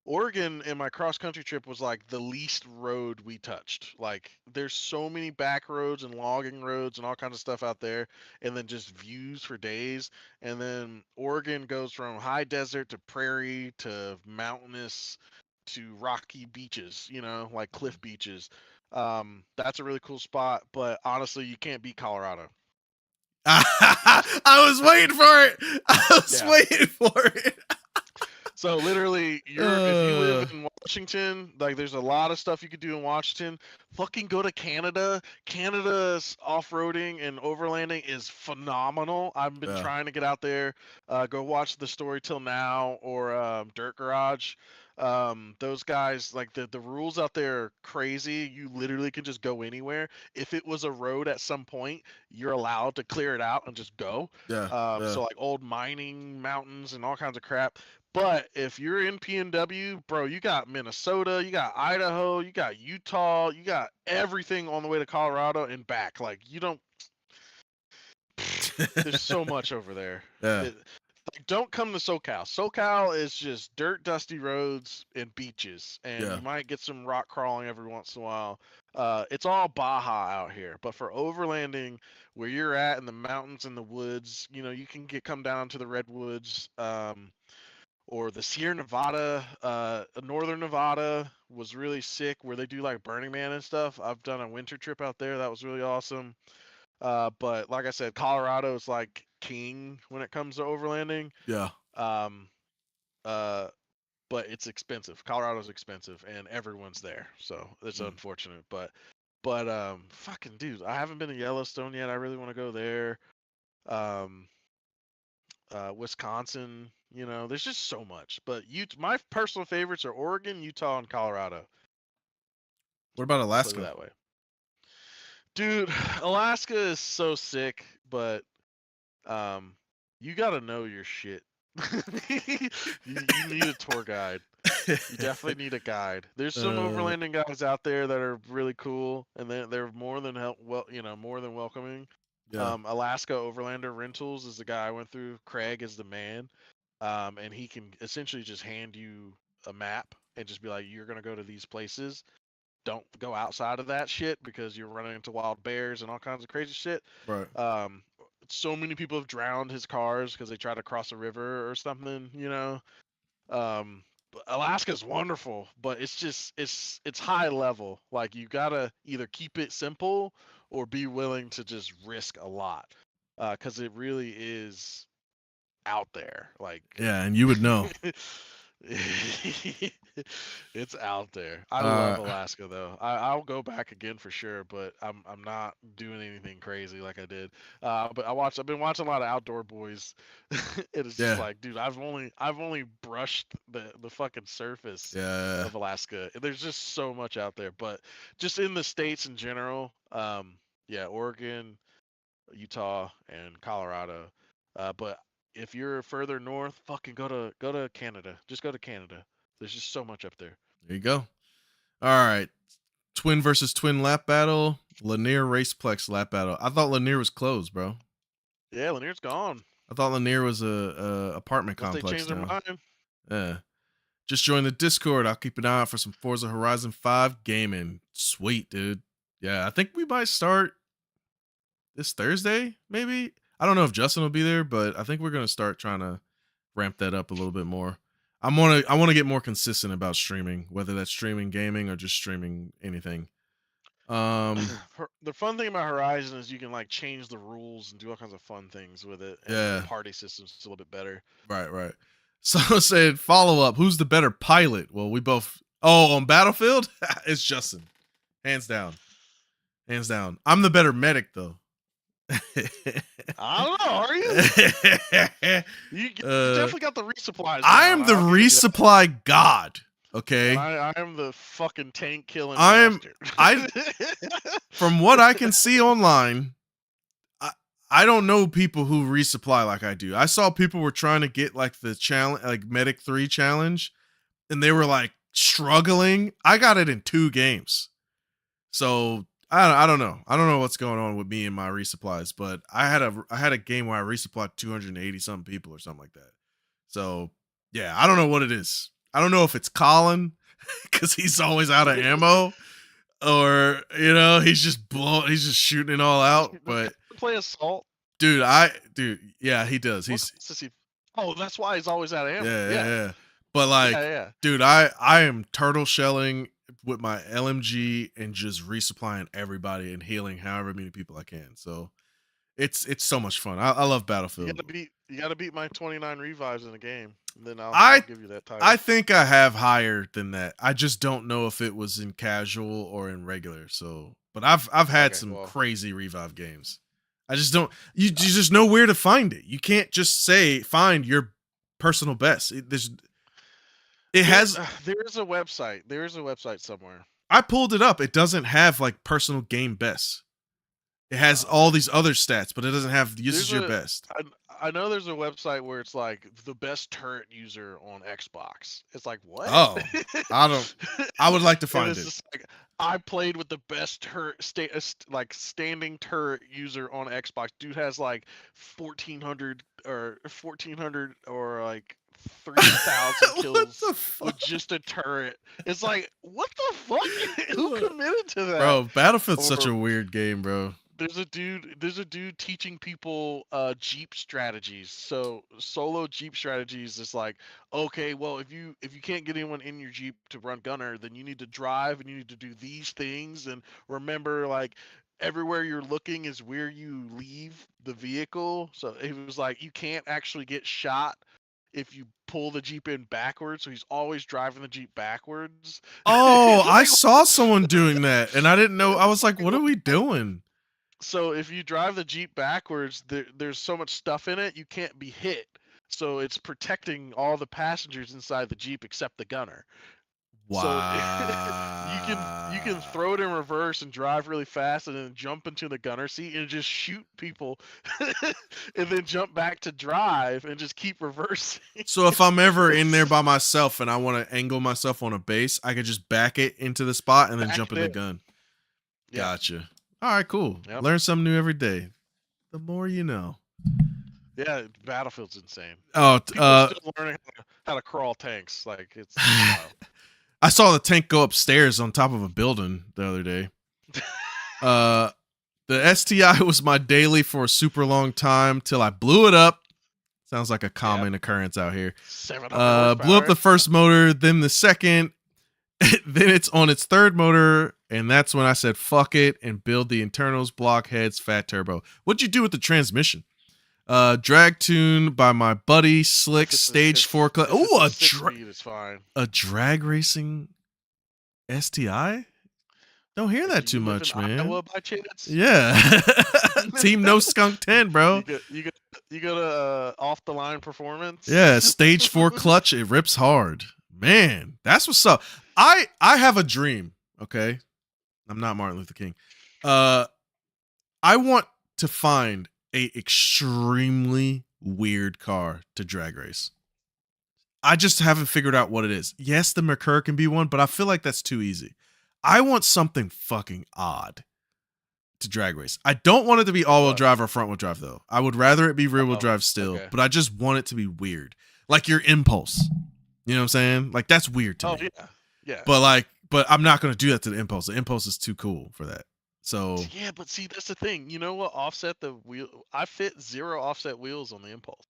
Oregon in my cross country trip was like the least road we touched. Like there's so many back roads and logging roads and all kinds of stuff out there, and then just views for days. And then Oregon goes from high desert to prairie to mountainous to rocky beaches, you know, like cliff beaches. That's a really cool spot, but honestly, you can't beat Colorado. I was waiting for it. I was waiting for it. So literally, if you live in Washington, like there's a lot of stuff you could do in Washington. Fucking go to Canada. Canada's off-roading and overlanding is phenomenal. I've been trying to get out there. Go watch the Story Till Now or Dirt Garage. Those guys, like the rules out there are crazy. You literally can just go anywhere. If it was a road at some point, you're allowed to clear it out and just go. So like old mining mountains and all kinds of crap. But if you're in PNW, bro, you got Minnesota, you got Idaho, you got Utah, you got everything on the way to Colorado and back. Like you don't. There's so much over there. Yeah. Like, don't come to SoCal. SoCal is just dirt, dusty roads and beaches, and you might get some rock crawling every once in a while. It's all Baja out here. But for overlanding, where you're at in the mountains and the woods, you know, you can come down to the redwoods. Or the Sierra Nevada, Northern Nevada was really sick, where they do like Burning Man and stuff. I've done a winter trip out there. That was really awesome. But like I said, Colorado is like king when it comes to overlanding. Yeah. But it's expensive. Colorado's expensive, and everyone's there, so it's unfortunate. But fucking dude, I haven't been to Yellowstone yet. I really want to go there. Wisconsin, you know, there's just so much. But my personal favorites are Oregon, Utah, and Colorado. What about Alaska? Put it that way. Dude, Alaska is so sick, but you gotta know your shit. you need a tour guide. You definitely need a guide. There's some overlanding guys out there that are really cool, and they're more than more than welcoming. Yeah. Alaska Overlander Rentals is the guy I went through. Craig is the man, and he can essentially just hand you a map and just be like, "You're gonna go to these places," don't go outside of that shit because you're running into wild bears and all kinds of crazy shit. Right. So many people have drowned his cars because they try to cross a river or something, you know. But Alaska's wonderful, but it's just it's high level. Like you gotta either keep it simple or be willing to just risk a lot, because it really is out there. Like Yeah, and you would know. it's out there. I Uh, love Alaska though. I'll go back again for sure, but I'm not doing anything crazy like I did. But I've been watching a lot of Outdoor Boys. It is just Yeah. like, dude, I've only brushed the fucking surface Yeah. of Alaska. There's just so much out there, but just in the states in general, yeah, Oregon, Utah, and Colorado. But if you're further north, fucking go to Canada. Just go to Canada. There's just so much up there. There you go. All right. Twin versus twin lap battle. Lanier Raceplex lap battle. I thought Lanier was closed, bro. Yeah, Lanier's gone. I thought Lanier was a apartment Unless they complex changed their now. mind. Yeah. Just join the Discord. I'll keep an eye out for some Forza Horizon 5 gaming. Sweet, dude. Yeah, I think we might start this Thursday, maybe. I don't know if Justin will be there, but I think we're gonna start trying to ramp that up a little bit more. I want to get more consistent about streaming, whether that's streaming gaming or just streaming anything. The fun thing about Horizon is you can like change the rules and do all kinds of fun things with it. And Yeah. the party system's a little bit better. Right. So said follow up. Who's the better pilot? Well, we both. Oh, on Battlefield, it's Justin, hands down. I'm the better medic though. I don't know. Are you? You definitely got the resupplies. I am the resupply god. Okay. And I am the fucking tank killing. From what I can see online, I don't know people who resupply like I do. I saw people were trying to get like the challenge, like Medic 3 challenge, and they were like struggling. I got it in 2 games. So I don't know. I don't know what's going on with me and my resupplies, but I had a game where I resupplied 280 something people or something like that. So yeah, I don't know what it is. I don't know if it's Colin because he's always out of ammo, or he's just shooting it all out. But play Assault, dude, yeah, he does. Oh, that's why he's always out of ammo. Yeah. But like, dude, I am turtle shelling with my LMG and just resupplying everybody and healing however many people I can. So it's so much fun. I love Battlefield. You gotta beat my 29 revives in a game, and then I'll give you that title. I think I have higher than that. I just don't know if it was in casual or in regular. So, but I've had some crazy revive games. I just don't. You just know where to find it. You can't just say find your personal best. There's a website. There is a website somewhere. I pulled it up. It doesn't have like personal game best. It has all these other stats, but it doesn't have this is your best. I know there's a website where it's like the best turret user on Xbox. It's like, what? Oh, I would like to find it. Just like, I played with the best standing turret user on Xbox. Dude has like 1,400 or like 3,000 kills with just a turret. It's like, what the fuck? Who committed to that? Bro, Battlefield's such a weird game, bro. There's a dude teaching people Jeep strategies. So solo Jeep strategies is like, okay, well, if you can't get anyone in your Jeep to run gunner, then you need to drive and you need to do these things, and remember, like, everywhere you're looking is where you leave the vehicle. So it was like, you can't actually get shot if you pull the Jeep in backwards. So he's always driving the Jeep backwards. Oh, I saw someone doing that and I didn't know. I was like, what are we doing? So if you drive the Jeep backwards, there's so much stuff in it, you can't be hit. So it's protecting all the passengers inside the Jeep except the gunner. Wow. So you can throw it in reverse and drive really fast and then jump into the gunner seat and just shoot people and then jump back to drive and just keep reversing. So if I'm ever in there by myself and I want to angle myself on a base, I could just back it into the spot and then jump in the gun. Yeah. Gotcha. All right, cool. Yep. Learn something new every day. The more you know. Yeah, Battlefield's insane. Oh, people are still learning how to crawl tanks. Like, it's wild. I saw the tank go upstairs on top of a building the other day. The STI was my daily for a super long time till I blew it up. Sounds like a common occurrence out here. 700 Blew up the horsepower. first motor, then the second, then it's on its third motor, and that's when I said fuck it and build the internals, block heads, fat turbo. What'd you do with the transmission? Drag tune by my buddy Slick, If it's a- stage if- 4 if clutch. it's Ooh, a 6-speed, it's fine. a drag racing STI? Don't hear that Do too you live much, in man. Iowa by chance? Yeah. Team No Skunk 10, bro. You go to off the line performance. Yeah, stage 4 clutch, it rips hard. Man, that's what's up. I have a dream, okay? I'm not Martin Luther King. I want to find a extremely weird car to drag race. I just haven't figured out what it is. Yes, the Mercure can be one, but I feel like that's too easy. I want something fucking odd to drag race. I don't want it to be all-wheel What? drive or front-wheel drive, though. I would rather it be rear-wheel Oh, drive still, okay. but I just want it to be weird. Like your Impulse. You know what I'm saying? Like, that's weird to Oh me. yeah. But I'm not going to do that to the Impulse. The Impulse is too cool for that. So, Yeah, but see, that's the thing. You know what? Offset the wheel. I fit 0 offset wheels on the Impulse.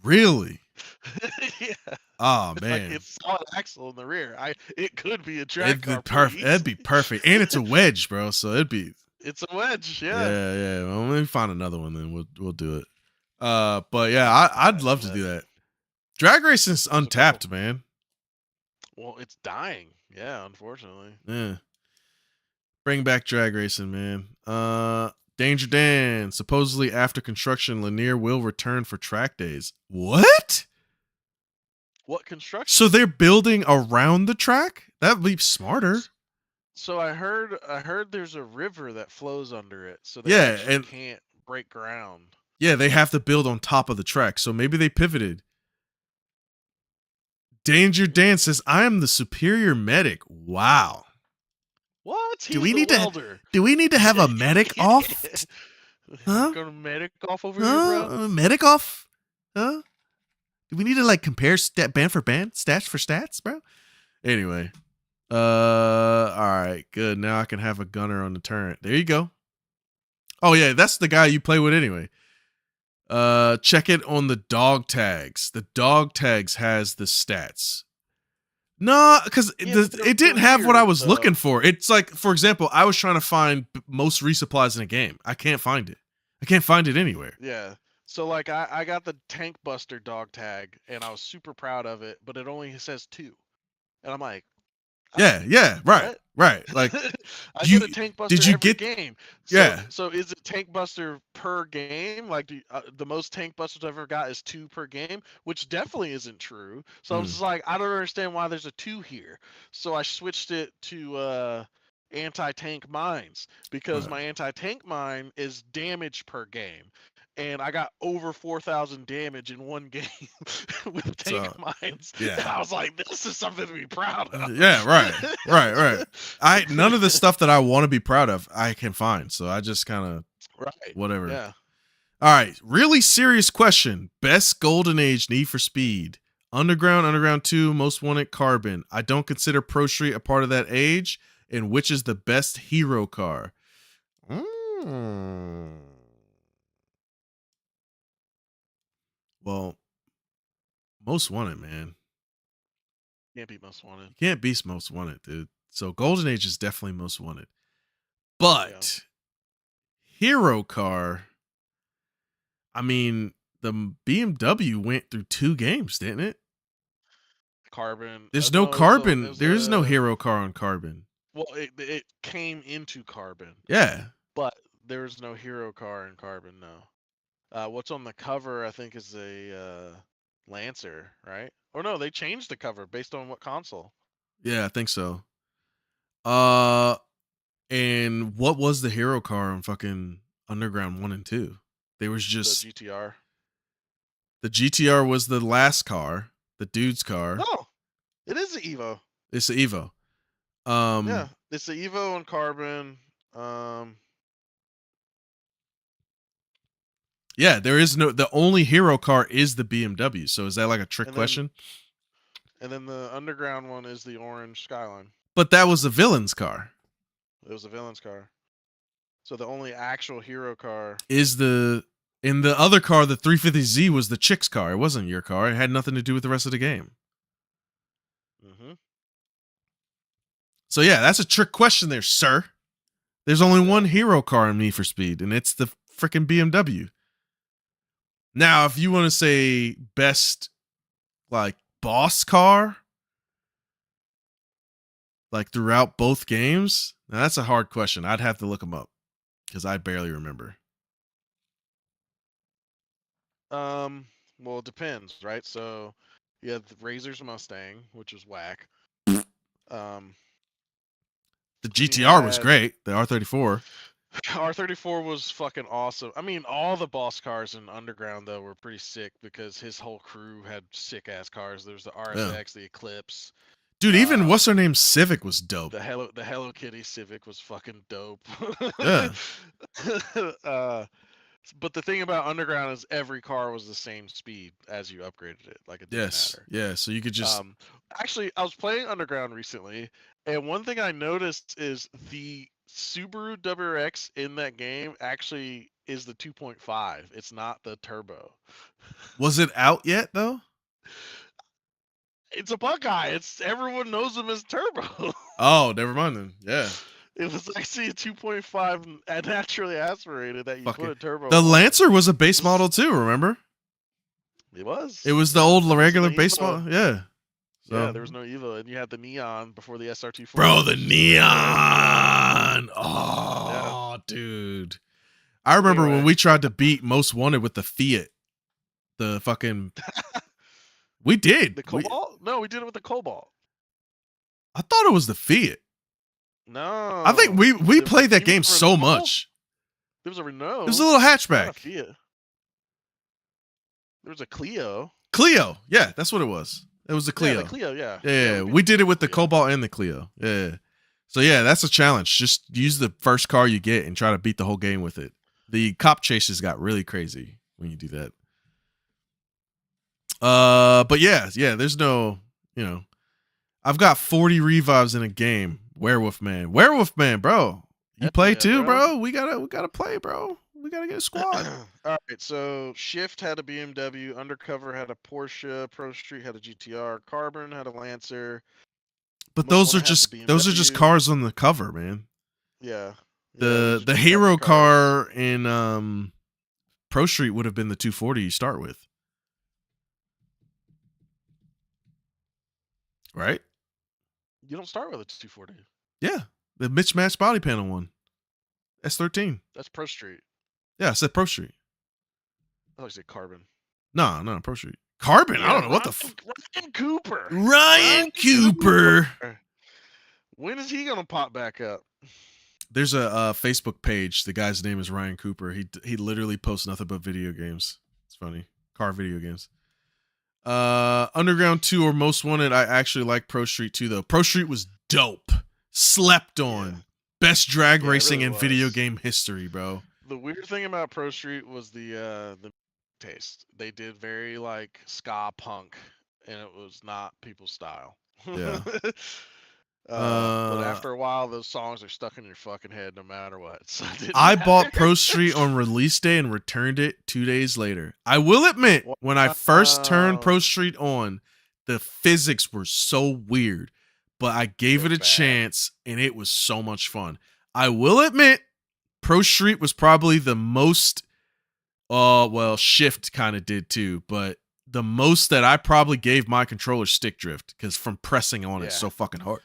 really? Yeah. Oh, It's man. like it's solid axle in the rear. It could be a drag It'd be car. perfect. It'd be perfect. And it's a wedge, bro. So it'd be It's a wedge. yeah. Yeah. Well, let me find another one, then we'll do it. But yeah, I'd love to do that. Drag racing's untapped, man. Well, it's dying. Yeah, unfortunately. Yeah. Bring back drag racing, man. Danger Dan. Supposedly after construction, Lanier will return for track days. What? What construction? So they're building around the track? That'd be smarter. So I heard there's a river that flows under it, so they Yeah, actually and- can't break ground. Yeah, they have to build on top of the track. So maybe they pivoted. Danger Dan says, I am the superior medic. Wow. What? Do He's we the need to- welder. Do we need to have a medic off? Huh? Going to medic off over here, bro? Medic off? Huh? Do we need to like compare band for band, stats for stats, bro? Anyway. All right, good. Now I can have a gunner on the turret. There you go. Oh yeah, that's the guy you play with anyway. Check it on the dog tags. The dog tags has the stats. No, because Yeah, but they're it didn't have what I was weird, looking though. for. It's like, for example, I was trying to find most resupplies in a game. I can't find it. I can't find it anywhere. Yeah. So like I got the Tank Buster dog tag and I was super proud of it, but it only says 2. And I'm like, Yeah, right, what? right. Like, I you- get a Tank Buster did you every get- game. Yeah. So is it Tank Buster per game? Like the most Tank Busters I've ever got is 2 per game, which definitely isn't true. So I was just like, I don't understand why there's a 2 here. So I switched it to anti-tank mines because Right. my anti-tank mine is damage per game. And I got over 4,000 damage in one game with tank mines. yeah. And I was like, this is something to be proud of. Yeah, right. None of the stuff that I want to be proud of, I can find. So I just kind of Right. whatever. Yeah. All right, really serious question. Best Golden Age Need for Speed. Underground 2, Most Wanted, Carbon. I don't consider Pro Street a part of that age. And which is the best hero car? Well, Most Wanted, man. Can't be Most Wanted. You can't beat Most Wanted, dude. So Golden Age is definitely Most Wanted. But hero car, I mean, the BMW went through 2 games, didn't it? Carbon. There's no, no Carbon. it was There is no a- hero car on Carbon. Well, it came into Carbon, Yeah. but there was no hero car in Carbon. No. What's on the cover? I think is a Lancer, right? Or no, they changed the cover based on what console. Yeah, I think so. And what was the hero car on fucking Underground 1 and 2? There was just The GTR. the GTR was the last car, the dude's car. No, it is the Evo. It's the Evo. Yeah, it's the Evo on Carbon. Yeah, there is no, the only hero car is the BMW. So is that like a trick And then- question? And then the underground one is the orange Skyline. But that was the villain's car. It was a villain's car. So the only actual hero car In the other car, the 350Z was the chick's car. It wasn't your car. It had nothing to do with the rest of the game. Mm-hmm. So yeah, that's a trick question there, sir. There's only one hero car in Need for Speed, and it's the freaking BMW. Now, if you want to say best, like, boss car, like, throughout both games, now that's a hard question. I'd have to look them up because I barely remember. Well, it depends, right? So you have the Razor's Mustang, which was whack. The Then you GTR was had- great. The R34. R34 was fucking awesome. I mean, all the boss cars in Underground though were pretty sick because his whole crew had sick ass cars. There's the RSX, the Eclipse, Dude, even what's her name Civic was dope. the Hello Kitty Civic was fucking dope. Yeah. But the thing about Underground is every car was the same speed as you upgraded it. Like it didn't Yes. matter. Yeah. So you could just Actually, I was playing Underground recently, and one thing I noticed is the Subaru WRX in that game actually is the 2.5. It's not the turbo. Was it out yet though? It's a Buckeye. It's everyone knows him as Turbo. Oh, never mind then. Yeah. It was actually a 2.5 and naturally aspirated that you Fuck put it. a turbo. The on. Lancer was a base model too, remember? It was. It was the old regular no base Evo. model. Yeah. So, Yeah, there was no Evo, and you had the neon before the SRT4. bro, the neon. Oh, dude. I remember when Anyway. we tried to beat Most Wanted with the Fiat. The fucking we did. The Cobalt? No, we did it with the Cobalt. I thought it was the Fiat. No. I think we The played that Freeman game so Renault? much. There was a Renault. It was a little not a hatchback. Fiat. There was a Clio. Clio. Yeah, that's what it was. It was the Clio. Yeah, the Clio, yeah. Yeah, we did it with the Clio. Cobalt and the Clio. Yeah. So yeah, that's a challenge. Just use the first car you get and try to beat the whole game with it. The cop chases got really crazy when you do that. But yeah, there's no, I've got 40 revives in a game. Werewolf Man, bro. You Heck play yeah, too, bro. bro? We gotta play, bro. We gotta get a squad. All right, so Shift had a BMW, Undercover had a Porsche, Pro Street had a GTR, Carbon had a Lancer. But Most those are Wanted had the just BMW. cars on the cover, man. Yeah. The hero car in Pro Street would have been the 240 you start with. Right? You don't start with a 240. Yeah. The mismatched body panel one. S13. That's Pro Street. Yeah, I said Pro Street. I thought you said Carbon. No, Pro Street. Carbon? I don't know what the Ryan Cooper. Ryan Cooper. When is he gonna pop back up? There's a Facebook page. The guy's name is Ryan Cooper. He literally posts nothing but video games. It's funny. Car video games. Underground 2 or Most Wanted. I actually like Pro Street 2 though. Pro Street was dope. Slept on. Yeah. Best drag Yeah, it racing really in video was. game history, bro. The weird thing about Pro Street was the taste. They did very like ska punk, and it was not people's style. Yeah. But after a while, those songs are stuck in your fucking head no matter what. So it didn't I matter. bought Pro Street on release day and returned it 2 days later. I will admit, when I first turned Wow. Pro Street on, the physics were so weird, but I gave it They're a bad. chance and it was so much fun. I will admit, Pro Street was probably the most, well, Shift kind of did too, but the most that I probably gave my controller stick drift because from pressing on it Yeah. so fucking hard.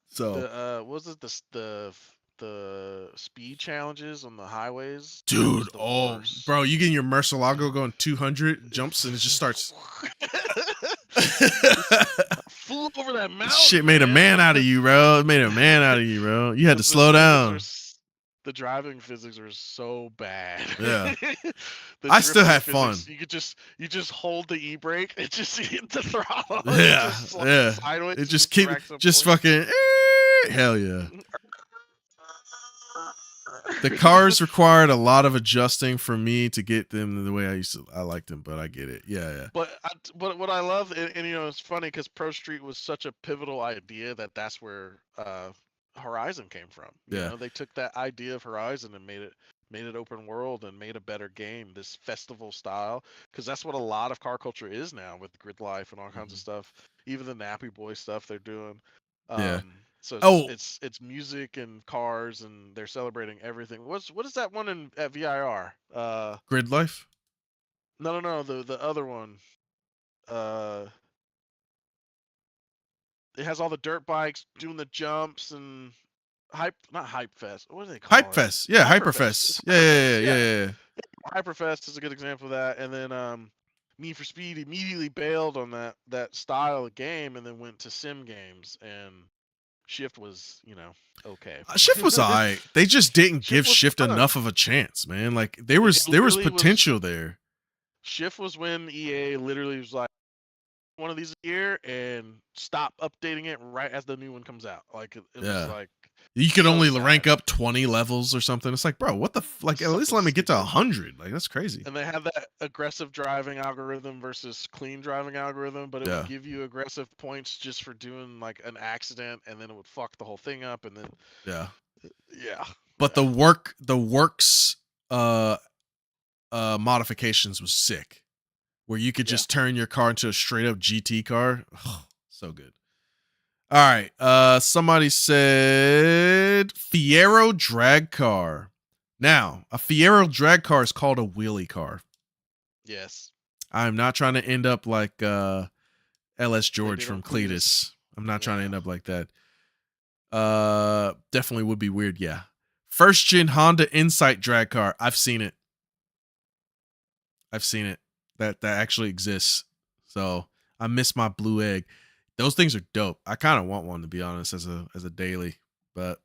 So, Was it the speed challenges on the highways? That dude, was the worst. bro, you getting your Murcielago going 200 jumps and it just starts. Flew over that mountain. Shit made a man out of you, bro. It made a man out of you, bro. You had to The slow physics down. The driving physics are so bad. Yeah. The I still drifting had fun. physics, you just hold the e-brake and just hit the throttle. Yeah, Just slide yeah. Sideways It just keep, racks up just points. fucking, hell yeah. The cars required a lot of adjusting for me to get them the way I liked them, but I get it. Yeah. But what I love, and you know, it's funny because Pro Street was such a pivotal idea that's where Horizon came from. You Yeah. know, they took that idea of Horizon and made it open world and made a better game, this festival style, because that's what a lot of car culture is now with grid life and all kinds of stuff. Even the Nappy Boy stuff they're doing. Yeah. So Oh. it's music and cars, and they're celebrating everything. What is that one at VIR? Grid Life? No, the other one. It has all the dirt bikes doing the jumps and not Hype Fest. What do they call it? Hypefest. Yeah, Hyperfest. Yeah. Hyperfest is a good example of that. And then Need for Speed immediately bailed on that style of game and then went to sim games, and Shift was, okay. Shift was alright. They just didn't give was Shift fun. enough of a chance, man. Like there was literally potential there. Shift was when EA literally was like, one of these a year and stop updating it right as the new one comes out. Like it was like you could so only sad. rank up 20 levels or something. It's like, bro, what the like? At least let me get to 100. Like that's crazy. And they have that aggressive driving algorithm versus clean driving algorithm, but it would give you aggressive points just for doing like an accident, and then it would fuck the whole thing up, and then yeah. But the works modifications was sick. Where you could just turn your car into a straight up GT car. Oh, so good. All right. Somebody said Fiero drag car. Now, a Fiero drag car is called a wheelie car. Yes. I'm not trying to end up like LS George from Cletus. I'm not trying to end up like that. Definitely would be weird. Yeah. First gen Honda Insight drag car. I've seen it. That actually exists. So I miss my blue egg. Those things are dope. I kind of want one, to be honest, as a daily. But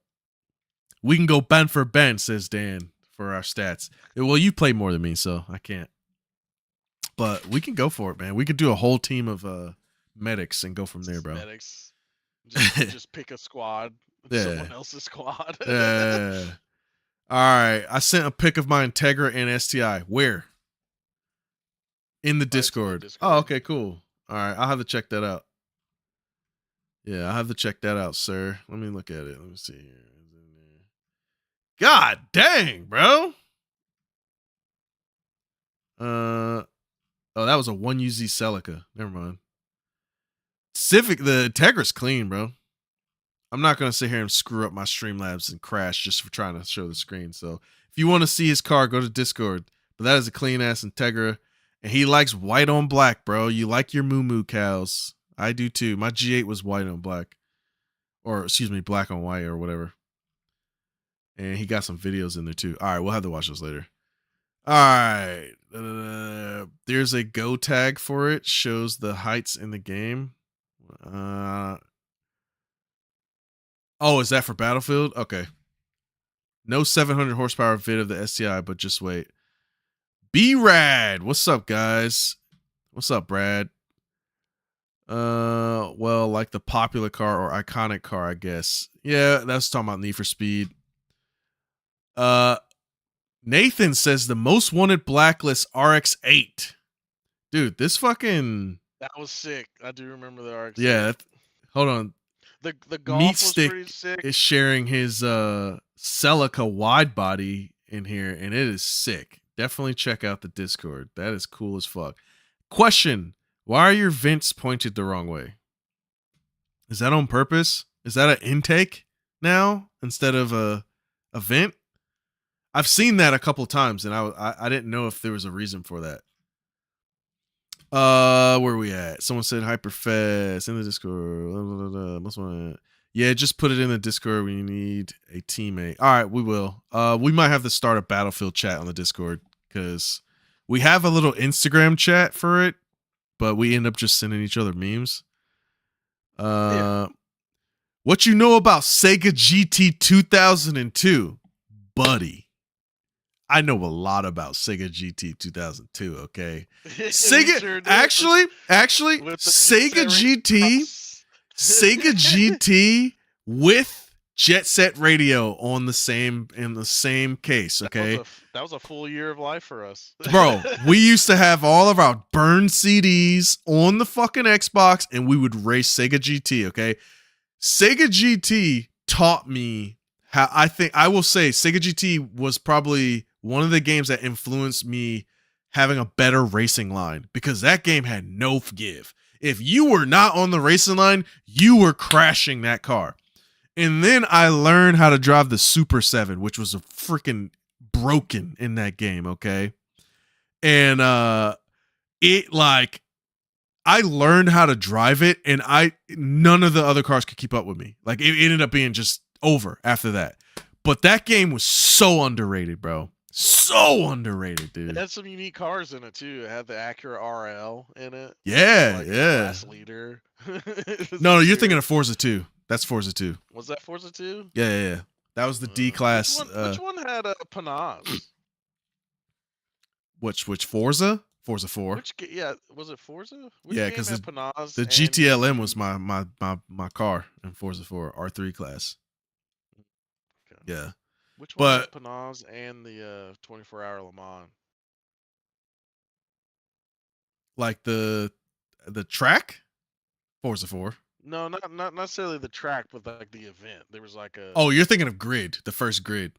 we can go Ben for Ben, says Dan, for our stats. Well, you play more than me, so I can't. But we can go for it, man. We could do a whole team of medics and go from there, bro. Medics. Just pick a squad. Someone else's squad. Yeah. All right. I sent a pic of my Integra and STI. Where? In the Discord. Oh, okay, cool. All right, I'll have to check that out. Yeah, I'll have to check that out, sir. Let me look at it. Let me see here. God dang, bro. Oh, that was a 1UZ Celica. Never mind. Civic, the Integra's clean, bro. I'm not going to sit here and screw up my Streamlabs and crash just for trying to show the screen. So if you want to see his car, go to Discord. But that is a clean-ass Integra. And he likes white on black, bro. You like your moo cows. I do too. My G8 was white on black. Or, excuse me, black on white or whatever. And he got some videos in there too. All right, we'll have to watch those later. All right. There's a go tag for it. Shows the heights in the game. Oh, is that for Battlefield? Okay. No 700 horsepower vid of the STI, but just wait. B-Rad. What's up, guys? What's up, Brad? Well, like the popular car or iconic car, I guess. Yeah, that's talking about Need for Speed. Nathan says the most wanted blacklist RX-8. Dude, this fucking... That was sick. I do remember the RX-8. Yeah, hold on. The Golf Meat was Stick pretty sick. is sharing his Celica wide body in here, and it is sick. Definitely check out the Discord. That is cool as fuck. Question: why are your vents pointed the wrong way? Is that on purpose? Is that an intake now instead of a vent? I've seen that a couple times, and I didn't know if there was a reason for that. Where are we at? Someone said Hyperfest in the Discord. Yeah, just put it in the Discord when you need a teammate. All right, we will. We might have to start a Battlefield chat on the Discord because we have a little Instagram chat for it, but we end up just sending each other memes. What you know about Sega GT 2002, buddy? I know a lot about Sega GT 2002. Okay, Sega Sure actually Sega GT. Sega GT with Jet Set Radio on the same case. Okay, That was a full year of life for us, bro. We used to have all of our burned CDs on the fucking Xbox, and we would race Sega GT. Okay, Sega GT taught me how. I will say Sega GT was probably one of the games that influenced me having a better racing line, because that game had no forgive. If you were not on the racing line, you were crashing that car. And then I learned how to drive the Super 7, which was a freaking broken in that game, okay? And it like I learned how to drive it, and none of the other cars could keep up with me. Like it ended up being just over after that. But that game was so underrated, bro. So underrated, dude. It had some unique cars in it too. It had the Acura RL in it. Yeah, like yeah. Class leader. No, you're thinking of Forza 2. That's Forza 2. Was that Forza 2? Yeah. That was the D class. Which one had a Panaz? Which Forza? Forza 4. Was it Forza? Which Yeah, game because had Panaz the and- GTLM was my car in Forza 4 R3 class. Okay. Yeah. Which one had But Panaz and the 24-hour Le Mans? like the track, Forza 4. No, not necessarily the track, but like the event. There was like a. Oh, you're thinking of Grid, the first Grid.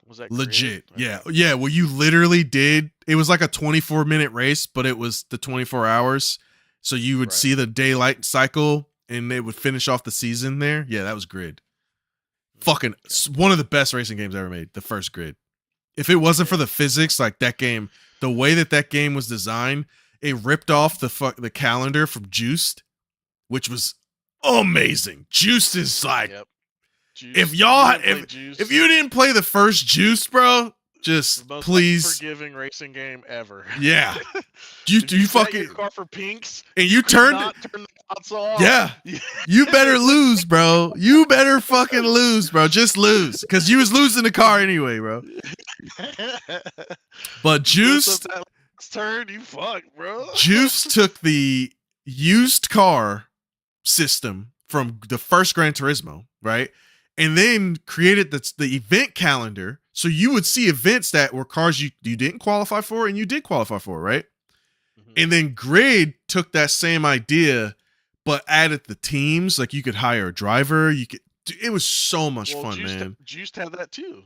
Was that Legit? Grid? Yeah, Okay. yeah. Well, you literally did. It was like a 24-minute race, but it was the 24 hours. So you would Right. see the daylight cycle, and they would finish off the season there. Yeah, that was Grid. Fucking one of the best racing games ever made. The first Grid. If it wasn't for the physics, like that game, the way that game was designed, it ripped off the calendar from Juiced, which was amazing. Juiced is like, Yep. Juice. if y'all, You didn't play Juice? if you didn't play the first Juiced, bro, just The most please, unforgiving racing game ever. yeah, If you set fucking your car for pinks. and you could turned not turn the console off. yeah. You better lose, bro. You better fucking lose, bro. Just lose, because you was losing the car anyway, bro. But Juice, Turn, you fuck, bro. Juice took the used car system from the first Gran Turismo, right? And then created the event calendar. So you would see events that were cars you didn't qualify for and you did qualify for, right? Mhm. And then Grid took that same idea, but added the teams. Like you could hire a driver. It was so much fun, man. Juiced had that too.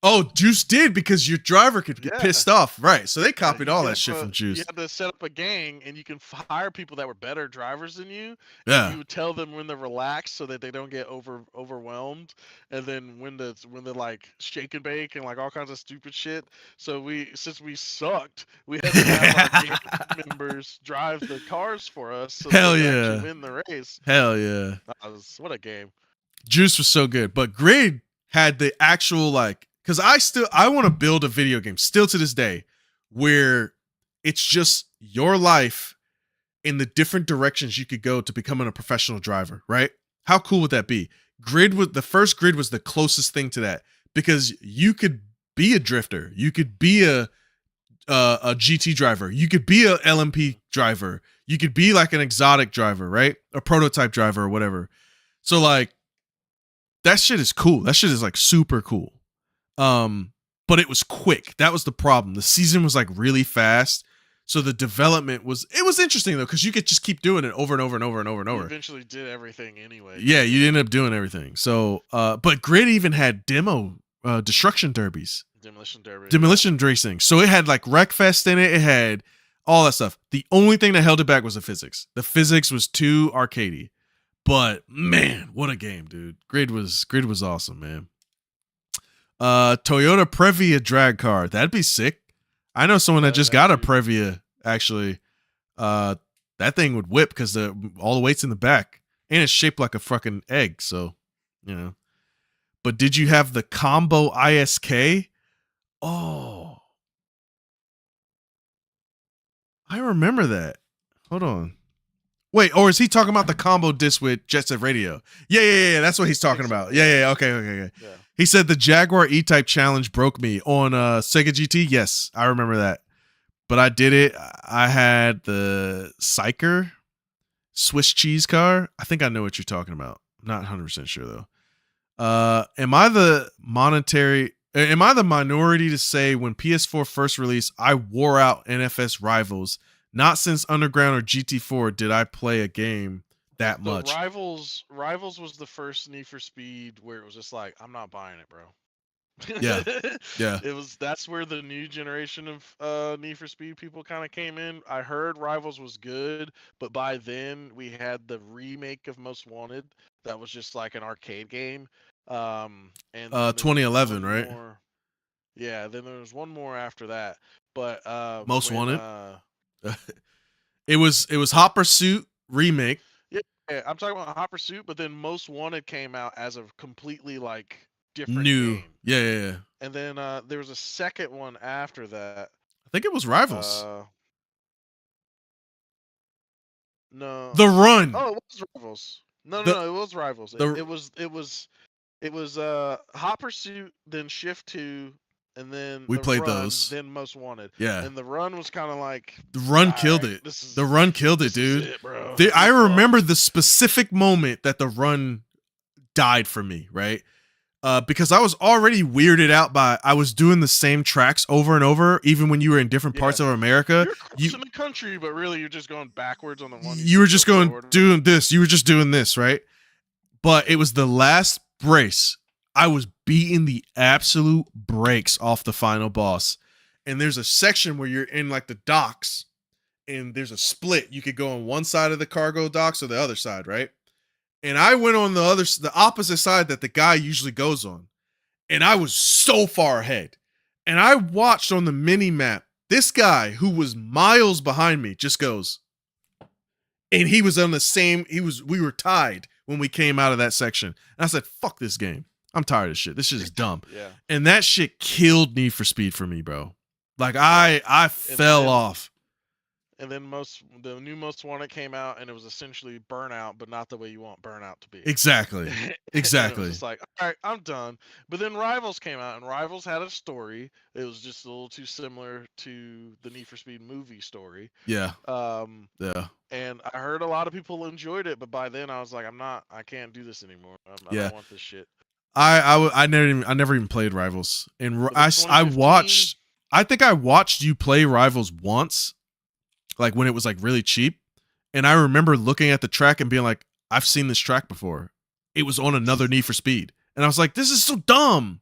Oh, Juice did, because your driver could get Yeah. pissed off. Right. So they copied You all could that shit have from a- Juice. You had to set up a gang, and you can hire people that were better drivers than you. Yeah. You would tell them when to relax so that they don't get overwhelmed, and then when to like shake and bake and like all kinds of stupid shit. So since we sucked, we had to have our gang members drive the cars for us. So Hell they could yeah. actually win the race. Hell yeah. What a game! Juice was so good. But Grid had the actual because I want to build a video game still to this day where it's just your life in the different directions you could go to becoming a professional driver, right? How cool would that be? The first Grid was the closest thing to that, because you could be a drifter, you could be a GT driver, you could be a LMP driver, you could be like an exotic driver, right? A prototype driver or whatever. So like that shit is cool. That shit is like super cool. But it was quick. That was the problem. The season was like really fast. So the development was interesting though, because you could just keep doing it over and over and over and over and You over. eventually did everything anyway. Yeah, you ended up doing everything. So but Grid even had destruction derbies. Demolition racing. So it had like Wreckfest in it. It had all that stuff. The only thing that held it back was the physics. The physics was too arcadey. But man, what a game, dude. Grid was awesome, man. Toyota Previa drag car. That'd be sick. I know someone that just got a Previa, actually. That thing would whip because all the weight's in the back. And it's shaped like a fucking egg, so, you know. But did you have the combo ISK? Oh. I remember that. Hold on. Wait, or is he talking about the combo disc with Jet Set Radio? Yeah. That's what he's talking about. Yeah. Okay. Yeah. He said the Jaguar E-Type Challenge broke me on Sega GT. Yes, I remember that. But I did it. I had the Psyker Swiss cheese car. I think I know what you're talking about. I'm not 100% sure though. Am I the minority to say when PS4 first released, I wore out NFS Rivals? Not since Underground or GT4 did I play a game that So much. Rivals was the first Need for Speed where it was just like, I'm not buying it, bro. Yeah. Yeah. That's where the new generation of Need for Speed people kind of came in. I heard Rivals was good, but by then we had the remake of Most Wanted that was just like an arcade game. And then there was 2011, one right? more. Yeah, then there was one more after that. But Most when Wanted. It was Hot Pursuit remake. yeah, I'm talking about Hot Pursuit, but then Most Wanted came out as a completely like different New. game. Yeah. And then there was a second one after that. I think it was Rivals. No. The Run. Oh, it was Rivals. No, it was Rivals. It was Hot Pursuit, then Shift 2, and then we the played Run, those. then Most Wanted. Yeah. And the Run was kind of like the Run killed it. The Run killed it, dude. It, bro. I remember the specific moment that the Run died for me, right? Because I was already weirded out by I was doing the same tracks over and over, even when you were in different parts of America. You're crossing the country, but really you're just going backwards on the one. You were just doing this. You were just doing this, right? But it was the last brace. I was beating the absolute brakes off the final boss. And there's a section where you're in like the docks, and there's a split. You could go on one side of the cargo docks or the other side, right? And I went on the opposite side that the guy usually goes on. And I was so far ahead. And I watched on the mini map, this guy who was miles behind me just goes. And he was on the same, we were tied when we came out of that section. And I said, fuck this game. I'm tired of shit. This shit is dumb. Yeah. And that shit killed Need for Speed for me, bro. Like I fell off. And then the new Most Wanted came out, and it was essentially Burnout, but not the way you want Burnout to be. Exactly. Exactly. It was just like, all right, I'm done. But then Rivals came out, and Rivals had a story. It was just a little too similar to the Need for Speed movie story. Yeah. Yeah. And I heard a lot of people enjoyed it, but by then I was like, I can't do this anymore. I don't want this shit. I never even played Rivals, and I watched. I think I watched you play Rivals once, like when it was like really cheap, and I remember looking at the track and being like, I've seen this track before. It was on another Need for Speed, and I was like, this is so dumb.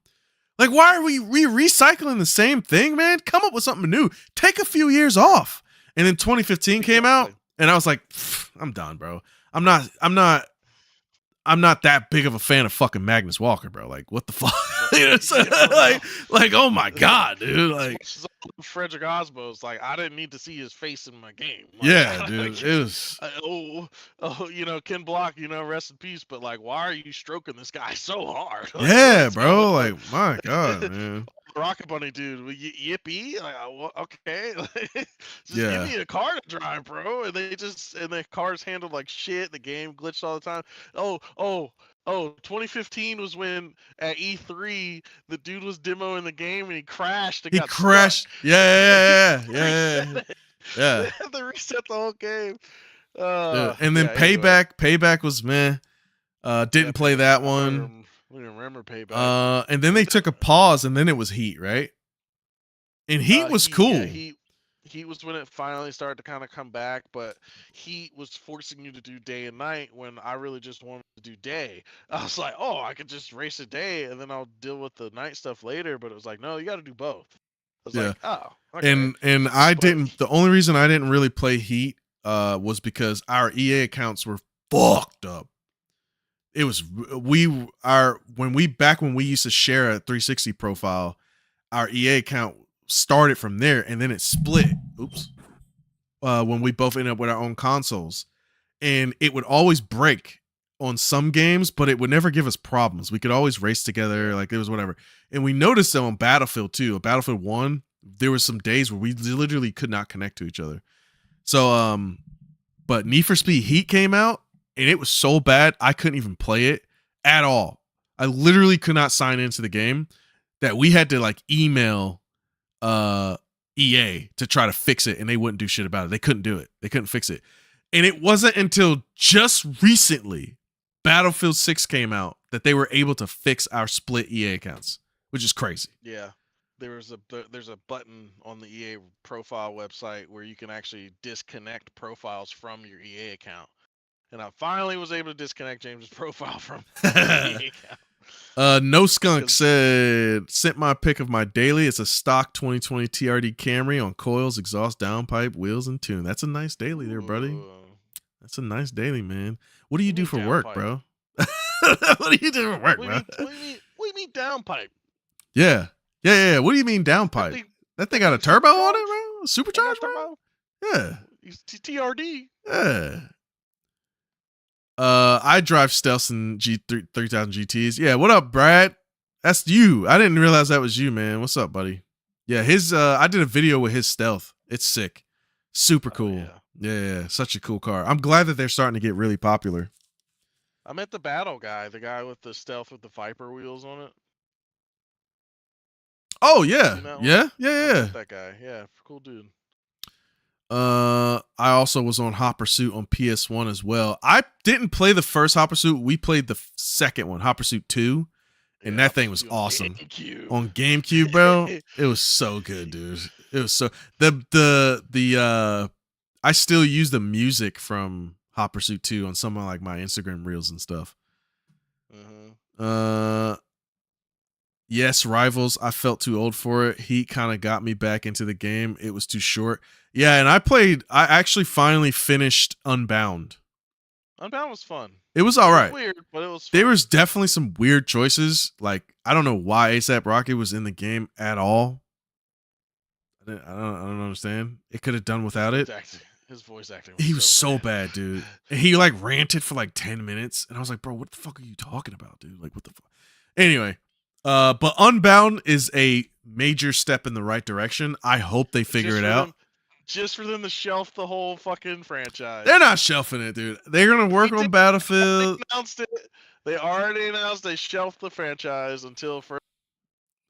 Like, why are we recycling the same thing, man? Come up with something new. Take a few years off. And then 2015 came out, and I was like, I'm done, bro. I'm not that big of a fan of fucking Magnus Walker, bro. Like, what the fuck? You know, like, oh my god, dude. Like, Frederick Osbo's like, I didn't need to see his face in my game. Like, yeah, dude. It was. Ken Block, rest in peace. But like, why are you stroking this guy so hard? Like, yeah, bro. Like, my god, man. Rocket Bunny dude, yippee! Like, okay, just give me a car to drive, bro. And the cars handled like shit. The game glitched all the time. Oh, 2015 was when at E3 the dude was demoing the game and he crashed. He crashed. Yeah. They had to reset the whole game. And then Payback was meh. Didn't play that one. We remember Payback. And then they took a pause, and then it was Heat, right? And Heat was cool. Yeah, Heat was when it finally started to kind of come back, but Heat was forcing you to do day and night when I really just wanted to do day. I was like, oh, I could just race a day, and then I'll deal with the night stuff later. But it was like, no, you got to do both. I was like, oh, okay. And I didn't. The only reason I didn't really play Heat was because our EA accounts were fucked up. It was when we used to share a 360 profile, our EA account started from there, and then it split. Oops. When we both ended up with our own consoles, and it would always break on some games, but it would never give us problems. We could always race together, like it was whatever. And we noticed that on Battlefield 2, Battlefield 1, there were some days where we literally could not connect to each other. So, but Need for Speed Heat came out, and it was so bad I couldn't even play it at all. I literally could not sign into the game that we had to like email EA to try to fix it, and they wouldn't do shit about it. They couldn't do it. They couldn't fix it. And it wasn't until just recently Battlefield 6 came out, that they were able to fix our split EA accounts, which is crazy. Yeah. There's a button on the EA profile website where you can actually disconnect profiles from your EA account. And I finally was able to disconnect James's profile from the EA account. No Skunk sent my pick of my daily. It's a stock 2020 TRD Camry on coils, exhaust, downpipe, wheels, and tune. That's a nice daily there, buddy. That's a nice daily, man. What do you do for work, bro? What do you do for work, bro? What do you mean downpipe? Yeah. What do you mean downpipe? That thing got a turbo on it, bro? Supercharged, bro? Yeah. TRD. Yeah. I drive Stelson G3000 GTs. Yeah, what up, Brad? That's you. I didn't realize that was you, man. What's up, buddy? Yeah, his I did a video with his Stealth. It's sick. Super cool. Yeah, such a cool car. I'm glad that they're starting to get really popular. I met the battle guy, the guy with the Stealth with the Viper wheels on it. Oh yeah. Yeah. That guy. Yeah, cool dude. I also was on Hot Pursuit on PS1 as well. I didn't play the first Hot Pursuit. We played the second one, Hot Pursuit 2. And that thing was awesome. On GameCube, bro. It was so good, dude. It was so I still use the music from Hot Pursuit 2 on some of like my Instagram reels and stuff. Yes, Rivals. I felt too old for it. Heat kind of got me back into the game. It was too short. Yeah, and I actually finally finished Unbound. Unbound was fun. It was all right. Weird, but it was fun. There was definitely some weird choices. Like, I don't know why A$AP Rocky was in the game at all. I don't understand. It could have done without it. His voice acting he was so bad, dude. And he like ranted for like 10 minutes. And I was like, bro, what the fuck are you talking about, dude? Like, what the fuck? Anyway, but Unbound is a major step in the right direction. I hope they figure it out. Just for them to shelf the whole fucking franchise. They're not shelving it, dude. They're going to work on Battlefield. They already announced they shelved the franchise until for.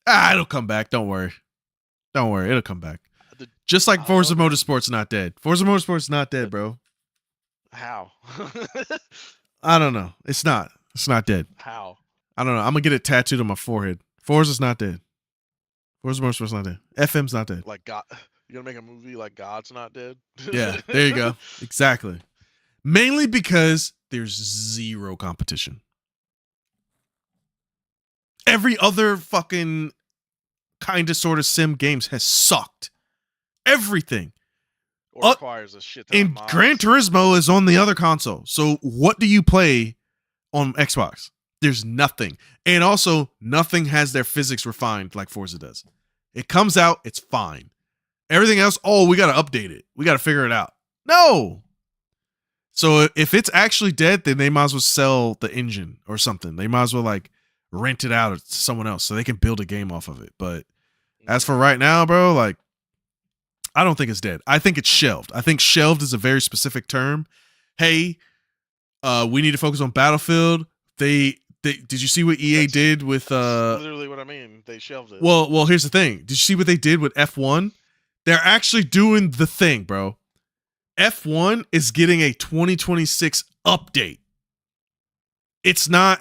It'll come back. Don't worry. It'll come back. Just like Forza Motorsport's not dead. Forza Motorsport's not dead, bro. How? I don't know. It's not dead. How? I don't know. I'm going to get it tattooed on my forehead. Forza's not dead. Forza Motorsport's not dead. FM's not dead. Like God. You're going to make a movie like God's Not Dead? Yeah, there you go. Exactly. Mainly because there's zero competition. Every other fucking kind of sort of sim games has sucked. Everything. Or requires a shit ton of mods. Gran Turismo is on the other console. So what do you play on Xbox? There's nothing. And also, nothing has their physics refined like Forza does. It comes out, it's fine. Everything else, we got to update it. We got to figure it out. No. So if it's actually dead, then they might as well sell the engine or something. They might as well like rent it out to someone else so they can build a game off of it. But as for right now, bro, like, I don't think it's dead. I think it's shelved. I think shelved is a very specific term. Hey, we need to focus on Battlefield. Did you see what EA did with literally what I mean? They shelved it. Well, here's the thing. Did you see what they did with F1? They're actually doing the thing, bro. F1 is getting a 2026 update. It's not,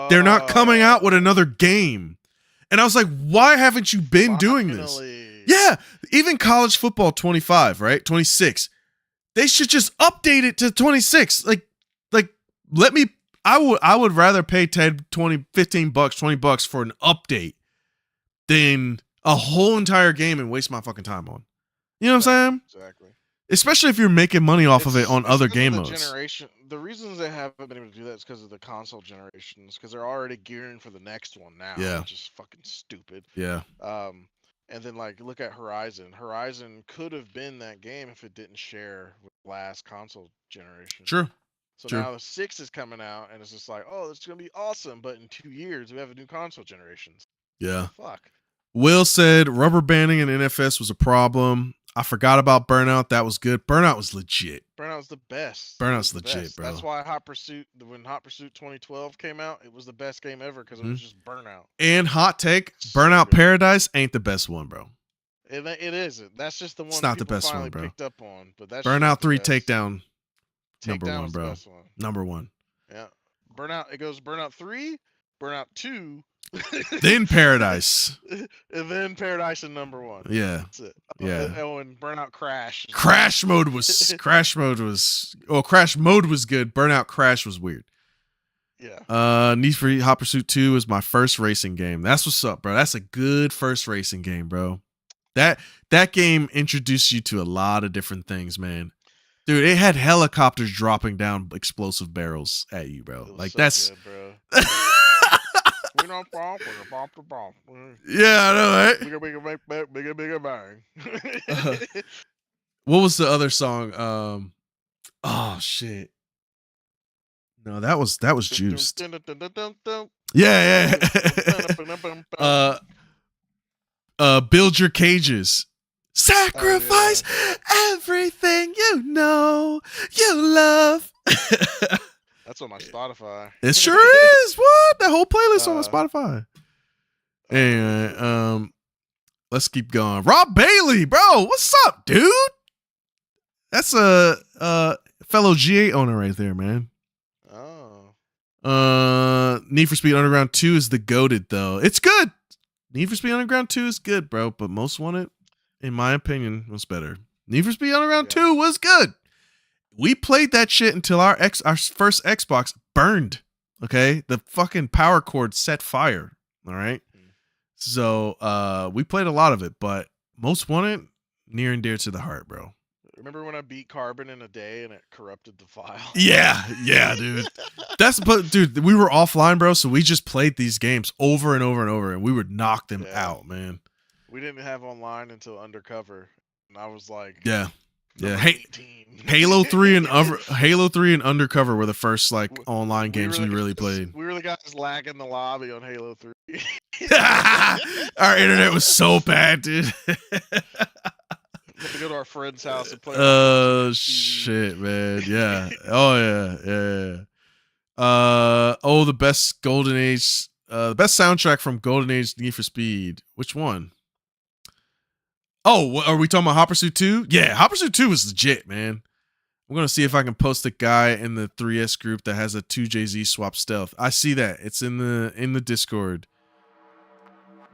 they're not coming out with another game. And I was like, why haven't you been doing this? Yeah, even college football 25, right? 26. They should just update it to 26. Like let me, I would rather pay 10, 20, 15 bucks, 20 bucks for an update than a whole entire game and waste my fucking time on. You know what I'm saying? Exactly. Especially if you're making money off of it on other game modes. The reasons they haven't been able to do that is because of the console generations, because they're already gearing for the next one now, which is fucking stupid. Yeah. And then like look at Horizon. Horizon could have been that game if it didn't share with the last console generation. True. So now the 6 is coming out, and it's just like, oh, it's gonna be awesome. But in 2 years, we have a new console generations. Yeah. Fuck. Will said rubber banding in NFS was a problem. I forgot about Burnout. That was good. Burnout was legit. Burnout was the best. Burnout's legit, bro. That's why Hot Pursuit, when Hot Pursuit 2012 came out, it was the best game ever because it was just Burnout. And hot take, Burnout Paradise ain't the best one, bro. It isn't. That's just the one. It's not the best one, bro. Picked up on, but that's Burnout 3 Takedown. Takedown Number one, bro. the best one. Number one. Yeah. Burnout. It goes Burnout 3, Burnout 2, Then Paradise. and then Paradise in number 1. Yeah. That's it. Yeah. Oh, and Burnout Crash. Crash mode was Crash mode was good. Burnout Crash was weird. Yeah. Need for Hot Pursuit 2 is my first racing game. That's what's up, bro. That's a good first racing game, bro. That game introduced you to a lot of different things, man. Dude, it had helicopters dropping down explosive barrels at you, bro. Like So that's good, bro. We don't bomb, we're bomb to bomb. yeah, I know, right? Bigger bang. What was the other song? Oh shit. No, that was Juiced. Yeah. Build Your Cages. Sacrifice everything you know you love. That's on my Spotify. It sure is. What? That whole playlist on my Spotify. Anyway, let's keep going. Rob Bailey, bro. What's up, dude? That's a fellow G8 owner right there, man. Oh. Need for Speed Underground 2 is the goated though. It's good. Need for Speed Underground 2 is good, bro, but Most Wanted, in my opinion, was better. Need for Speed Underground 2 was good. We played that shit until our first Xbox burned. Okay? The fucking power cord set fire. All right? So, we played a lot of it, but Most Wanted, near and dear to the heart, bro. Remember when I beat Carbon in a day and it corrupted the file? Yeah, dude. Dude, we were offline, bro, so we just played these games over and over and over, and we would knock them out, man. We didn't have online until Undercover, and I was like, yeah. Halo 3 and Undercover were the first like online games we really played. We really got this lag in the lobby on Halo 3. Our internet was so bad, dude. We had to go to our friend's house and play. Oh shit, man. Yeah. Oh yeah. The best Golden Age, the best soundtrack from Golden Age Need for Speed. Which one? Oh, are we talking about Hot Pursuit 2? Yeah, Hot Pursuit 2 is legit, man. I'm gonna see if I can post a guy in the 3S group that has a 2JZ swap stealth. I see that. It's in the Discord.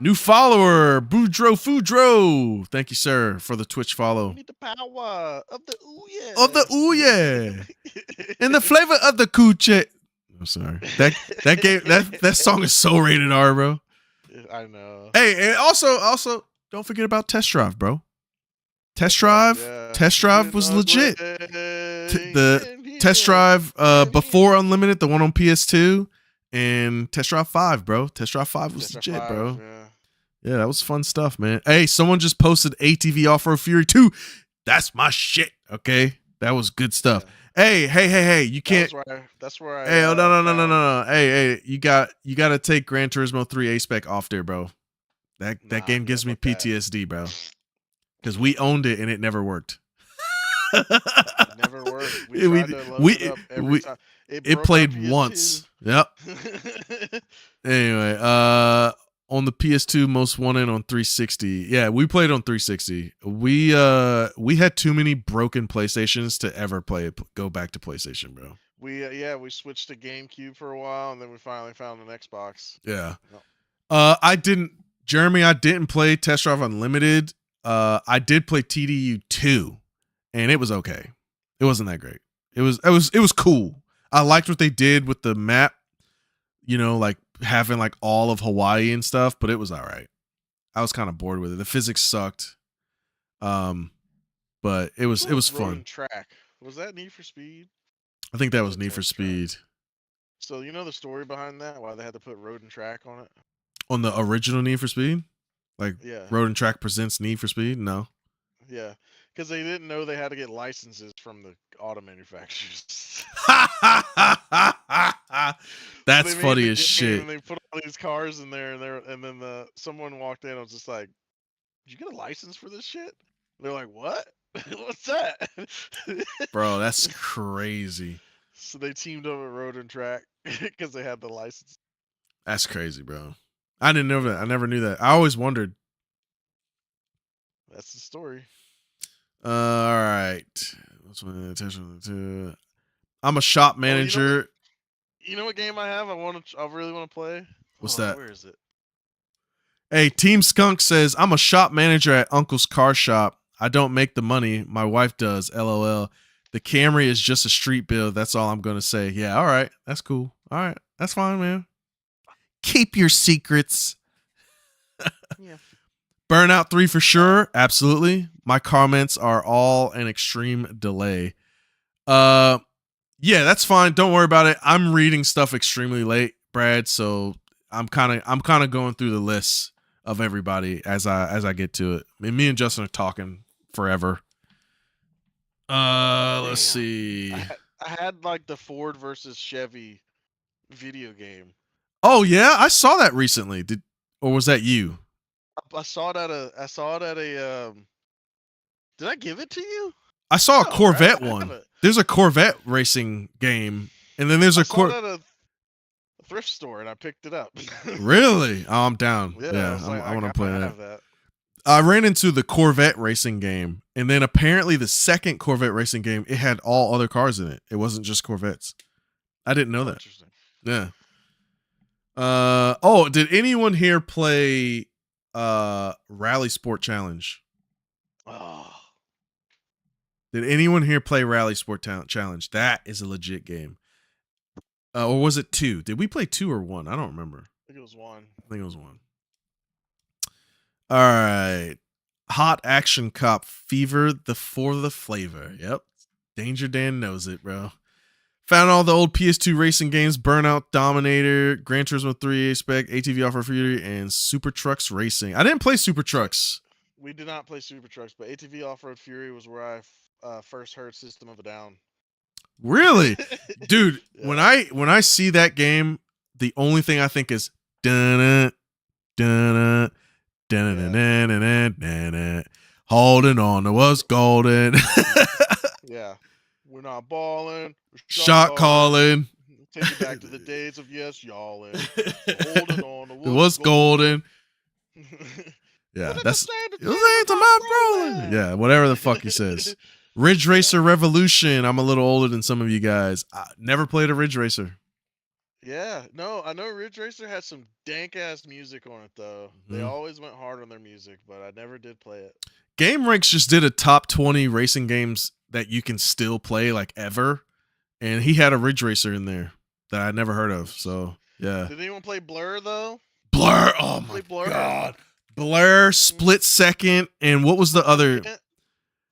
New follower, Boudreaux Foudreau. Thank you, sir, for the Twitch follow. We need the power of the ooh yeah. Of the ooh yeah. And the flavor of the coochie. I'm sorry. That song is so rated R, bro. I know. Hey, and also don't forget about Test Drive, bro. Test Drive was legit. The Test Drive before Unlimited, the one on PS2, and Test Drive 5, bro. Test Drive 5 was legit, bro. Yeah, that was fun stuff, man. Hey, someone just posted ATV Off-Road Fury 2. That's my shit, okay? That was good stuff. Yeah. Hey, you can't. That's where I. Hey, no. Hey, you got to take Gran Turismo 3 A-Spec off there, bro. That game gives me PTSD, bro. Because we owned it and it never worked. It never worked. We tried to load it up every time. It played once. Yep. Anyway, on the PS2, Most Wanted on 360. Yeah, we played on 360. We had too many broken PlayStations to ever go back to PlayStation, bro. We switched to GameCube for a while, and then we finally found an Xbox. Yeah. I didn't play Test Drive Unlimited. I did play TDU 2, and it was okay. It wasn't that great. It was cool. I liked what they did with the map, like having like all of Hawaii and stuff, but it was all right. I was kind of bored with it. The physics sucked. But it was fun. Track. Was that Need for Speed? I think that was Need for Speed. So you know the story behind that? Why they had to put Road and Track on it? On the original Need for Speed? Like Road and Track presents Need for Speed? No. Yeah, because they didn't know they had to get licenses from the auto manufacturers. That's funny as shit. And they put all these cars in there, and then someone walked in and was just like, "Did you get a license for this shit?" They're like, "What? What's that?" Bro, that's crazy. So they teamed up with Road and Track because they had the license. That's crazy, bro. I didn't know that. I never knew that. I always wondered. That's the story. All right. I'm a shop manager. You know what game I have? I really want to play. What's Hold on, that? Where is it? Hey, Team Skunk says, I'm a shop manager at Uncle's Car Shop. I don't make the money. My wife does. LOL. The Camry is just a street build. That's all I'm going to say. Yeah, all right. That's cool. All right. That's fine, man. Keep your secrets. Yeah. Burnout 3 for sure. Absolutely. My comments are all an extreme delay. Yeah, that's fine. Don't worry about it. I'm reading stuff extremely late, Brad, so I'm kind of going through the list of everybody as I get to it. I mean, me and Justin are talking forever. Let's see. I had like the Ford versus Chevy video game. Oh yeah, I saw that recently. Or was that you? I saw it at a. Did I give it to you? I saw a No, Corvette right? I one. haven't. There's a Corvette racing game, and then there's I a saw it at a thrift store and I picked it up. Really? Oh, I'm down. Yeah, Yeah, I was like, I want to play that. that. I ran into the Corvette racing game, and then apparently the second Corvette racing game, it had all other cars in it. It wasn't just Corvettes. I didn't know that. Interesting. Yeah. Oh, did anyone here play Rally Sport Challenge? Oh, Did anyone here play Rally Sport Challenge? That is a legit game. Or was it 2? Did we play 2 or 1? I don't remember. I think it was 1. I think it was 1. All right. Hot Action Cop Fever for the flavor. Yep. Danger Dan knows it, bro. Found all the old PS2 racing games: Burnout, Dominator, Gran Turismo 3, A-Spec, ATV Off-Road Fury, and Super Trucks Racing. I didn't play Super Trucks. We did not play Super Trucks, but ATV Off-Road Fury was where I first heard System of a Down. Really? Dude, Yeah. when I see that game, the only thing I think is dun dun dun holding on to what's golden. Yeah. We're not balling. We're Shot calling. Take it back to the days of yes, y'allin'. Holding on to It was golden. Yeah, What that's it it was ain't to my rolling. Yeah, whatever the fuck he says. Ridge Racer Revolution. I'm a little older than some of you guys. I never played a Ridge Racer. Yeah, no, I know Ridge Racer had some dank ass music on it though. They Mhm. always went hard on their music, but I never did play it. Game Ranks just did a top 20 racing games that you can still play like ever, and he had a Ridge Racer in there that I never heard of. So yeah, Did anyone play Blur though? Blur. Oh my Play Blur? god, Blur, Split Second, and what was the other?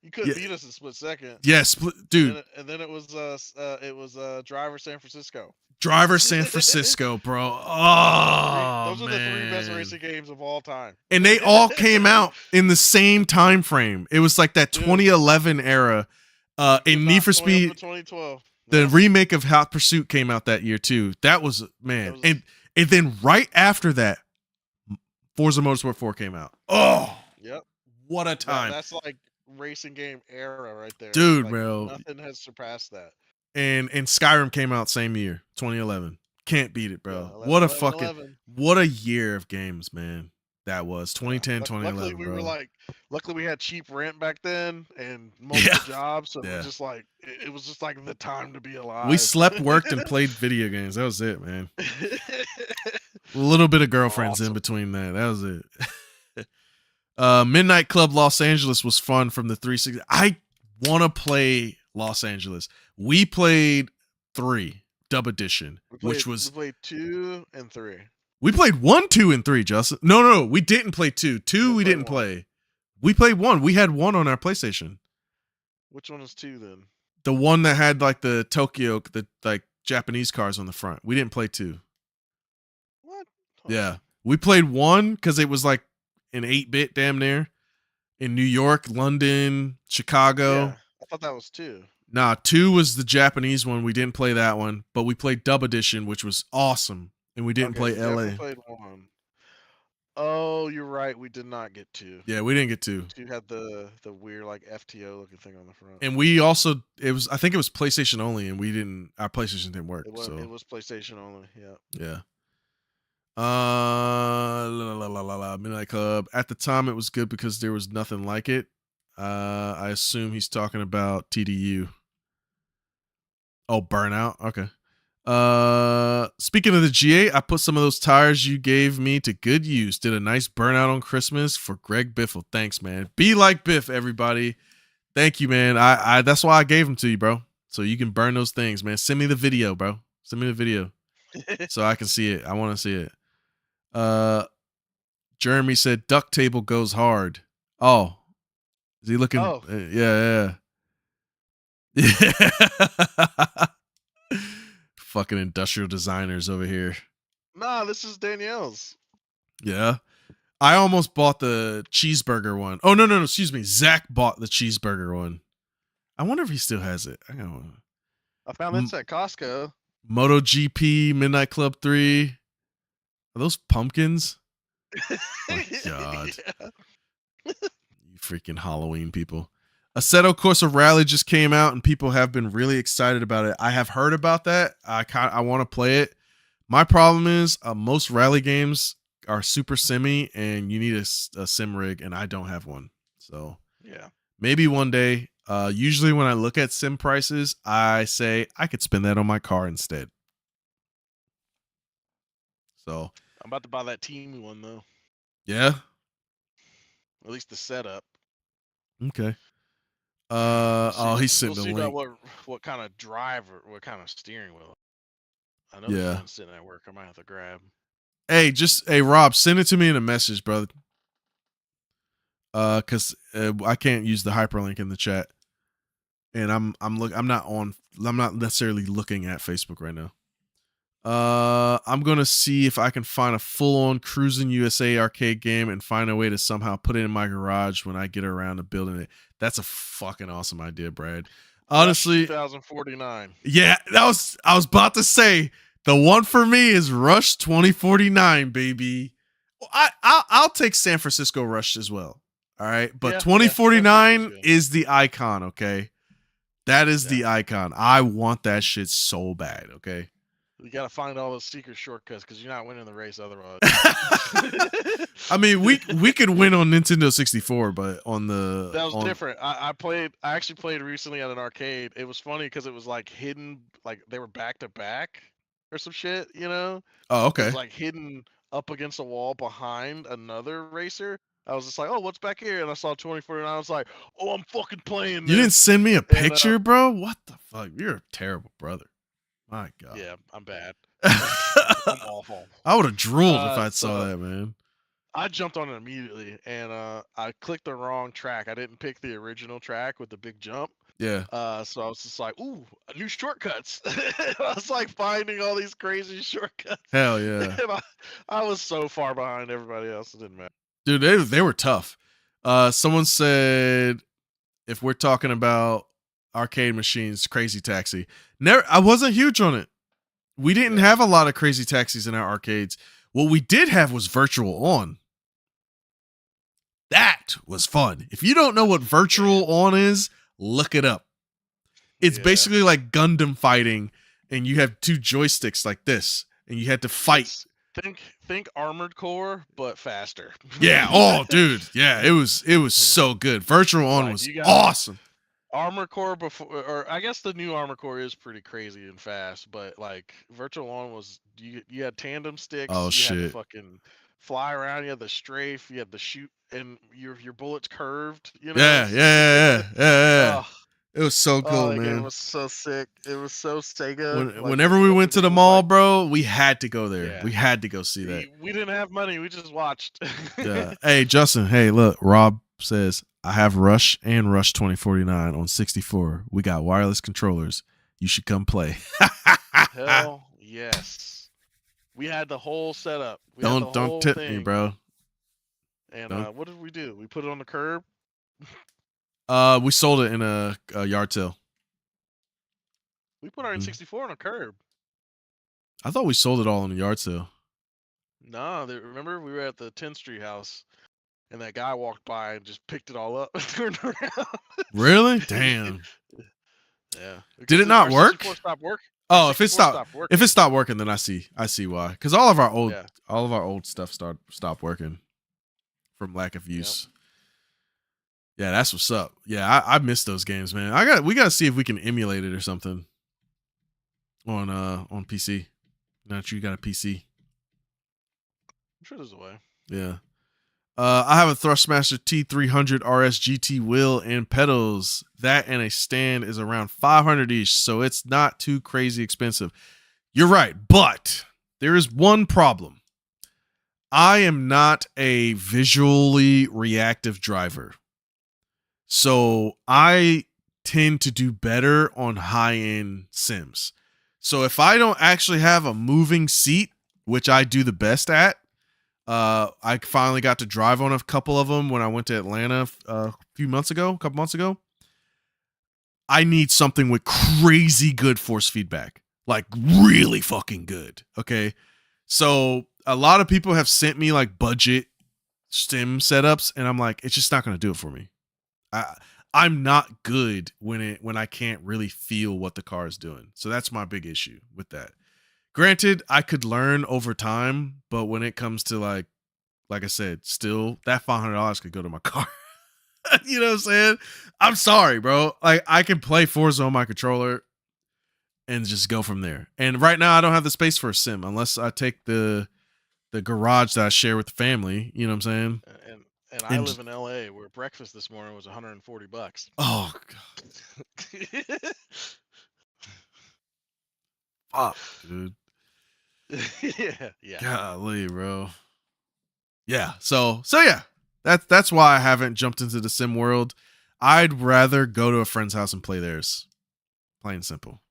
You couldn't Yeah. beat us in split second. Yeah, Split, dude. And then it was Driver San Francisco. Driver San Francisco, bro. Oh, Those are the 3 best man. racing games of all time. And they all came out in the same time frame. It was like that Dude. 2011 era. In Need for Speed, 2012. the Yeah. remake of Hot Pursuit came out that year too. That was, man. And then right after that, Forza Motorsport 4 came out. Oh, Yep. what a time. That's like racing game era right there. Dude, Like, bro. Nothing has surpassed that. And Skyrim came out same year, 2011. Can't beat it, bro. Yeah, 11, what a 11, fucking 11. what a year of games, man. That was 2010, 2011. Luckily, we bro. were like, luckily we had cheap rent back then and multiple jobs, so it was just like it was just like the time to be alive. We slept, worked, and played video games. That was it, man. A little bit of girlfriends in between that. That was it. Midnight Club Los Angeles was fun from the 360. I want to play Los Angeles. We played 3 Dub Edition, which was we played 2 and 3. we played 1, 2, and 3. Justin, no, we didn't play 2. 2 we didn't play. We played 1. We had 1 on our PlayStation. Which one is 2 then? The one that had like the Tokyo, the like Japanese cars on the front. We didn't play 2. What? Yeah. We played 1 because it was like an 8-bit damn near in New York, London, Chicago. Yeah, I thought that was 2. Nah, 2 was the Japanese one. We didn't play that one, but we played Dub Edition, which was awesome. And we didn't play LA. We played 1. Oh, you're right. We did not get 2. Yeah, we didn't get 2. 2 had the weird like FTO looking thing on the front. And we also I think it was PlayStation only, and our PlayStation didn't work. It was PlayStation only. Yeah. Yeah. Midnight Club. At the time, it was good because there was nothing like it. I assume he's talking about TDU. Oh, Burnout. Okay. Speaking of the G8, I put some of those tires you gave me to good use. Did a nice burnout on Christmas for Greg Biffle. Thanks, man. Be like Biff, everybody. Thank you, man. I that's why I gave them to you, bro. So you can burn those things, man. Send me the video, bro. Send me the video so I can see it. I want to see it. Jeremy said duct table goes hard. Oh, is he looking? Oh. Yeah. Yeah. Fucking industrial designers over here. Nah, this is Danielle's. Yeah. I almost bought the cheeseburger one. Oh, no. Excuse me. Zach bought the cheeseburger one. I wonder if he still has it. I found this at Costco. MotoGP Midnight Club 3. Are those pumpkins? My God. Yeah. You freaking Halloween people. Assetto Corsa Rally just came out and people have been really excited about it. I have heard about that. I want to play it. My problem is most rally games are super simmy and you need a sim rig and I don't have one. So yeah, maybe one day. Usually when I look at sim prices, I say I could spend that on my car instead. So I'm about to buy that team one though. Yeah. At least the setup. Okay. We'll He sent we'll the see link. about what kind of drive or what kind of steering wheel. I know Yeah. there's one sitting at work. I might have to grab. Hey, Rob, send it to me in a message, brother. Cause I can't use the hyperlink in the chat, and I'm not necessarily looking at Facebook right now. I'm gonna see if I can find a full-on Cruising USA arcade game and find a way to somehow put it in my garage when I get around to building it. That's a fucking awesome idea, Brad. Honestly, Rush 2049. Yeah, I was about to say the one for me is Rush 2049, baby. I'll take San Francisco Rush as well. All right, but Yeah, 2049 yeah, is the icon. Okay, that is the icon. I want that shit so bad. Okay. You gotta find all those secret shortcuts because you're not winning the race otherwise. I mean, we could win on Nintendo 64, but on the that was different. I actually played recently at an arcade. It was funny because it was like hidden, like they were back to back or some shit, you know? Oh, It okay. was like hidden up against a wall behind another racer. I was just like, oh, what's back here? And I saw 2049. I was like, oh, I'm fucking playing this. You didn't send me a picture, bro? What the fuck? You're a terrible brother. My God. Yeah, I'm bad. I'm awful. I would have drooled if I saw that, man. I jumped on it immediately, and I clicked the wrong track. I didn't pick the original track with the big jump. Yeah. So I was just like, ooh, new shortcuts. I was like finding all these crazy shortcuts. Hell yeah. And I was so far behind everybody else. It didn't matter. Dude, they were tough. Someone said if we're talking about arcade machines, Crazy Taxi. I wasn't huge on it. We didn't have a lot of Crazy Taxis in our arcades. What we did have was Virtual On. That was fun. If you don't know what Virtual On is, look it up. It's basically like Gundam fighting, and you have two joysticks like this, and you had to fight. Think Armored Core, but faster. Yeah. Oh, dude. Yeah. It was so good. Virtual On was awesome. Armored Core before, or I guess the new Armored Core is pretty crazy and fast, but like Virtual On was you had tandem sticks. Oh, you shit. had to fucking fly around. You had the strafe. You had the shoot, and your bullets curved. You know. Yeah. It was so cool, man. man. It was so sick. It was so Sega. Whenever we went to the mall, bro, we had to go there. Yeah. We had to go see that. We didn't have money. We just watched. Yeah. Hey, Justin. Hey, look. Rob says I have Rush and Rush 2049 on 64. We got wireless controllers. You should come play. Hell yes. We had the whole setup. Don't tip me, bro. And what did we do? We put it on the curb. We sold it in a yard sale. We put our N64 on a curb. I thought we sold it all in a yard sale. No, remember we were at the 10th Street house, and that guy walked by and just picked it all up and turned around. Really? Damn. Yeah. Did it not work? Stopped working. Oh, if it stopped working, then I see why. Because all of our old stuff stopped working from lack of use. Yep. Yeah, that's what's up. Yeah, I miss those games, man. We gotta see if we can emulate it or something. on PC. Not you got a PC. I'm sure there's a way. Yeah. I have a Thrustmaster T300 RS GT wheel and pedals. That and a stand is around 500 each, so it's not too crazy expensive. You're right, but there is one problem. I am not a visually reactive driver. So I tend to do better on high-end sims. So if I don't actually have a moving seat, which I do the best at, I finally got to drive on a couple of them when I went to Atlanta a couple months ago. I need something with crazy good force feedback, like really fucking good. Okay. So a lot of people have sent me like budget sim setups, and I'm like, it's just not going to do it for me. I'm not good when I can't really feel what the car is doing. So that's my big issue with that. Granted, I could learn over time, but when it comes to like I said, still that $500 could go to my car. You know what I'm saying? I'm sorry, bro. Like I can play Forza on my controller and just go from there. And right now I don't have the space for a sim unless I take the garage that I share with the family. You know what I'm saying? And I live in LA where breakfast this morning was $140. Oh god. Fuck, dude. Yeah. Golly, bro. Yeah. So yeah. That's why I haven't jumped into the sim world. I'd rather go to a friend's house and play theirs. Plain and simple.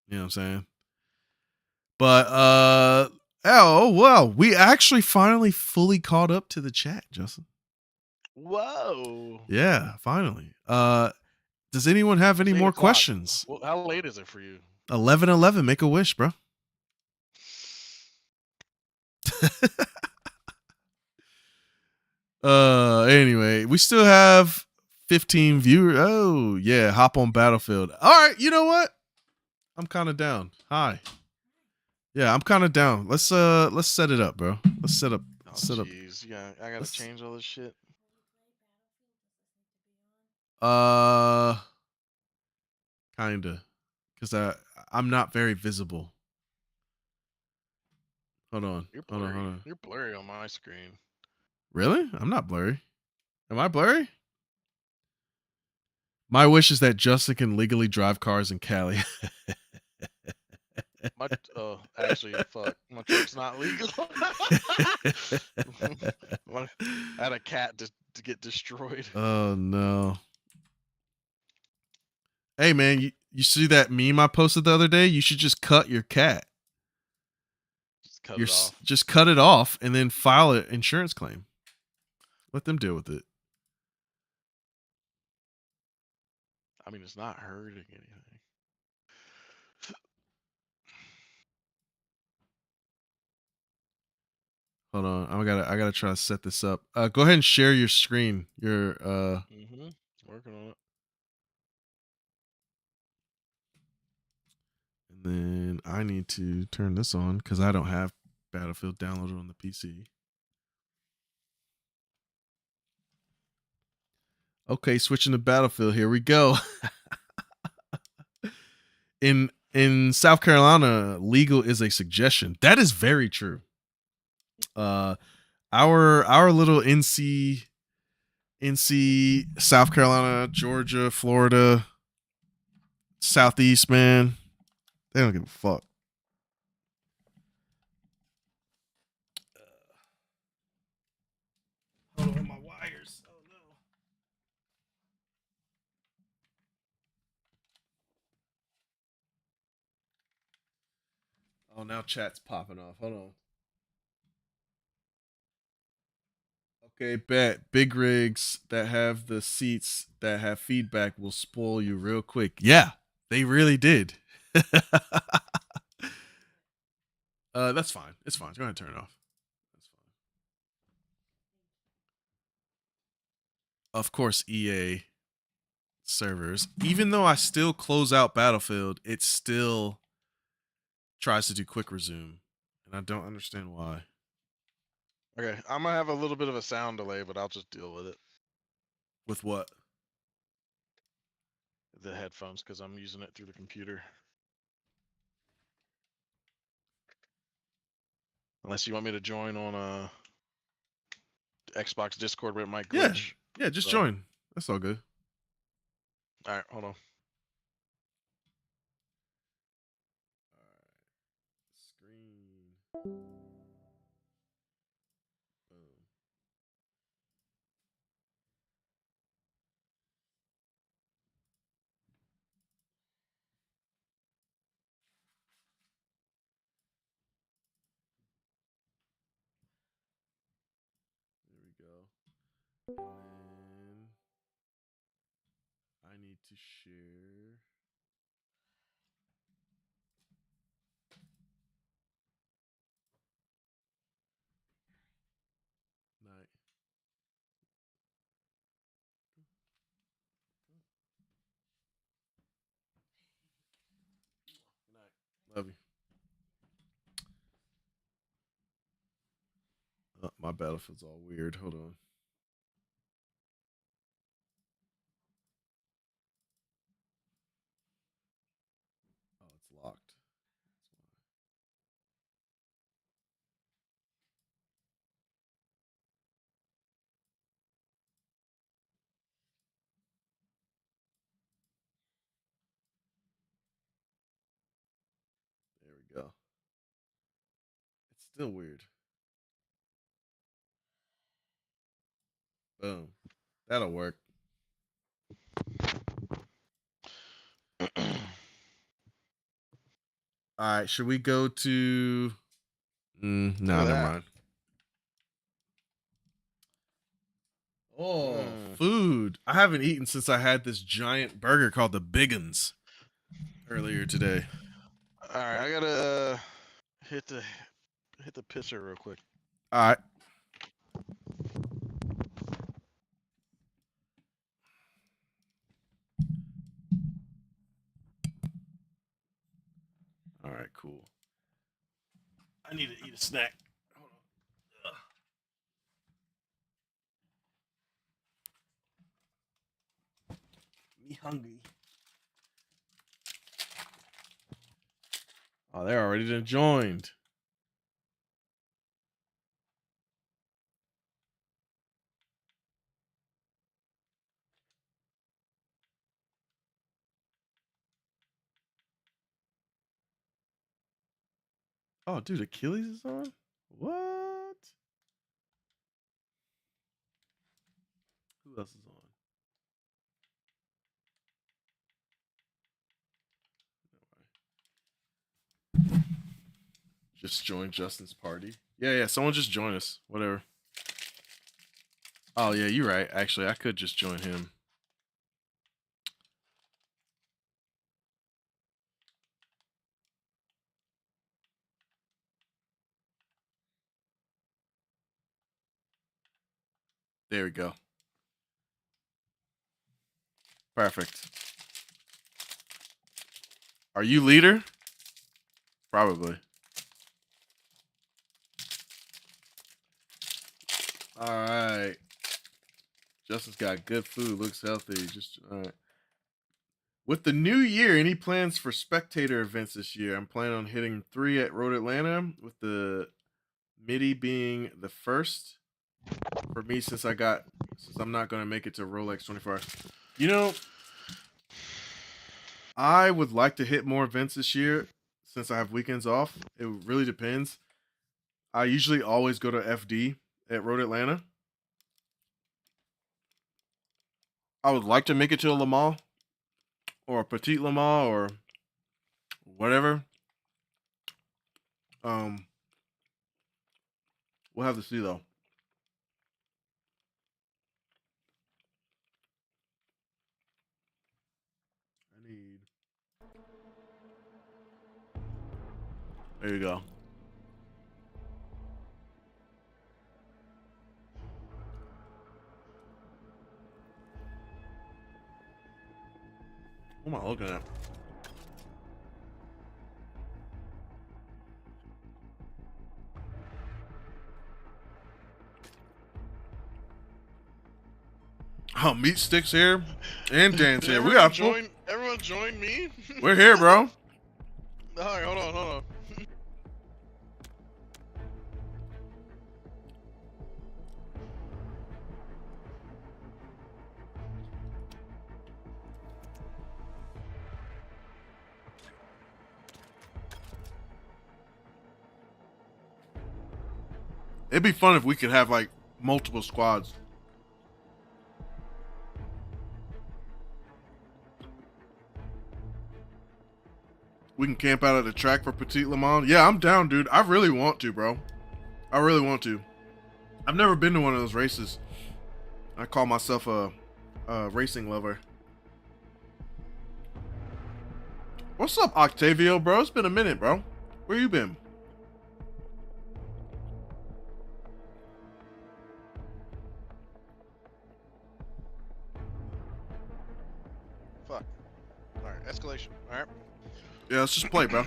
You know what I'm saying? But oh well, we actually finally fully caught up to the chat, Justin. Whoa. Yeah, finally. Does anyone have any more questions? Well, how late is it for you? 11:11. Make a wish, bro. Anyway, we still have 15 viewers. Oh, yeah, hop on Battlefield. All right, you know what? I'm kind of down. Hi. Yeah, I'm kind of down. Let's set it up, bro. Let's set up. Oh, set up. jeez. Yeah, I gotta change all this shit. Kinda, because I'm not very visible. Hold on. You're Hold blurry. on. You're blurry on my screen. Really? I'm not blurry. Am I blurry? My wish is that Justin can legally drive cars in Cali. Actually, fuck. My truck's not legal. I had a cat to get destroyed. Oh no. Hey man, you see that meme I posted the other day? You should just cut your cat. Just cut it off. Just cut it off and then file an insurance claim. Let them deal with it. I mean, it's not hurting anything. Hold on, I gotta try to set this up. Go ahead and share your screen. Your Working on it. And then I need to turn this on because I don't have Battlefield downloaded on the PC. Okay, switching to Battlefield. Here we go. In South Carolina, legal is a suggestion. That is very true. Our little NC, South Carolina, Georgia, Florida, Southeast, man, they don't give a fuck. Hold on, my wires. Oh no. Oh, now chat's popping off. Hold on. Okay, bet. Big rigs that have the seats that have feedback will spoil you real quick. Yeah, they really did. That's fine. It's fine. Go ahead and turn it off. That's fine. Of course, EA servers. Even though I still close out Battlefield, it still tries to do quick resume. And I don't understand why. Okay, I'm gonna have a little bit of a sound delay, but I'll just deal with it. With what? The headphones, because I'm using it through the computer. Unless you want me to join on Xbox Discord where it might Yeah. glitch. Yeah, just So- join. That's all good. All right, hold on. Screen. Boom. There we go. And then I need to share. Night. Good night. Love you. My Battlefield's all weird. Hold on. Oh, it's locked. There we go. It's still weird. Boom. That'll work. All right. Should we go to? No, Look at never that. mind. Oh, Mm. food. I haven't eaten since I had this giant burger called the Biggins earlier today. All right, I gotta hit the pisser real quick. All right. All right, cool. I need to eat a snack. Hold on. Me hungry. Oh, they're already done joined. Oh, dude, Achilles is on? What? Who else is on? Just join Justin's party. Yeah, someone just join us. Whatever. Oh, yeah, you're right. Actually, I could just join him. There we go. Perfect. Are you leader? Probably. All right. Justin's got good food. Looks healthy. Just all right. With the new year, any plans for spectator events this year? I'm planning on hitting 3 at Road Atlanta, with the MIDI being the first for me since I'm not going to make it to Rolex 24 hours. You know, I would like to hit more events this year since I have weekends off. It really depends. I usually always go to FD at Road Atlanta. I would like to make it to a Le Mans or a Petit Le Mans or whatever. We'll have to see though. I need. There you go. What am I looking at? Oh, Meat Sticks here and Dan's Did here. We got full. Everyone join me. We're here, bro. All right, hold on. It'd be fun if we could have like multiple squads. We can camp out at the track for Petit Le Mans. Yeah, I'm down, dude. I really want to, bro. I really want to. I've never been to one of those races. I call myself a racing lover. What's up, Octavio, bro? It's been a minute, bro. Where you been? Fuck. All right, escalation. All right. Yeah, let's just play, bro.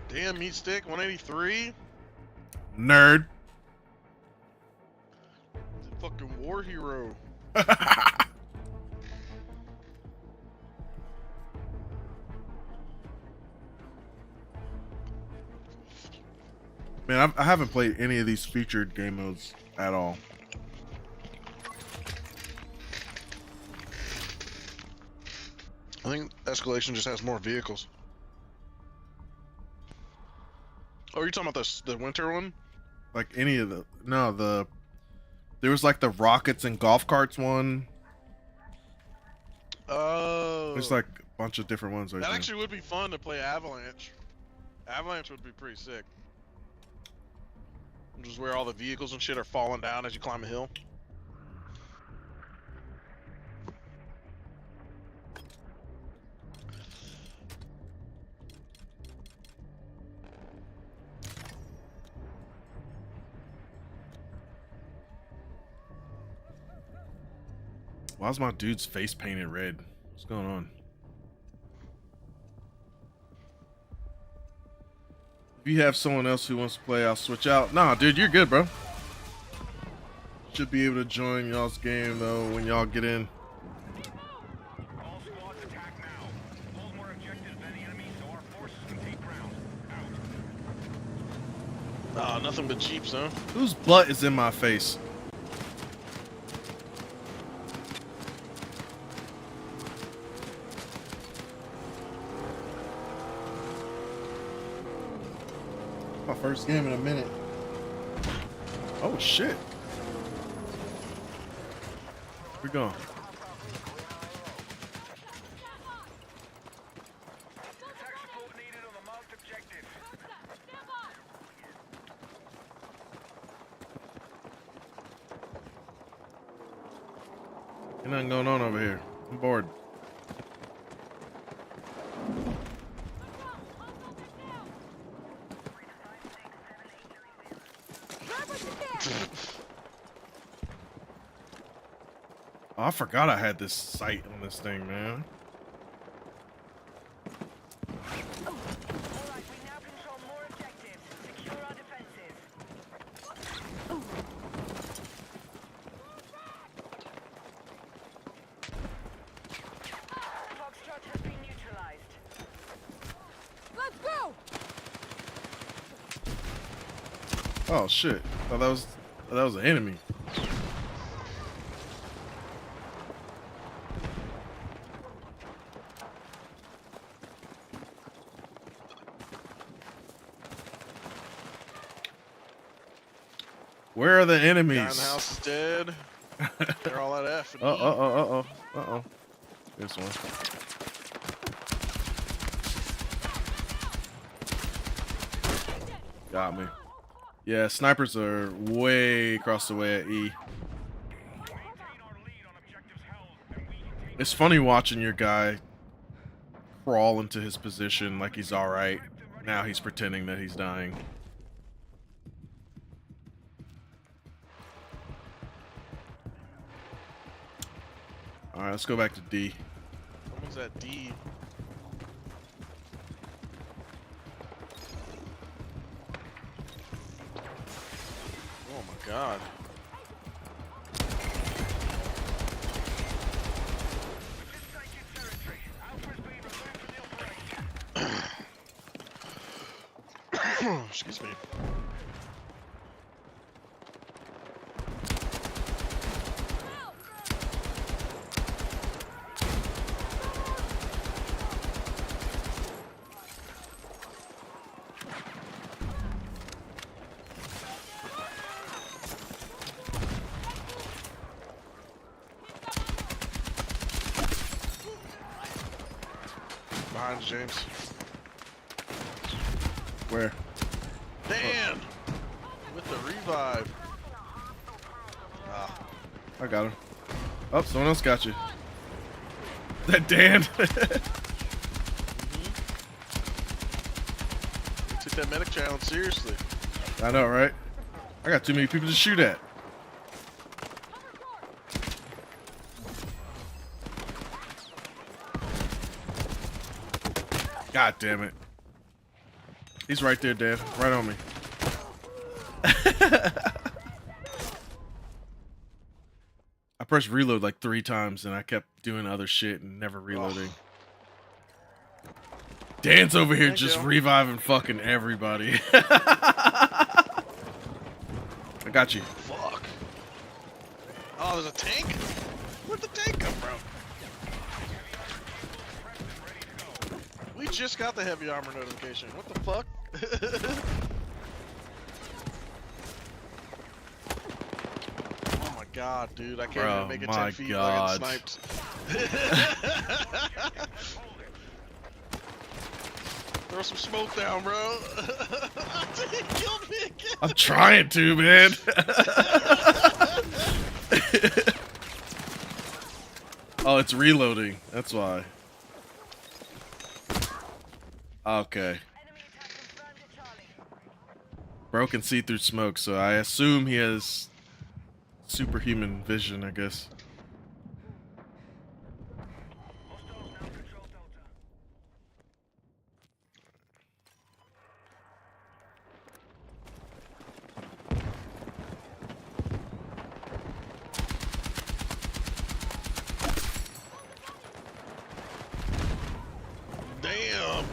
Damn, meat stick, 183. Nerd. The fucking war hero. Man, I haven't played any of these featured game modes at all. I think escalation just has more vehicles. Oh, you're talking about the winter one? Like any of there was like the rockets and golf carts one. Oh. There's like a bunch of different ones right that there. actually would be fun to play Avalanche. Avalanche would be pretty sick. Just where all the vehicles and shit are falling down as you climb a hill. Why's my dude's face painted red? What's going on? If you have someone else who wants to play, I'll switch out. Nah, dude, you're good, bro. Should be able to join y'all's game though when y'all get in. All squads attack now. Hold more objectives than the enemy so our forces can take ground. Out. Ah, nothing but jeeps, huh? Whose butt is in my face? My first game in a minute. Oh shit. Where we going? Attack support needed on the marked objective. Ain't nothing going on over here. I'm bored. Oh, I forgot I had this sight on this thing, man. Alright, we now control more objectives. Secure our defenses. Foxtrot has been neutralized. Let's go! Oh shit. Oh, that was an enemy. Where are the enemies? Guy in the house is dead. They're all at F. And E. Uh-oh. This one. Got me. Yeah, snipers are way across the way at E. Maintain our lead on objectives held, and we can take It's funny watching your guy crawl into his position like he's alright. Now he's pretending that he's dying. Alright, let's go back to D. Someone's at D. Oh my god. just taken territory. Alpha's been removed from the operation. Excuse me. behind you, James. Where? Dan! With the revive. Ah. I got him. Oh, someone else got you. That Dan. Took that medic challenge seriously. I know, right? I got too many people to shoot at. God damn it. He's right there, Dan. Right on me. I pressed reload like 3 times and I kept doing other shit and never reloading. Oh. Dan's over here Thank just you. reviving fucking everybody. I got you. Fuck. Oh, there's a tank? Where'd the tank come from? We just got the heavy armor notification. What the fuck? Oh my god, dude. I can't Bro, even make it my 10 feet God. like it's sniped. Throw some smoke down, bro. He killed me again. I'm trying to, man. Oh, it's reloading. That's why. Okay. Bro can see through smoke, so I assume he has superhuman vision, I guess. Damn.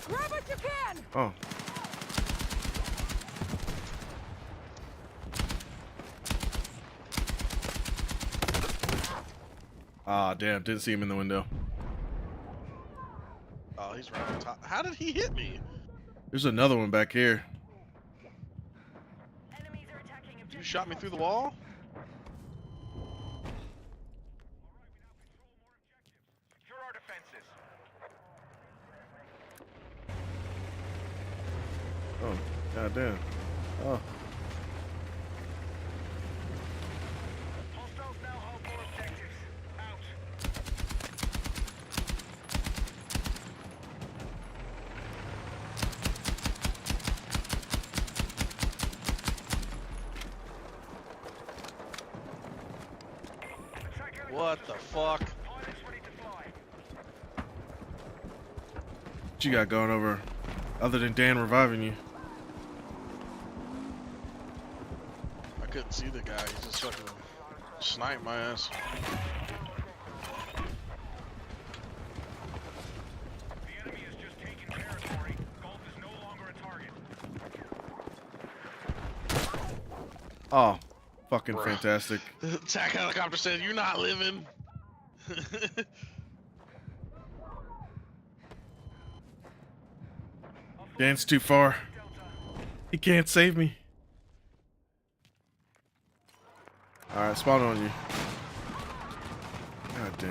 Grab what you can! Oh. Ah, damn. Didn't see him in the window. Oh, he's right on top. How did he hit me? There's another one back here. You shot me through the wall? Secure our defenses. Oh, goddamn. Oh. Hostiles now hold more objectives. Out. Attack What the fuck? pilots ready to fly. What you got going over other than Dan reviving you? I couldn't see the guy. He just fucking sniped my ass. The enemy has just taken territory. Golf is no longer a target. Oh, fucking Bruh. fantastic. The attack helicopter said, "You're not living." Dan's too far. He can't save me. Alright, spawn on you. God dang.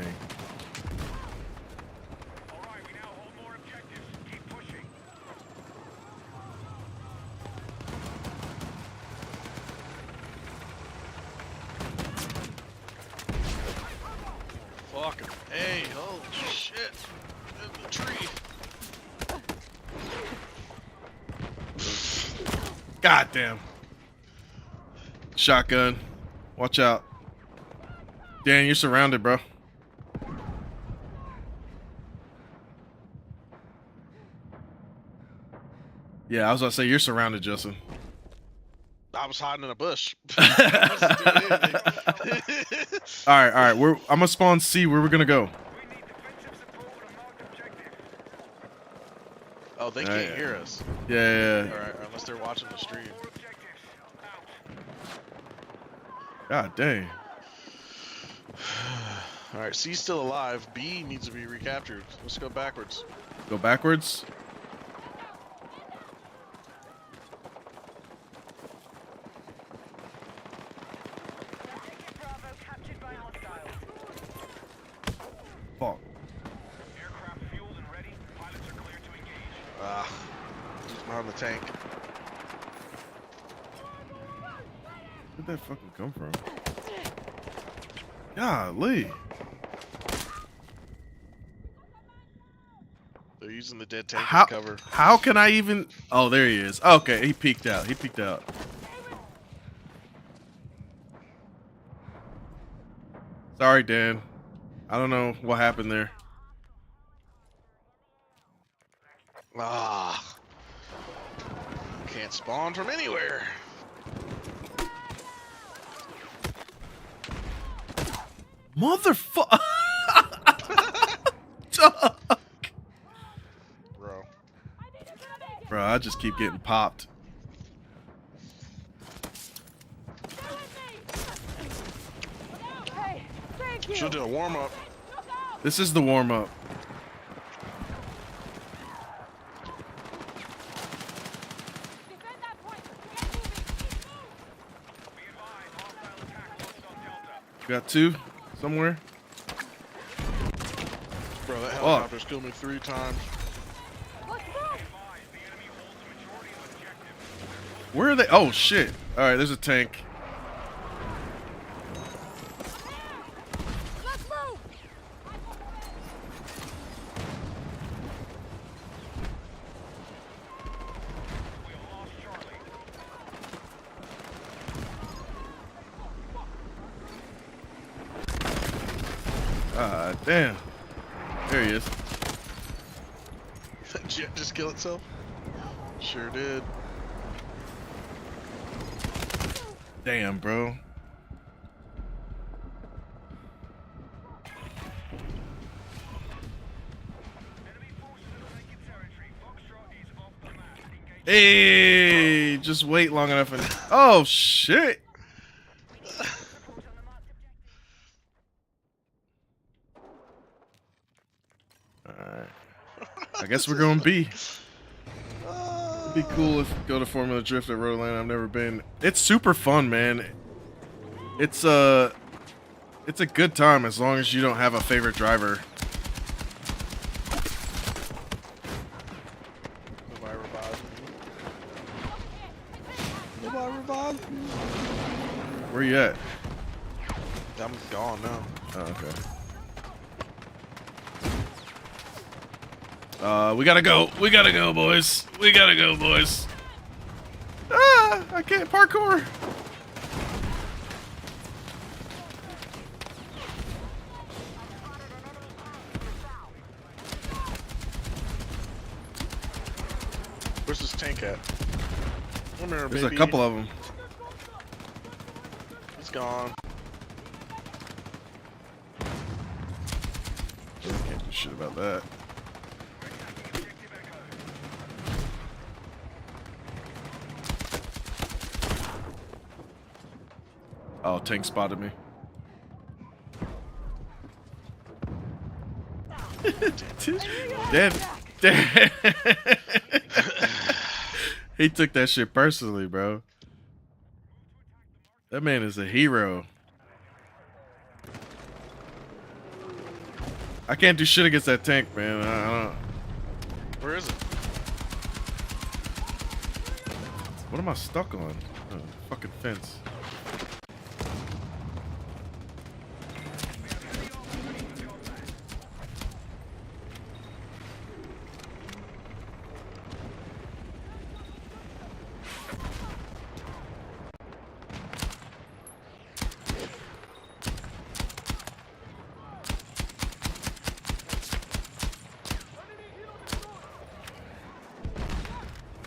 Alright, we now hold more objectives. Keep pushing. Fucking hey, holy shit. In the tree. God damn. Shotgun. Watch out. Dan, you're surrounded, bro. Yeah, I was about to say you're surrounded, Justin. I was hiding in a bush. Alright, alright. I'm gonna spawn C. Where we gonna go? We need defensive support on marked objective. Oh, they Yeah, can't yeah. hear us. Yeah. Alright, unless they're watching the stream. More objectives. Out. God dang. Alright, C's still alive. B needs to be recaptured. Let's go backwards. Go backwards. Bravo captured by hostiles. Fuck. Aircraft fueled and ready. Pilots are cleared to engage. Ah, he's behind the tank. Where'd that fucking come from? Golly. They're using the dead tank How, as cover. how can I even... Oh, there he is. Okay, he peeked out. He peeked out. Sorry, Dan. I don't know what happened there. Ah, can't spawn from anywhere. Motherfucker. Bro. Bro, I just keep getting popped. Hey, thank you. Should do a warm up. This is the warm-up. Defend that point. Get moving. Be advised, hostile attack launched on Delta. Got two somewhere. Bro, that helicopter's killed me 3 times. Let's move. Advised, the enemy holds the majority of objectives. Where are they? Oh, shit. All right, there's a tank. Let's move. We have lost Charlie. Ah, damn. There he is. That jet just kill itself? Sure did. Damn, bro. Enemy forces have taken territory. Foxtrot is off the map. Engage. Hey, just wait long enough and... Oh, shit. Alright. I guess we're going B. It'd be cool if go to Formula Drift at Rhode Island. I've never been. It's super fun, man. It's a good time as long as you don't have a favorite driver. Nobody revived me. Nobody revived me. Where you at? I'm gone now. Oh, okay. We gotta go. We gotta go, boys. We gotta go, boys. Ah, I can't parkour. Where's this tank at? Come here, There's baby. a couple of them. He's gone. Can't do shit about that. Oh, tank spotted me. Damn. He took that shit personally, bro. That man is a hero. I can't do shit against that tank, man. I don't. Where is it? What am I stuck on? Oh, fucking fence.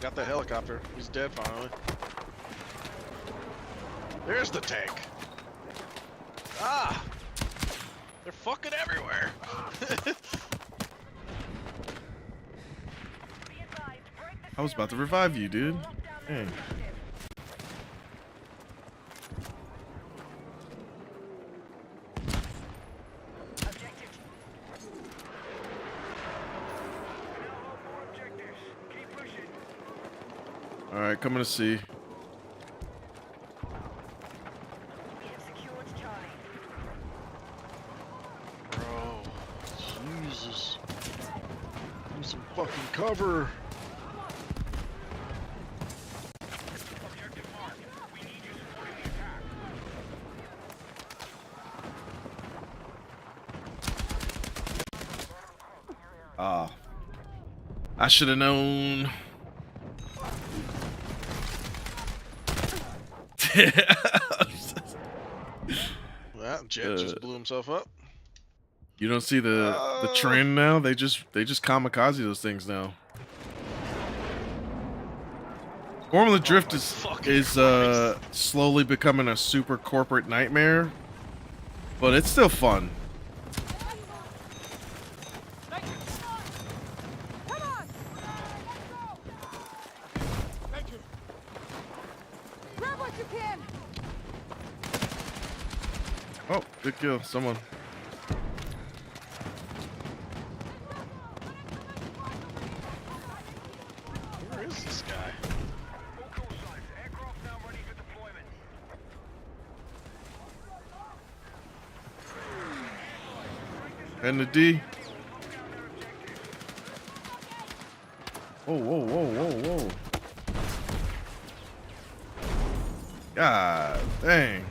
Got the helicopter. He's dead finally. There's the tank. Ah! They're fucking everywhere. I was about to revive you, dude. Dang. All right, coming to see. Bro. Jesus. Give me some fucking cover. Objective marked. We need you supporting the attack. Ah. I should have known. That jet just blew himself up. You don't see the trend now? They just kamikaze those things now. Formula Drift is slowly becoming a super corporate nightmare, but it's still fun. Come on! Thank you. Grab what you can! Oh, good kill. Someone. Where is this guy? All call signs. Aircraft now ready for deployment. And the D. Whoa, whoa, whoa, whoa, whoa. God dang.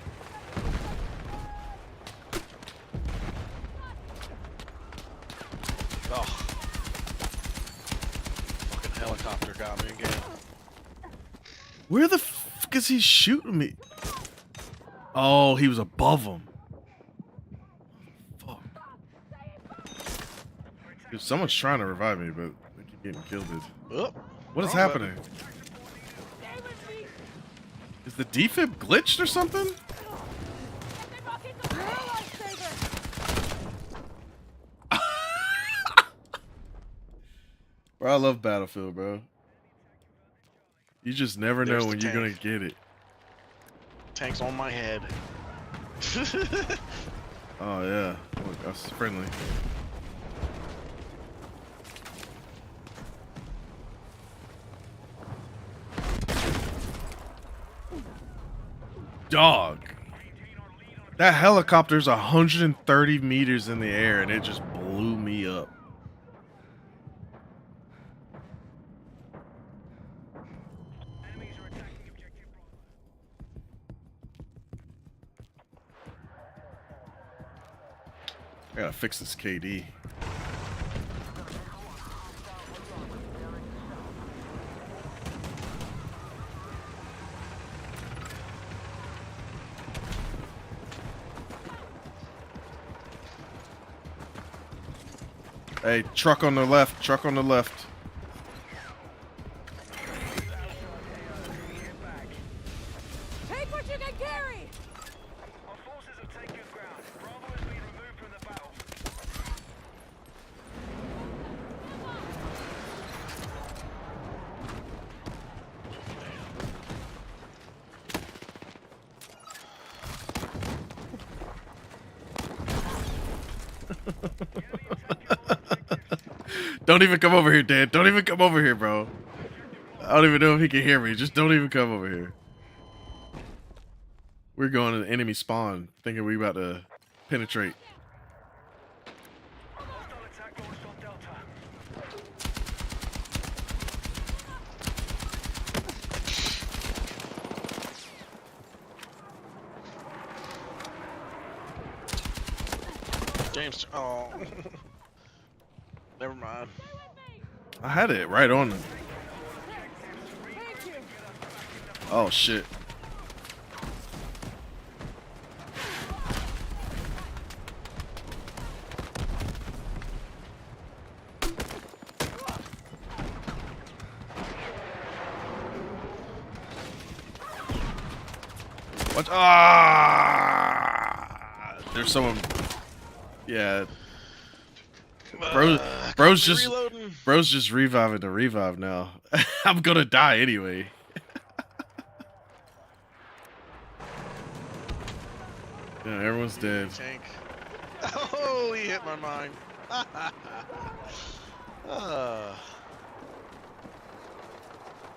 Oh. Fucking helicopter got me again. Where the fuck is he shooting me? Oh, he was above him. Fuck. Dude, someone's trying to revive me, but they keep getting killed. Oh, What is wrong happening? Stay with me! Is the defib glitched or something? You're a lifesaver! Bro, I love Battlefield, bro. You just never There's know the when you're gonna tank. get it. Tank's on my head. Oh yeah, look, that's friendly. Dog. That helicopter's 130 meters in the air and it just blew me up. Enemies are attacking objective Bravo. I gotta fix this KD. Hey, truck on the left, truck on the left. Take what you can carry! Our forces have taken ground. Bravo has been removed from the battle. Don't even come over here, Dad. Don't even come over here, bro. I don't even know if he can hear me. Just don't even come over here. We're going to the enemy spawn, thinking we about to penetrate. Hostile attack launched on Delta. James. Oh. Never mind. I had it right on him. Thank you! Oh, shit. What? Ah! There's someone. Yeah. Bro's just reloading. reviving the revive now. I'm gonna die anyway. Yeah, everyone's dead. Tank. Oh, he hit my mind.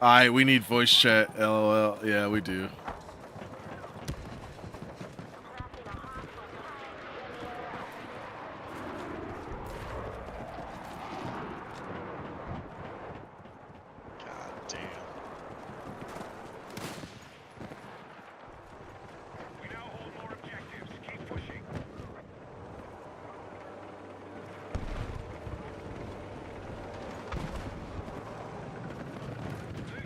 Alright, we need voice chat. LOL. Yeah, we do.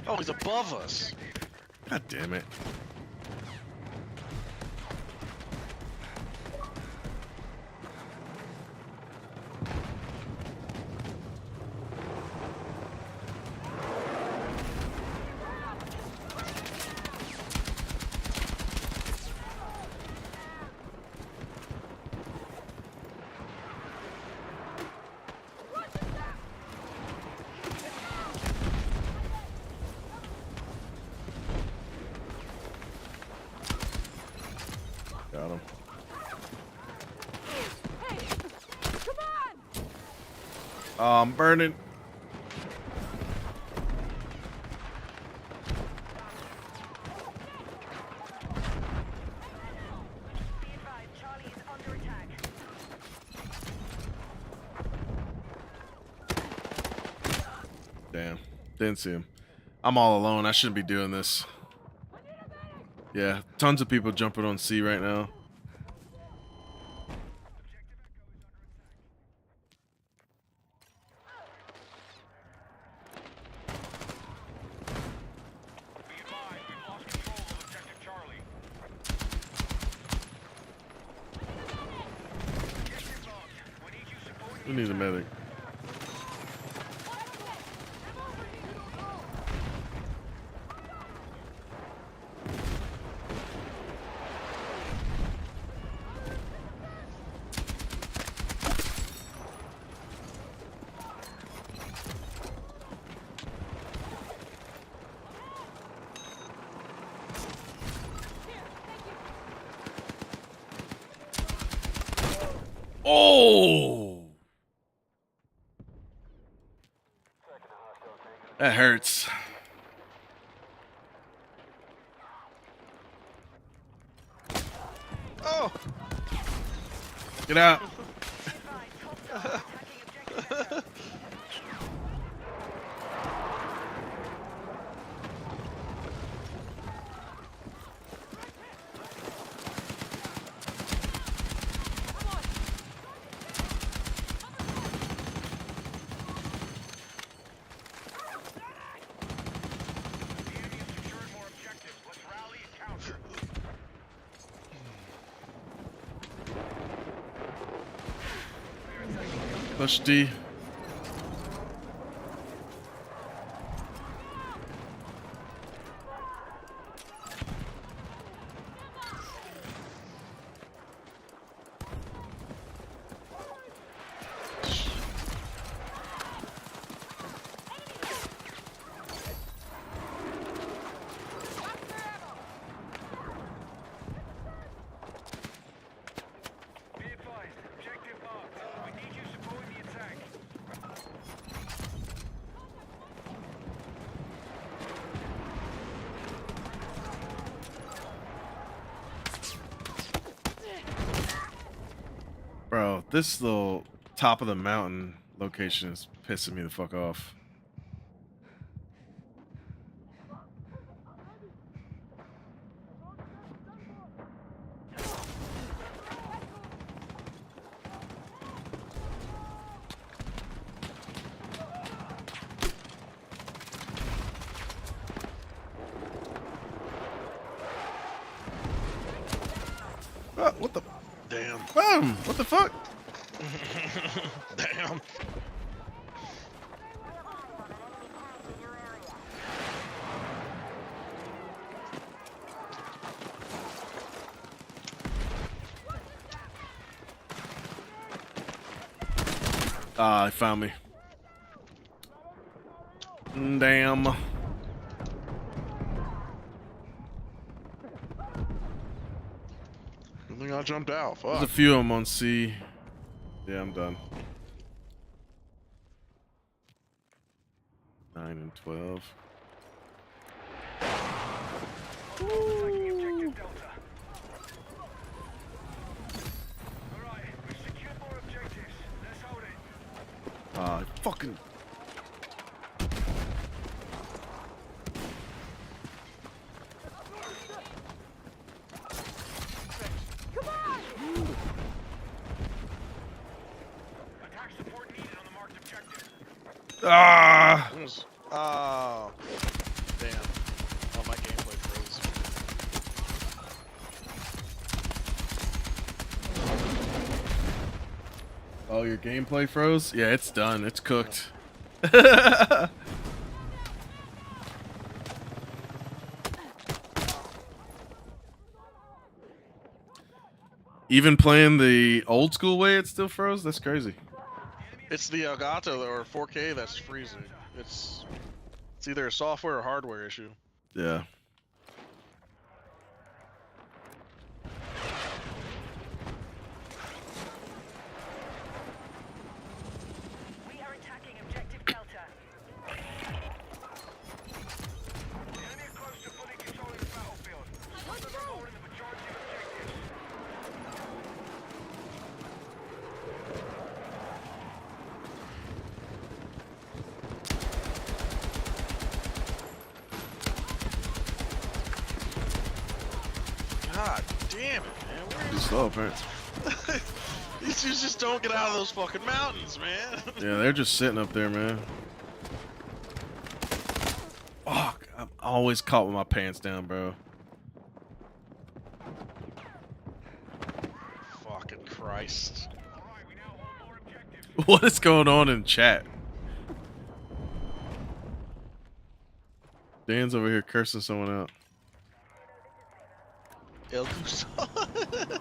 Oh, he's above us. God damn it. Got him. Hey, come on! Oh, I'm burning. Be advised, Charlie is under attack. Damn. Didn't see him. I'm all alone. I shouldn't be doing this. Yeah, tons of people jumping on C right now. Be advised, we've lost control of objective Charlie. Objective locked. We need you supporting We need a medic. Oh! That hurts. Oh! Get out. Be advised, hostiles attacking objective Beta. The enemy has secured more objectives. Let's rally and counter. Push D. Be advised, objective marked. We need you supporting the attack. Bro, this little top of the mountain location is pissing me the fuck off. Ah, what the? Damn. What the fuck? Damn. Ah, they found me. Damn. I think I jumped out. There's a Fuck. few of them on C. Yeah, I'm done. 9 and 12. Attacking objective Delta. Alright, we've secured more objectives. Let's hold it. Ah, fucking. Attack support needed on the marked objective. Ah! Oh. Damn. Oh, your gameplay froze? Yeah, it's done. It's cooked. Even playing the old school way, it still froze? That's crazy. It's the Elgato or 4K that's freezing. It's either a software or hardware issue. Yeah. We are attacking objective Delta. The enemy are close to fully controlling the battlefield. Stop them from holding the majority of objectives. God damn it, man. Where Too is slow, apparently. These dudes just don't get out of those fucking mountains, man. Yeah, they're just sitting up there, man. Fuck. I'm always caught with my pants down, bro. Fucking Christ. Alright, we now hold more objectives. What is going on in chat? Dan's over here cursing someone out. El Gusto. Battlefield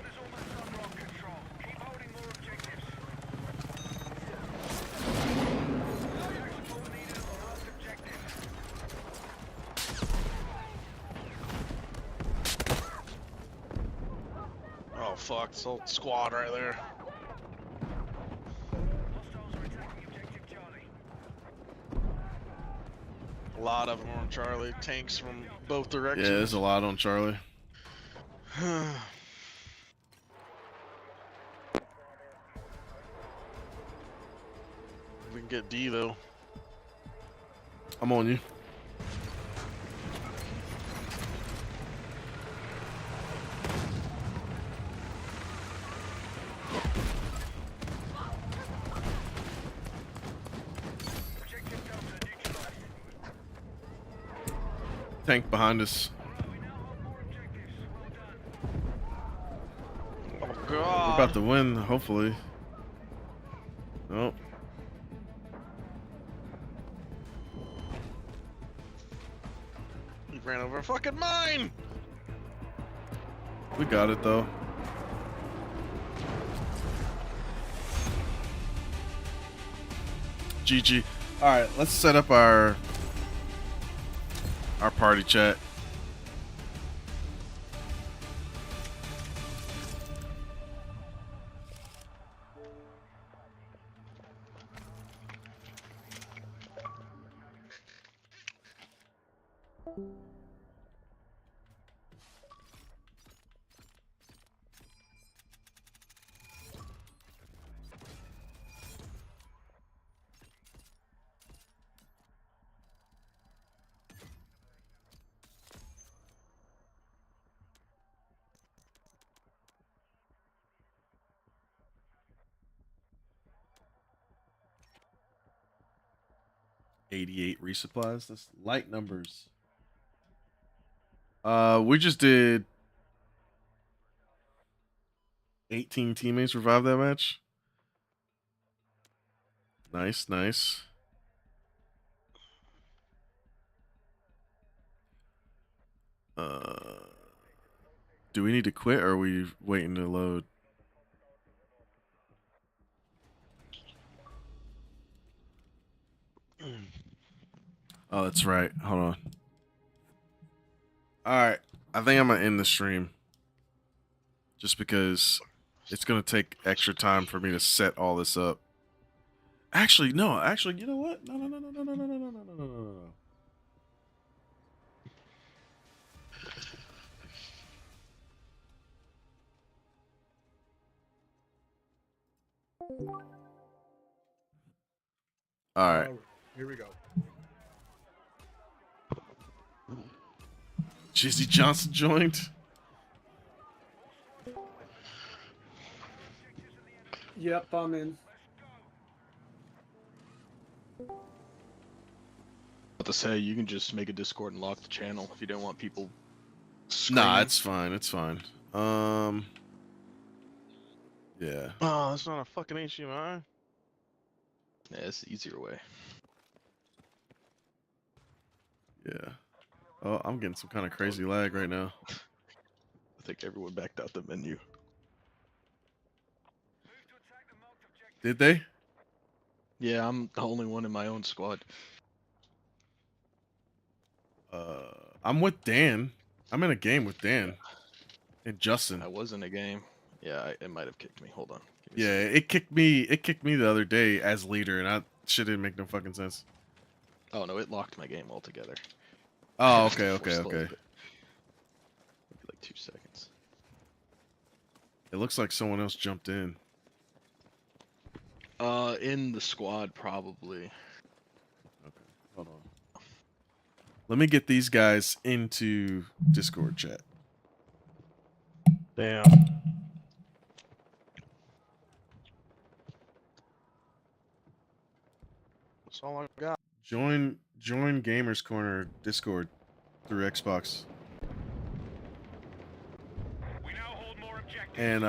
is almost under our control. Keep holding more objectives. Support needed on the last objective. Oh fuck, this whole squad right there. Hostiles are attacking objective Charlie. A lot of them on Charlie. Tanks from both Yeah, directions. there's a lot on Charlie. We can get D though. I'm on you. Objective Delta neutralized. Tank behind us. Alright, we now hold more objectives. Well done. Oh We're god. about to win, hopefully. Nope. He ran over a fucking mine. We got it, though. GG. Alright, let's set up our party chat. $88 resupplies. That's light numbers. We just did 18 teammates revive that match. Nice, nice. Do we need to quit or are we waiting to load? Oh, that's right. Hold on. Alright. I think I'm going to end the stream. Just because it's going to take extra time for me to set all this up. Actually, no. Actually, you know what? No. Alright. Here we go. Jizzy Johnson joined. Yep, I'm in. To say you can just make a Discord and lock the channel if you don't want people Nah, screen. it's fine. It's fine. Yeah. Oh, that's not a fucking HDMI. Yeah, it's the easier way. Yeah. Oh, I'm getting some kind of crazy lag right now. I think everyone backed out the menu. Did they? Yeah, I'm the only one in my own squad. I'm with Dan. I'm in a game with Dan and Justin. I was in a game. Yeah, it might have kicked me. Hold on. Give me a Yeah, second. it kicked me. It kicked me the other day as leader, and shit didn't make no fucking sense. Oh no, it locked my game altogether. Oh, okay, okay, okay. Maybe like 2 seconds. It looks like someone else jumped in. In the squad probably. Okay, hold on. Let me get these guys into Discord chat. Damn. That's all I got. Join Gamers Corner Discord through Xbox. We now hold more objectives. And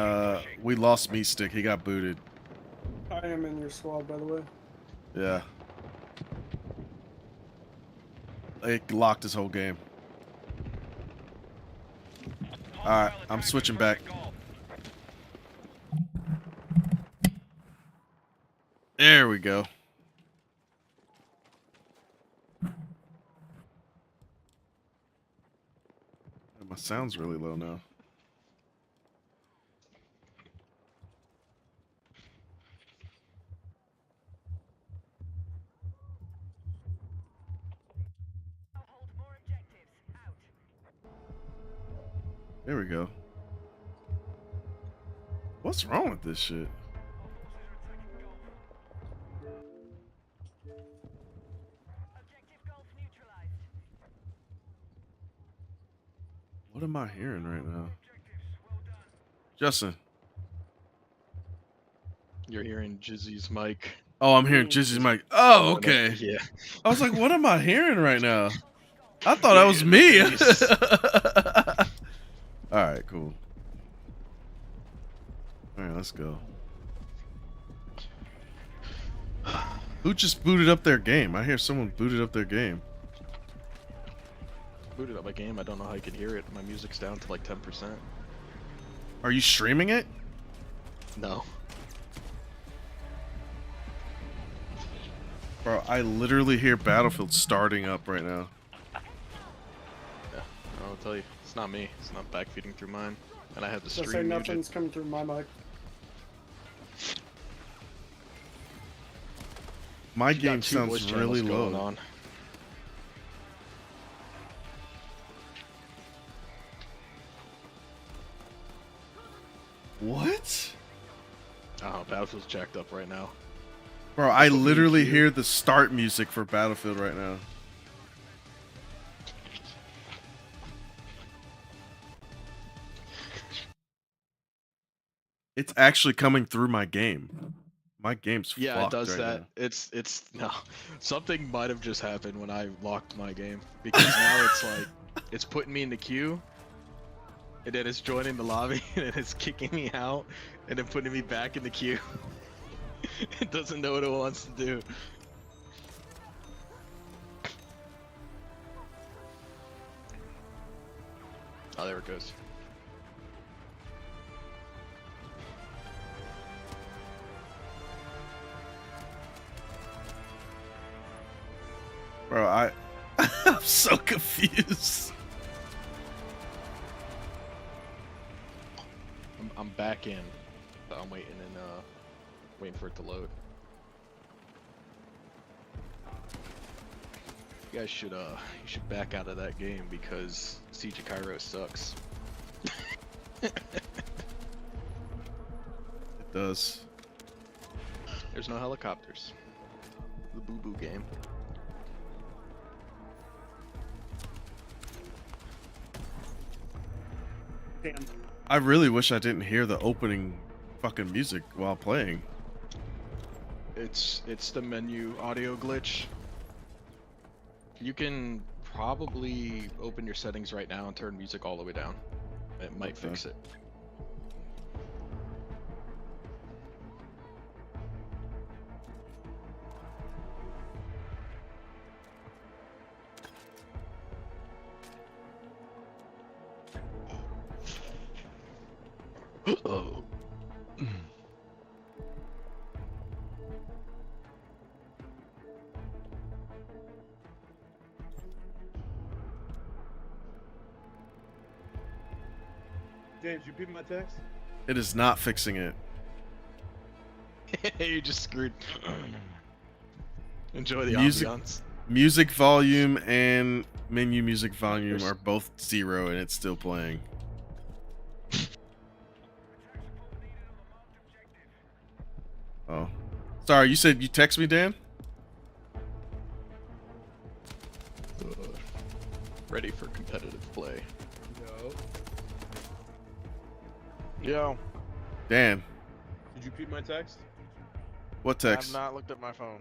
we lost Meat Stick. He got booted. I am in your squad, by the way. Yeah. It locked his whole game. Alright, I'm switching back. There we go. My sound's really low now. Hold more objectives. Out. There we go. What's wrong with this shit? Objective Gulf neutralized. What am I hearing right now? Justin. You're hearing Jizzy's mic. Oh, I'm hearing Jizzy's mic. Oh, okay. Yeah. I was like, what am I hearing right now? I thought that was me. Alright, cool. Alright, let's go. Who just booted up their game? I hear someone booted up their game. Booted up my game. I don't know how you can hear it. My music's down to like 10%. Are you streaming it? No. Bro, I literally hear Battlefield starting up right now. Yeah. I'll tell you. It's not me. It's not backfeeding through mine. And I have the Just say stream muted. nothing's coming through my mic. My You got game 2 sounds voice really channels going low. on. What? Oh, Battlefield's jacked up right now. Bro, I literally hear the start music for Battlefield right now. It's actually coming through my game. My game's Yeah, it fucked does right that. now. It's no. Something might have just happened when I locked my game because now it's like it's putting me in the queue, and then it's joining the lobby, and then it's kicking me out, and then putting me back in the queue. It doesn't know what it wants to do. Oh, there it goes. Bro, I'm so confused. I'm back in, but I'm waiting and waiting for it to load. You guys should you should back out of that game because Siege of Cairo sucks. It does. There's no helicopters. The boo boo game. Damn. I really wish I didn't hear the opening fucking music while playing. It's the menu audio glitch. You can probably open your settings right now and turn music all the way down. It might Okay. fix it. Oh. James, you peeped my text? It is not fixing it. You just screwed. Enjoy the Music- ambiance. Music volume and menu music volume are both 0 and it's still playing. Oh. Sorry, you said you text me, Dan? Ready for competitive play. Yo, Dan, Did you peep my text? what I've text? not looked at my phone.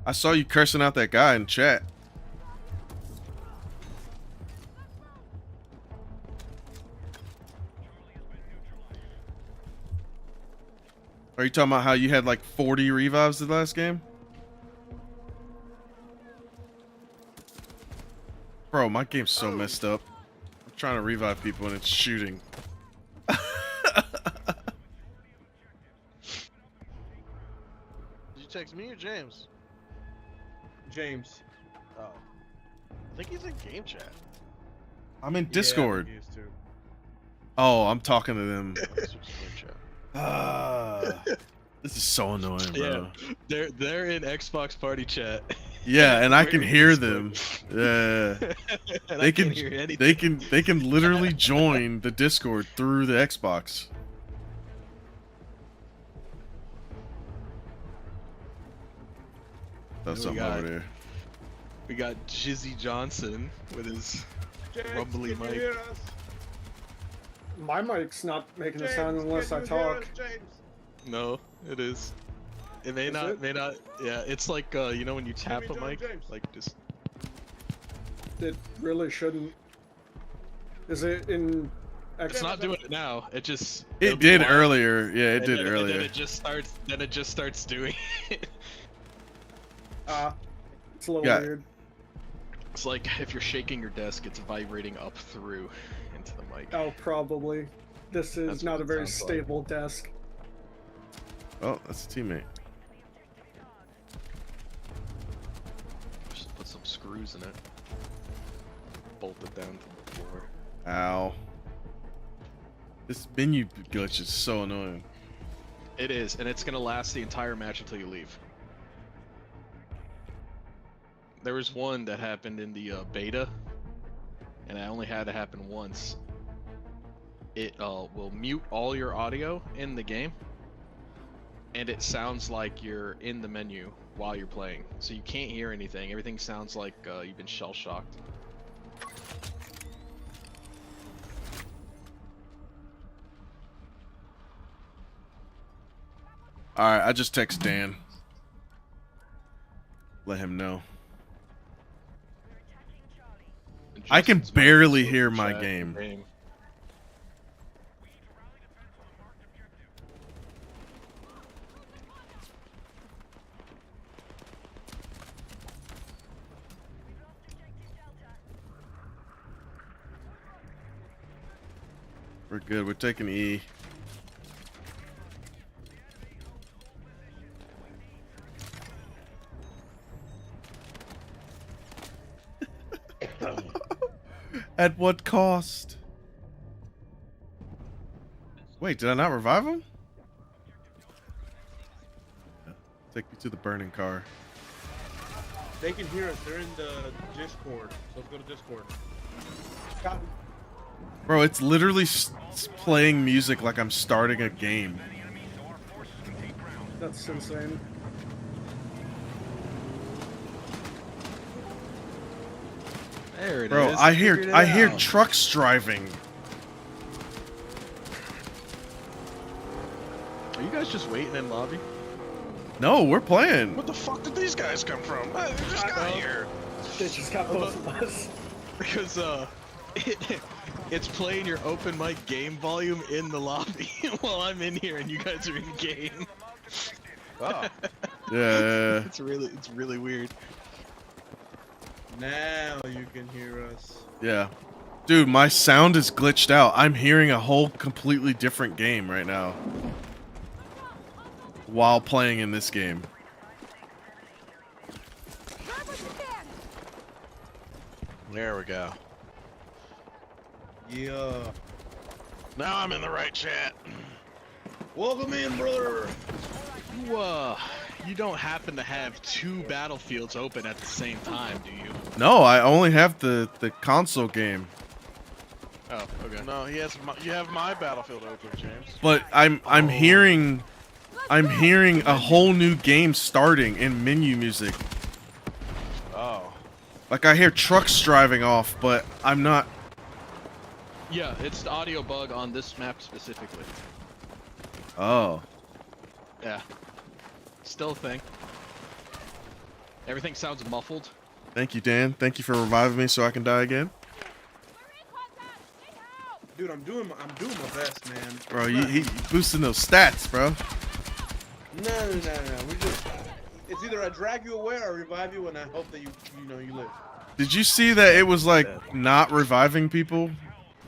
I saw you cursing out that guy in chat. Are you talking about how you had like 40 revives the last game? Bro, my game's so messed up. I'm trying to revive people and it's shooting. Did you text me or James? James. Oh. I think he's in game chat. I'm in Yeah, Discord. he used to. Oh, I'm talking to them. Switch to game chat. This is so annoying, bro. Yeah, they're in Xbox party chat. Yeah, and I We're can in hear Discord. them. Yeah. And They I can can't hear anything. they can literally join the Discord through the Xbox. That's We something got- over there. We got Jizzy Johnson with his James, rumbly can you mic. hear us? My mic's not making a sound James, unless can I you hear talk. us, James? No, it is. It may Is not. it? May not. Yeah, it's like you know when you tap a Jimmy John mic, James. like just. It really shouldn't. Is it in? It's not doing it now. It just. It it'll be did quiet, earlier. Yeah, it and did then, earlier. And then it just starts. Then it just starts doing. It. It's a little Yeah. weird. It's like if you're shaking your desk, it's vibrating up through into the mic. Oh, probably. This is That's not what a it very sounds like. stable desk. Oh, that's a teammate. Just put some screws in it. Bolt it down to the floor. Ow. This menu glitch is so annoying. It is, and it's gonna last the entire match until you leave. There was one that happened in the beta, and I only had it happen once. It will mute all your audio in the game, and it sounds like you're in the menu while you're playing. So you can't hear anything. Everything sounds like you've been shell-shocked. Alright, I just text Dan. Let him know. I can Justin's mic barely is hear open my chat game. name. We're good. We're taking E. At what cost? Wait, did I not revive him? Take me to the burning car. They can hear us. They're in the Discord. So let's go to Discord. Got him. Bro, it's literally playing music like I'm starting a game. That's insane. There it Bro, is. I Figured it hear out. trucks driving. Are you guys just waiting in lobby? No, we're playing. What the fuck did these guys come from? They just got here. They just got both of us. Because it's playing your open mic game volume in the lobby while I'm in here and you guys are in game. Oh. Yeah. It's really weird. Now you can hear us. Yeah. Dude, my sound is glitched out. I'm hearing a whole completely different game right now. While playing in this game. There we go. Yeah. Now I'm in the right chat. Welcome in, brother. You don't happen to have 2 battlefields open at the same time, do you? No, I only have the console game. Oh, okay. No, you have my Battlefield open, James. But I'm hearing a whole new game starting in menu music. Oh. Like I hear trucks driving off, but I'm not. Yeah, it's the audio bug on this map specifically. Oh. Yeah. Still a thing. Everything sounds muffled. Thank you, Dan. Thank you for reviving me so I can die again. Dude, I'm doing my best, man. Bro, he boosting those stats, bro. No. We just. It's either I drag you away or I revive you, and I hope that you live. Did you see that it was like not reviving people?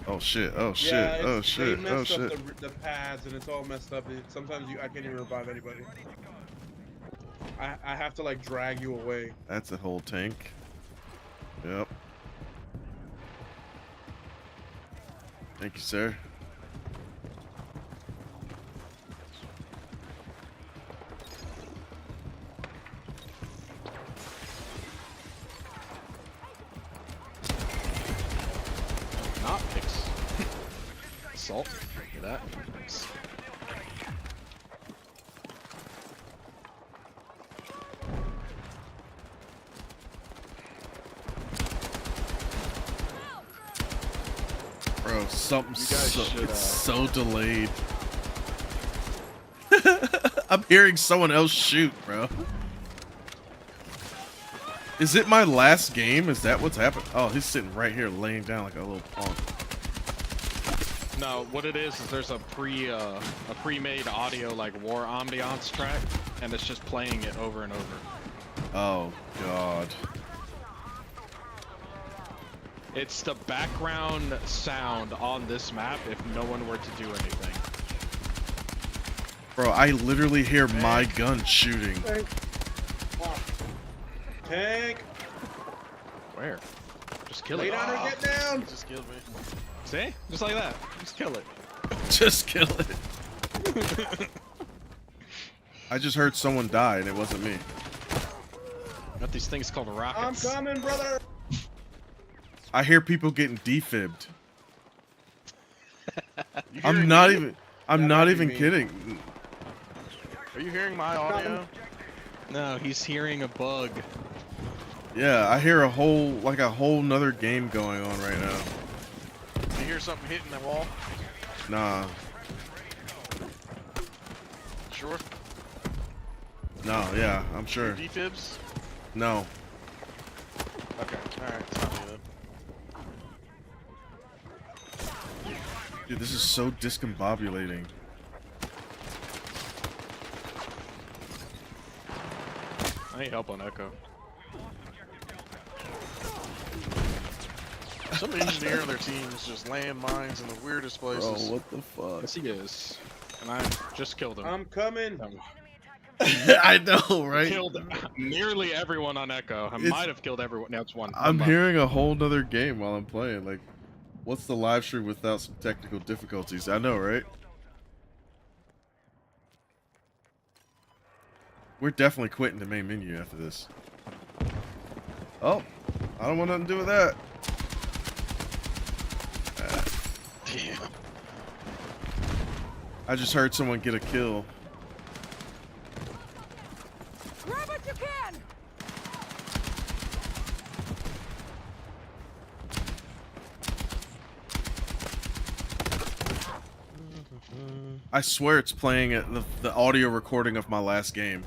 Oh shit! Oh shit! Yeah, Oh shit! They Oh messed shit! up the pads, and it's all messed up. Sometimes I can't even revive anybody. I have to like drag you away. That's a whole tank. Yep. Thank you, sir. Not fix. Salt. Look at that. Thanks. Bro, something's You guys should, it's so delayed. I'm hearing someone else shoot, bro. Is it my last game? Is that what's happened? Oh, he's sitting right here laying down like a little punk. No, what it is there's a pre-made audio like war ambiance track, and it's just playing it over and over. Oh god. It's the background sound on this map if no one were to do anything. Bro, I literally hear my gun shooting. Tank. Where? Just kill Lay it. down or get down. Just killed me. See? Just like that. Just kill it. Just kill it. I just heard someone die and it wasn't me. Got these things called I'm rockets. coming, brother. I hear people getting defibbed. You I'm hearing not me? even I'm That not might be even me. kidding. Are you hearing my audio? No, he's hearing a bug. Yeah, I hear a whole nother game going on right now. You hear something hitting the wall? Nah. Sure. No, yeah, I'm sure. Defibs? No. Okay. Alright, it's not me then. Dude, this is so discombobulating. I need help on Echo. Some engineer on their team is just laying mines in the weirdest Bro, places. what the fuck? Yes, he is. And I just killed him. I'm coming. I know, right? Killed nearly everyone on Echo. I It's- might have killed everyone. Now it's one. I'm left. hearing a whole nother game while I'm playing. Like, what's the live stream without some technical difficulties? I know, right? We're definitely quitting the main menu after this. Oh, I don't want nothing to do with that. Damn. I just heard someone get a kill. Grab what you can! I swear it's playing the audio recording of my last game.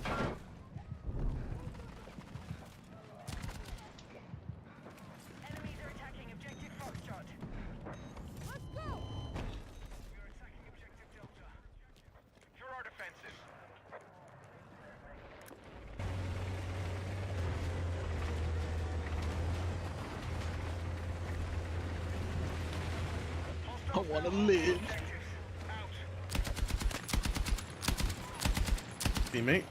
I wanna live. Teammate.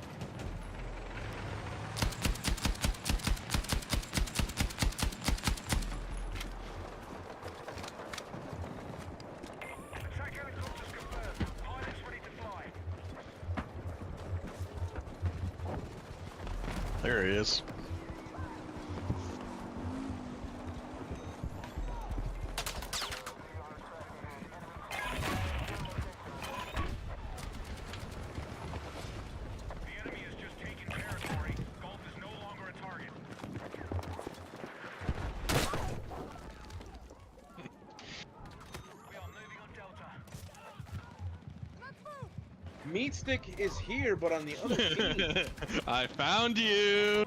Attack helicopters confirmed. Pilots ready to fly. There he is. The enemy has just taken territory. Golf is no longer a target. We are moving on Delta. Meat Stick is here, but on the other team. I found you.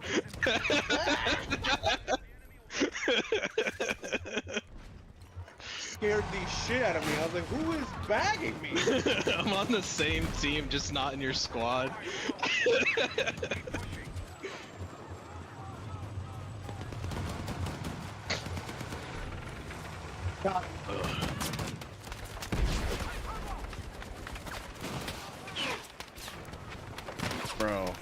Scared the shit out of me. I was like, who is bagging me? I'm on the same team, just not in your squad. God, Bro.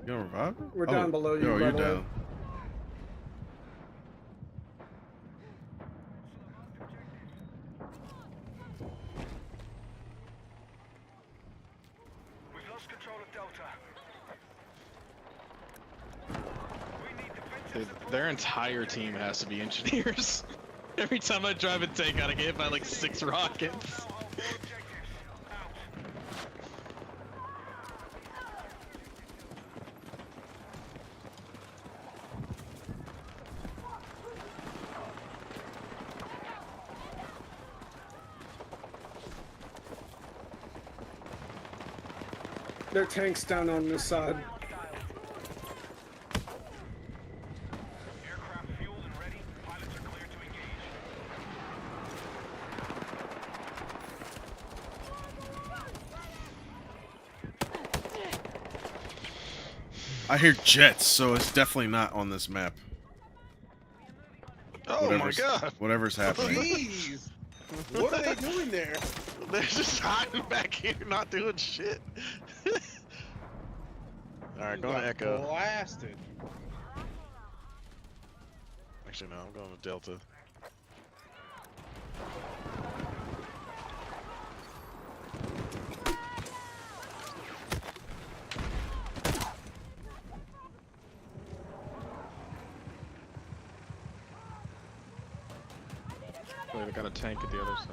You gonna revive her? We're down below you, Yo, by you're the way. down. We've lost control of Delta. We need defensive Dude, support. their entire team has to be engineers. Every time I drive a tank, I get hit by like 6 rockets. All 4 objectives. Out. There are tanks down on this side. Aircraft fueled and ready. Pilots are cleared to engage. I hear jets, so it's definitely not on this map. Oh Whatever's- my god. Whatever's happening. Jeez. What are they doing there? They're just hiding back here, not doing shit. Alright, going to Got Echo. Blasted. Actually, no, I'm going to Delta. Wait, they got a tank at the other side.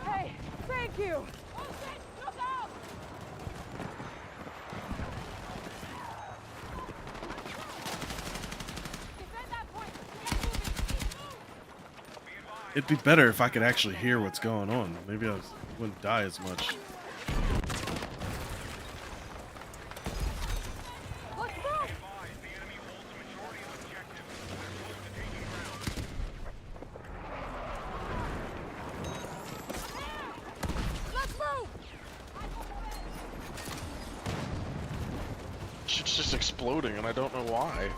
Hey, thank you. It'd be better if I could actually hear what's going on. Maybe wouldn't die as much. Let's go. Advise the enemy holds the majority of objectives. We're close to taking ground. Let's move. Shit's just exploding, and I don't know why.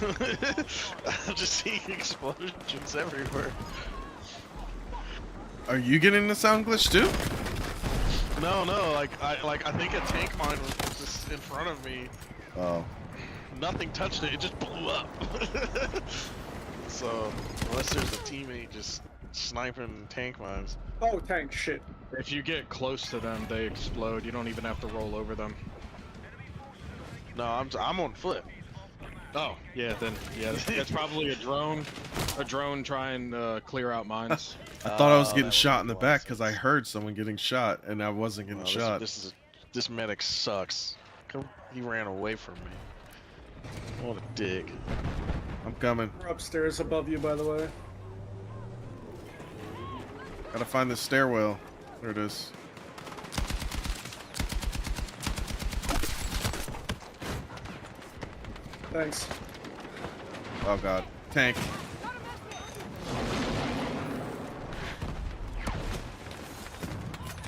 I'm just seeing explosions everywhere. Are you getting the sound glitch too? No, I think a tank mine was just in front of me. Oh. Nothing touched it. It just blew up. So unless there's a teammate just sniping tank mines. Oh, tank, shit. If you get close to them, they explode. You don't even have to roll over them. No, I'm on foot. Oh, yeah, then, yeah, that's probably a drone. A drone trying to clear out mines. I thought I was Oh, getting that shot would in the make a lot of back because I sense. heard someone getting shot and I wasn't getting Oh, shot. This medic sucks. He ran away from me. What a dick. I'm coming. We're upstairs above you, by the way. Gotta find the stairwell. There it is. Thanks. Oh god. Tank.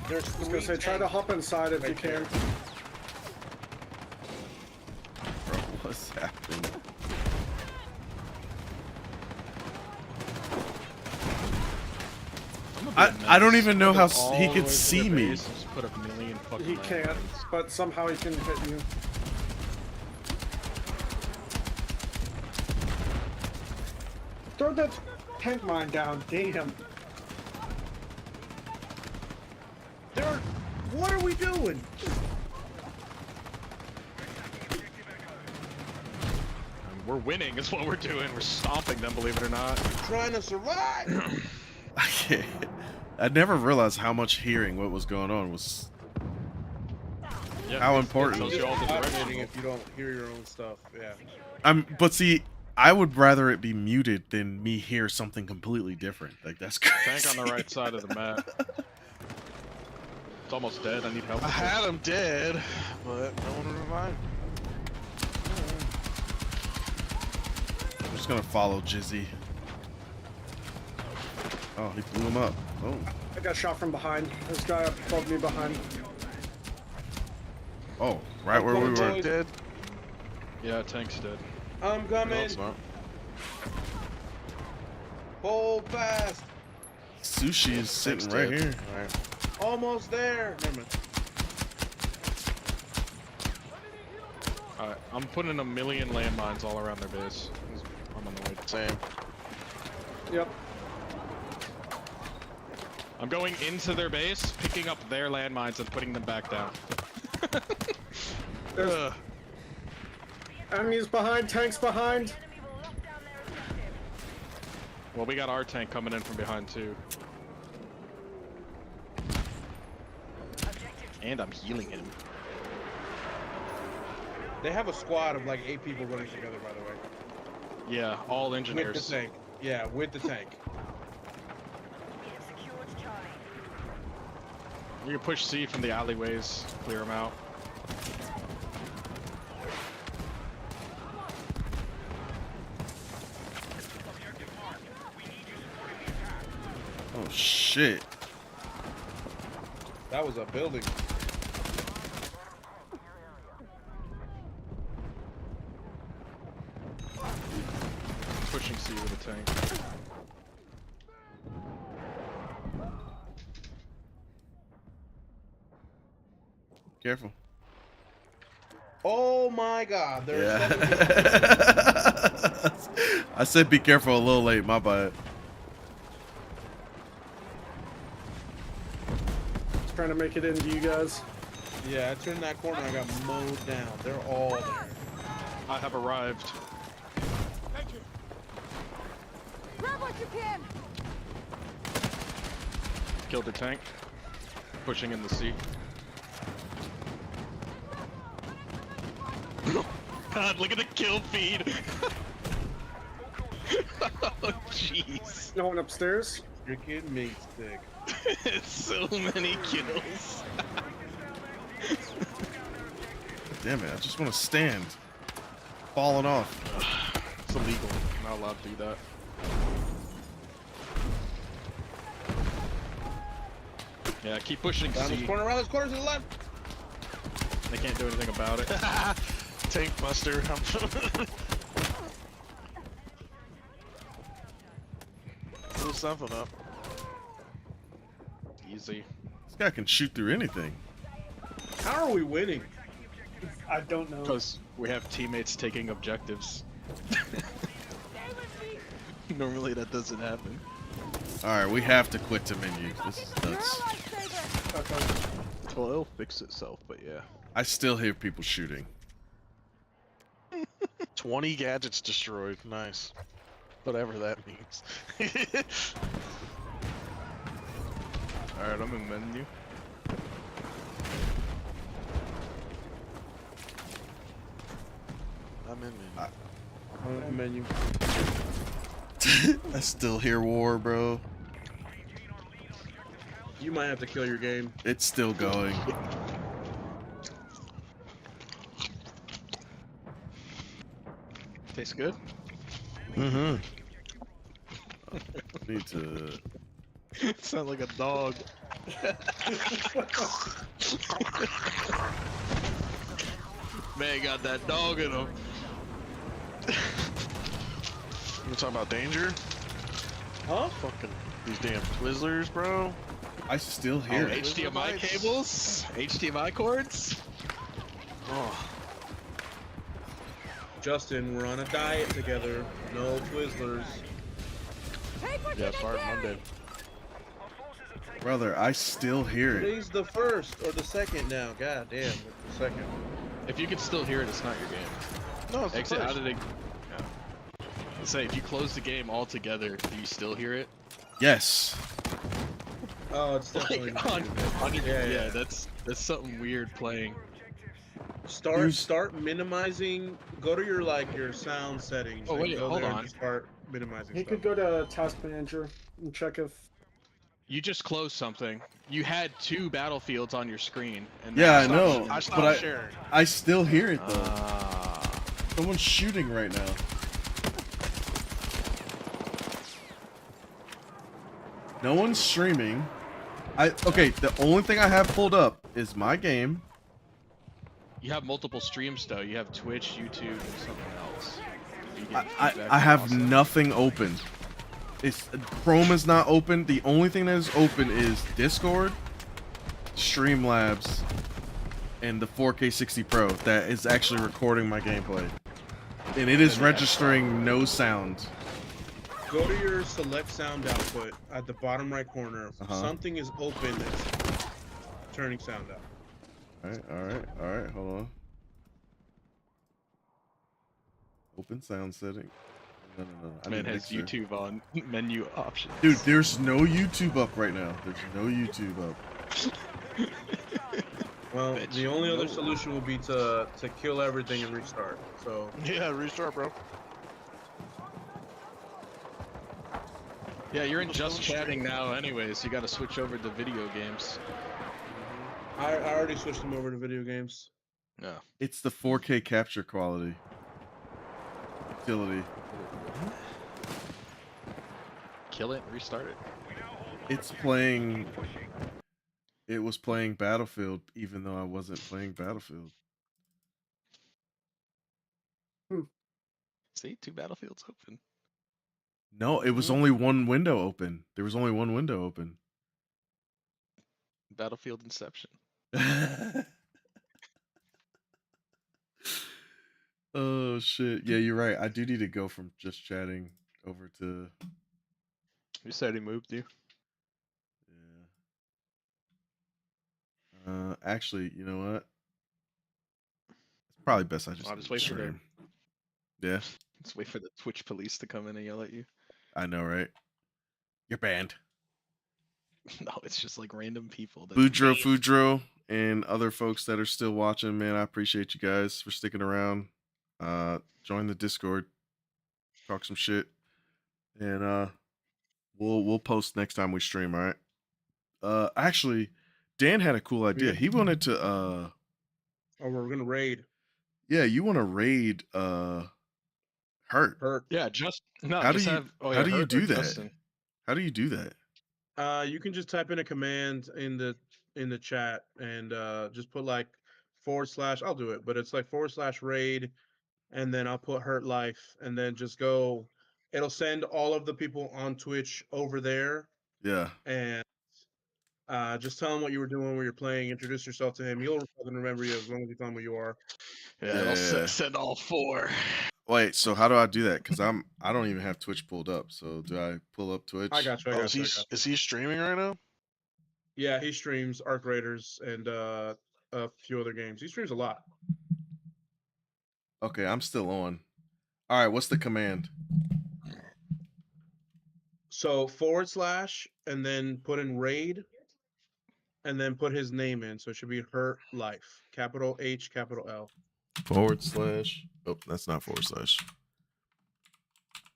There's I was three gonna say, try to tanks. hop inside if you Right there. can. Bro, what's happening? I don't even know how he could see me. Just put a million fucking He can't, landmines. but somehow he can hit you. Throw that tank mine down, damn. There. What are we doing? We're winning is what we're doing. We're stomping them, believe it or not. Trying to survive. I can't. I never realized how much hearing what was going on was. Yeah, How it's- important. It tells It's you all the frustrating direction. if you don't hear your own stuff. Yeah. But see, I would rather it be muted than me hear something completely different. Like that's crazy. Tank on the right side of the map. It's almost dead. I need help. I with had it. him dead, but no one revived. I'm just gonna follow Jizzy. Oh, he blew him up. Oh. I got shot from behind. This guy above me behind. Oh, right where we were. Dead. Yeah, tank's dead. I'm No, coming. it's not. Hold fast. Sushi is sitting right dead. here. Alright. Almost there. Never mind. Alright, I'm putting a million landmines all around their base. I'm annoyed. Same. Yep. I'm going into their base, picking up their landmines and putting them back down. There's Ugh. enemies behind, tanks behind. The enemy will lock down their objective. Well, we got our tank coming in from behind too. Objective And I'm healing him. They have a squad of like 8 people running together, by the way. Yeah, all With engineers. the tank. Yeah, with the tank. we have secured Charlie. You can push C from the alleyways, clear them out. Oh shit. That was a building. Pushing C with a tank. Careful. Oh my god, there's Yeah. 7 people. I said be careful a little late, my bad. Trying to make it into you guys. Yeah, I turned that corner, I got mowed down. They're all there. I have arrived. Grab what you can. Killed the tank. Pushing in the C. God, look at the kill feed. Oh, jeez. No one upstairs. Freaking meat stick. So many kills. Damn it, I just want to stand. Falling off. It's illegal. I'm not allowed to do that. Yeah, keep pushing Around this C. corner, around this corner to the left. They can't do anything about it. Tank buster. Blew something up. Easy. This guy can shoot through anything. How are we winning? I don't know. Because we have teammates taking objectives. Normally that doesn't happen. Alright, we have to quit to menu. This is nuts. Okay. Well, it'll fix itself, but yeah. I still hear people shooting. 20 gadgets destroyed. Nice. Whatever that means. Alright, I'm in menu. I'm in, man. On the menu. I still hear war, bro. You might have to kill your game. It's still going. Tastes good? Mm-hmm. Need to. Sound like a dog. Man got that dog in him. You talking about danger? Huh? Fucking these damn Twizzlers, bro. I still Oh, hear it. HDMI cables, HDMI cords. Oh, Justin, we're on a diet together. No Twizzlers. yeah, starting Monday. Our forces have taken Brother, I still hear it. Today's the first or the second now. God damn, it's the second. If you can still hear it, it's not your game. No, it's the Exit first. out of the. Yeah. Let's say if you close the game altogether, do you still hear it? Yes. Oh, it's definitely. Yeah, that's something weird playing. Start minimizing. Go to your sound settings. Oh, and wait, go hold there and on. just start minimizing. He stuff. could go to Task Manager and check if. You just closed something. You had 2 battlefields on your screen, and Yeah, I now- know. I stopped But sharing. I still hear it though. Ah. Someone's shooting right now. No one's streaming. Okay, the only thing I have pulled up is my game. You have multiple streams though. You have Twitch, YouTube, and something else. You get feedback I have also? nothing open. It's Chrome is not open. The only thing that is open is Discord, Streamlabs, and the 4K 60 Pro that is actually recording my gameplay. And it is registering no sound. Go to your select sound output at the bottom right corner. Something is open that's turning sound out. Alright, hold on. Open sound setting. No. I Man need has mixer. YouTube on menu options. Dude, there's no YouTube up right now. There's no YouTube up. Well, Bitch, the only other no. solution will be to kill everything and restart. So Yeah, restart, bro. Yeah, you're in just chatting now anyways. You got to switch over to video games. I already switched them over to video games. No. It's the 4K capture quality. Utility. Kill it, restart it. It's playing. It was playing Battlefield even though I wasn't playing Battlefield. See, 2 battlefields open. No, it was only one window open. There was only one window open. Battlefield Inception. Oh shit. Yeah, you're right. I do need to go from just chatting over to Who said he moved you? yeah. Actually, you know what? It's probably best I just I'll just wait for stream. Yeah, Let's wait for the Twitch police to come in and yell at you. I know, right? You're banned. No, it's just like random people. That Boudreaux, and other folks that are still watching, man, I appreciate you guys for sticking around. Join the Discord, talk some shit, and we'll post next time we stream. All right. Actually, Dan had a cool idea. He wanted to Oh, we're gonna raid. yeah, you want to raid Hurt. Yeah, just no. How just do you have, oh, how yeah, do you Hurt or do that? Justin. How do you do that? You can just type in a command in the chat and just put like / I'll do it, but it's like / raid, and then I'll put hurt life, and then just go. It'll send all of the people on Twitch over there, Yeah. and just tell him what you were doing, where you're playing. Introduce yourself to him. He'll fucking remember you as long as you tell him who you are. Yeah, Yeah. I'll send all 4. Wait, so how do I do that? Because I don't even have Twitch pulled up. So do I pull up Twitch? I got you. I Oh, got you. is he streaming right now? Yeah, he streams Arc Raiders and a few other games. He streams a lot. Okay, I'm still on. All right, what's the command? So / and then put in raid, and then put his name in. So it should be Hurt Life, capital H, capital L. / Oh, that's not /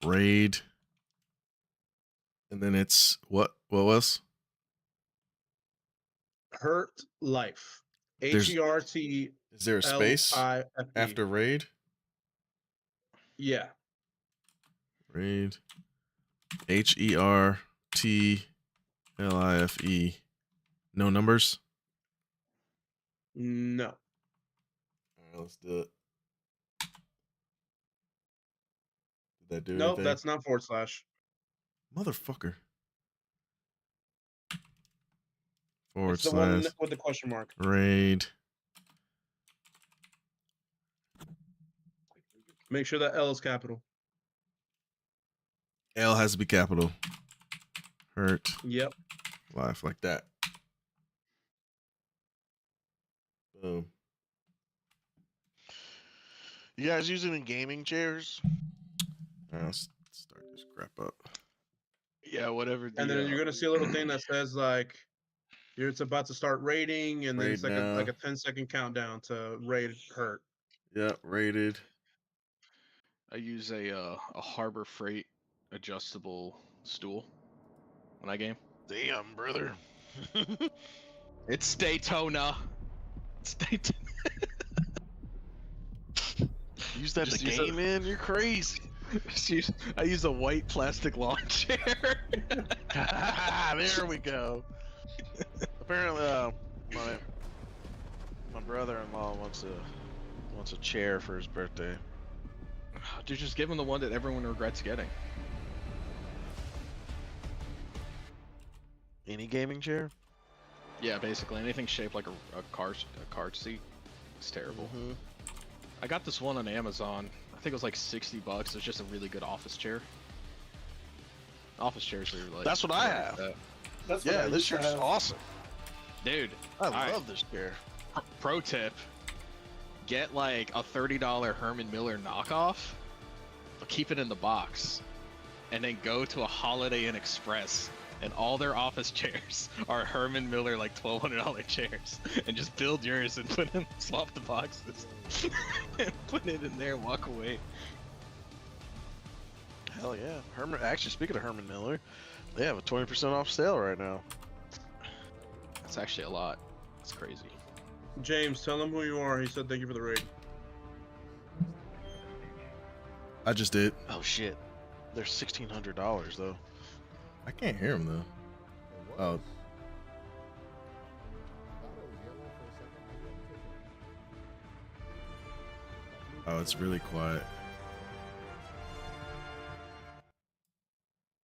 raid. And then it's what was? Hurt Life. There's- HERT. Is there a space LIFE. after raid? Yeah. Raid. HERTLIFE. No numbers. No. All right, let's do it. Did that do Nope, anything? that's not /. Motherfucker. It's the one with the question mark. Raid. Make sure that L is capital. L has to be capital. Hurt. Yep. Life like that. Boom. You guys using any gaming chairs? All right, let's start this crap up. Yeah, whatever. And then you're gonna see a little thing that says like it's about to start raiding, and then Raid it's like now. a 10-second countdown to raid hurt. Yep, rated. I use a Harbor Freight adjustable stool when I game. Damn, brother. It's Daytona. It's Daytona. Use that Just to use it- game in? You're crazy. I use a white plastic lawn chair. There we go. Apparently, my brother-in-law wants a chair for his birthday. Dude, just give him the one that everyone regrets getting. Any gaming chair? Yeah, basically anything shaped like a car seat. It's terrible. Mm-hmm. I got this one on Amazon. I think it was like $60. It's just a really good office chair. Office chairs are like. That's what I have. That's what Yeah, I this used to chair's have. awesome. Dude, I Alright. love this chair. pro tip: get like a $30 Herman Miller knockoff, but keep it in the box, and then go to a Holiday Inn Express, and all their office chairs are Herman Miller like $1,200 chairs, and just build yours and swap the boxes, and put it in there and walk away. Hell yeah. Actually, speaking of Herman Miller, they have a 20% off sale right now. That's actually a lot. It's crazy. James, tell him who you are. He said thank you for the raid. I just did. Oh shit. They're $1,600 though. I can't hear him though. Oh. Oh, it's really quiet.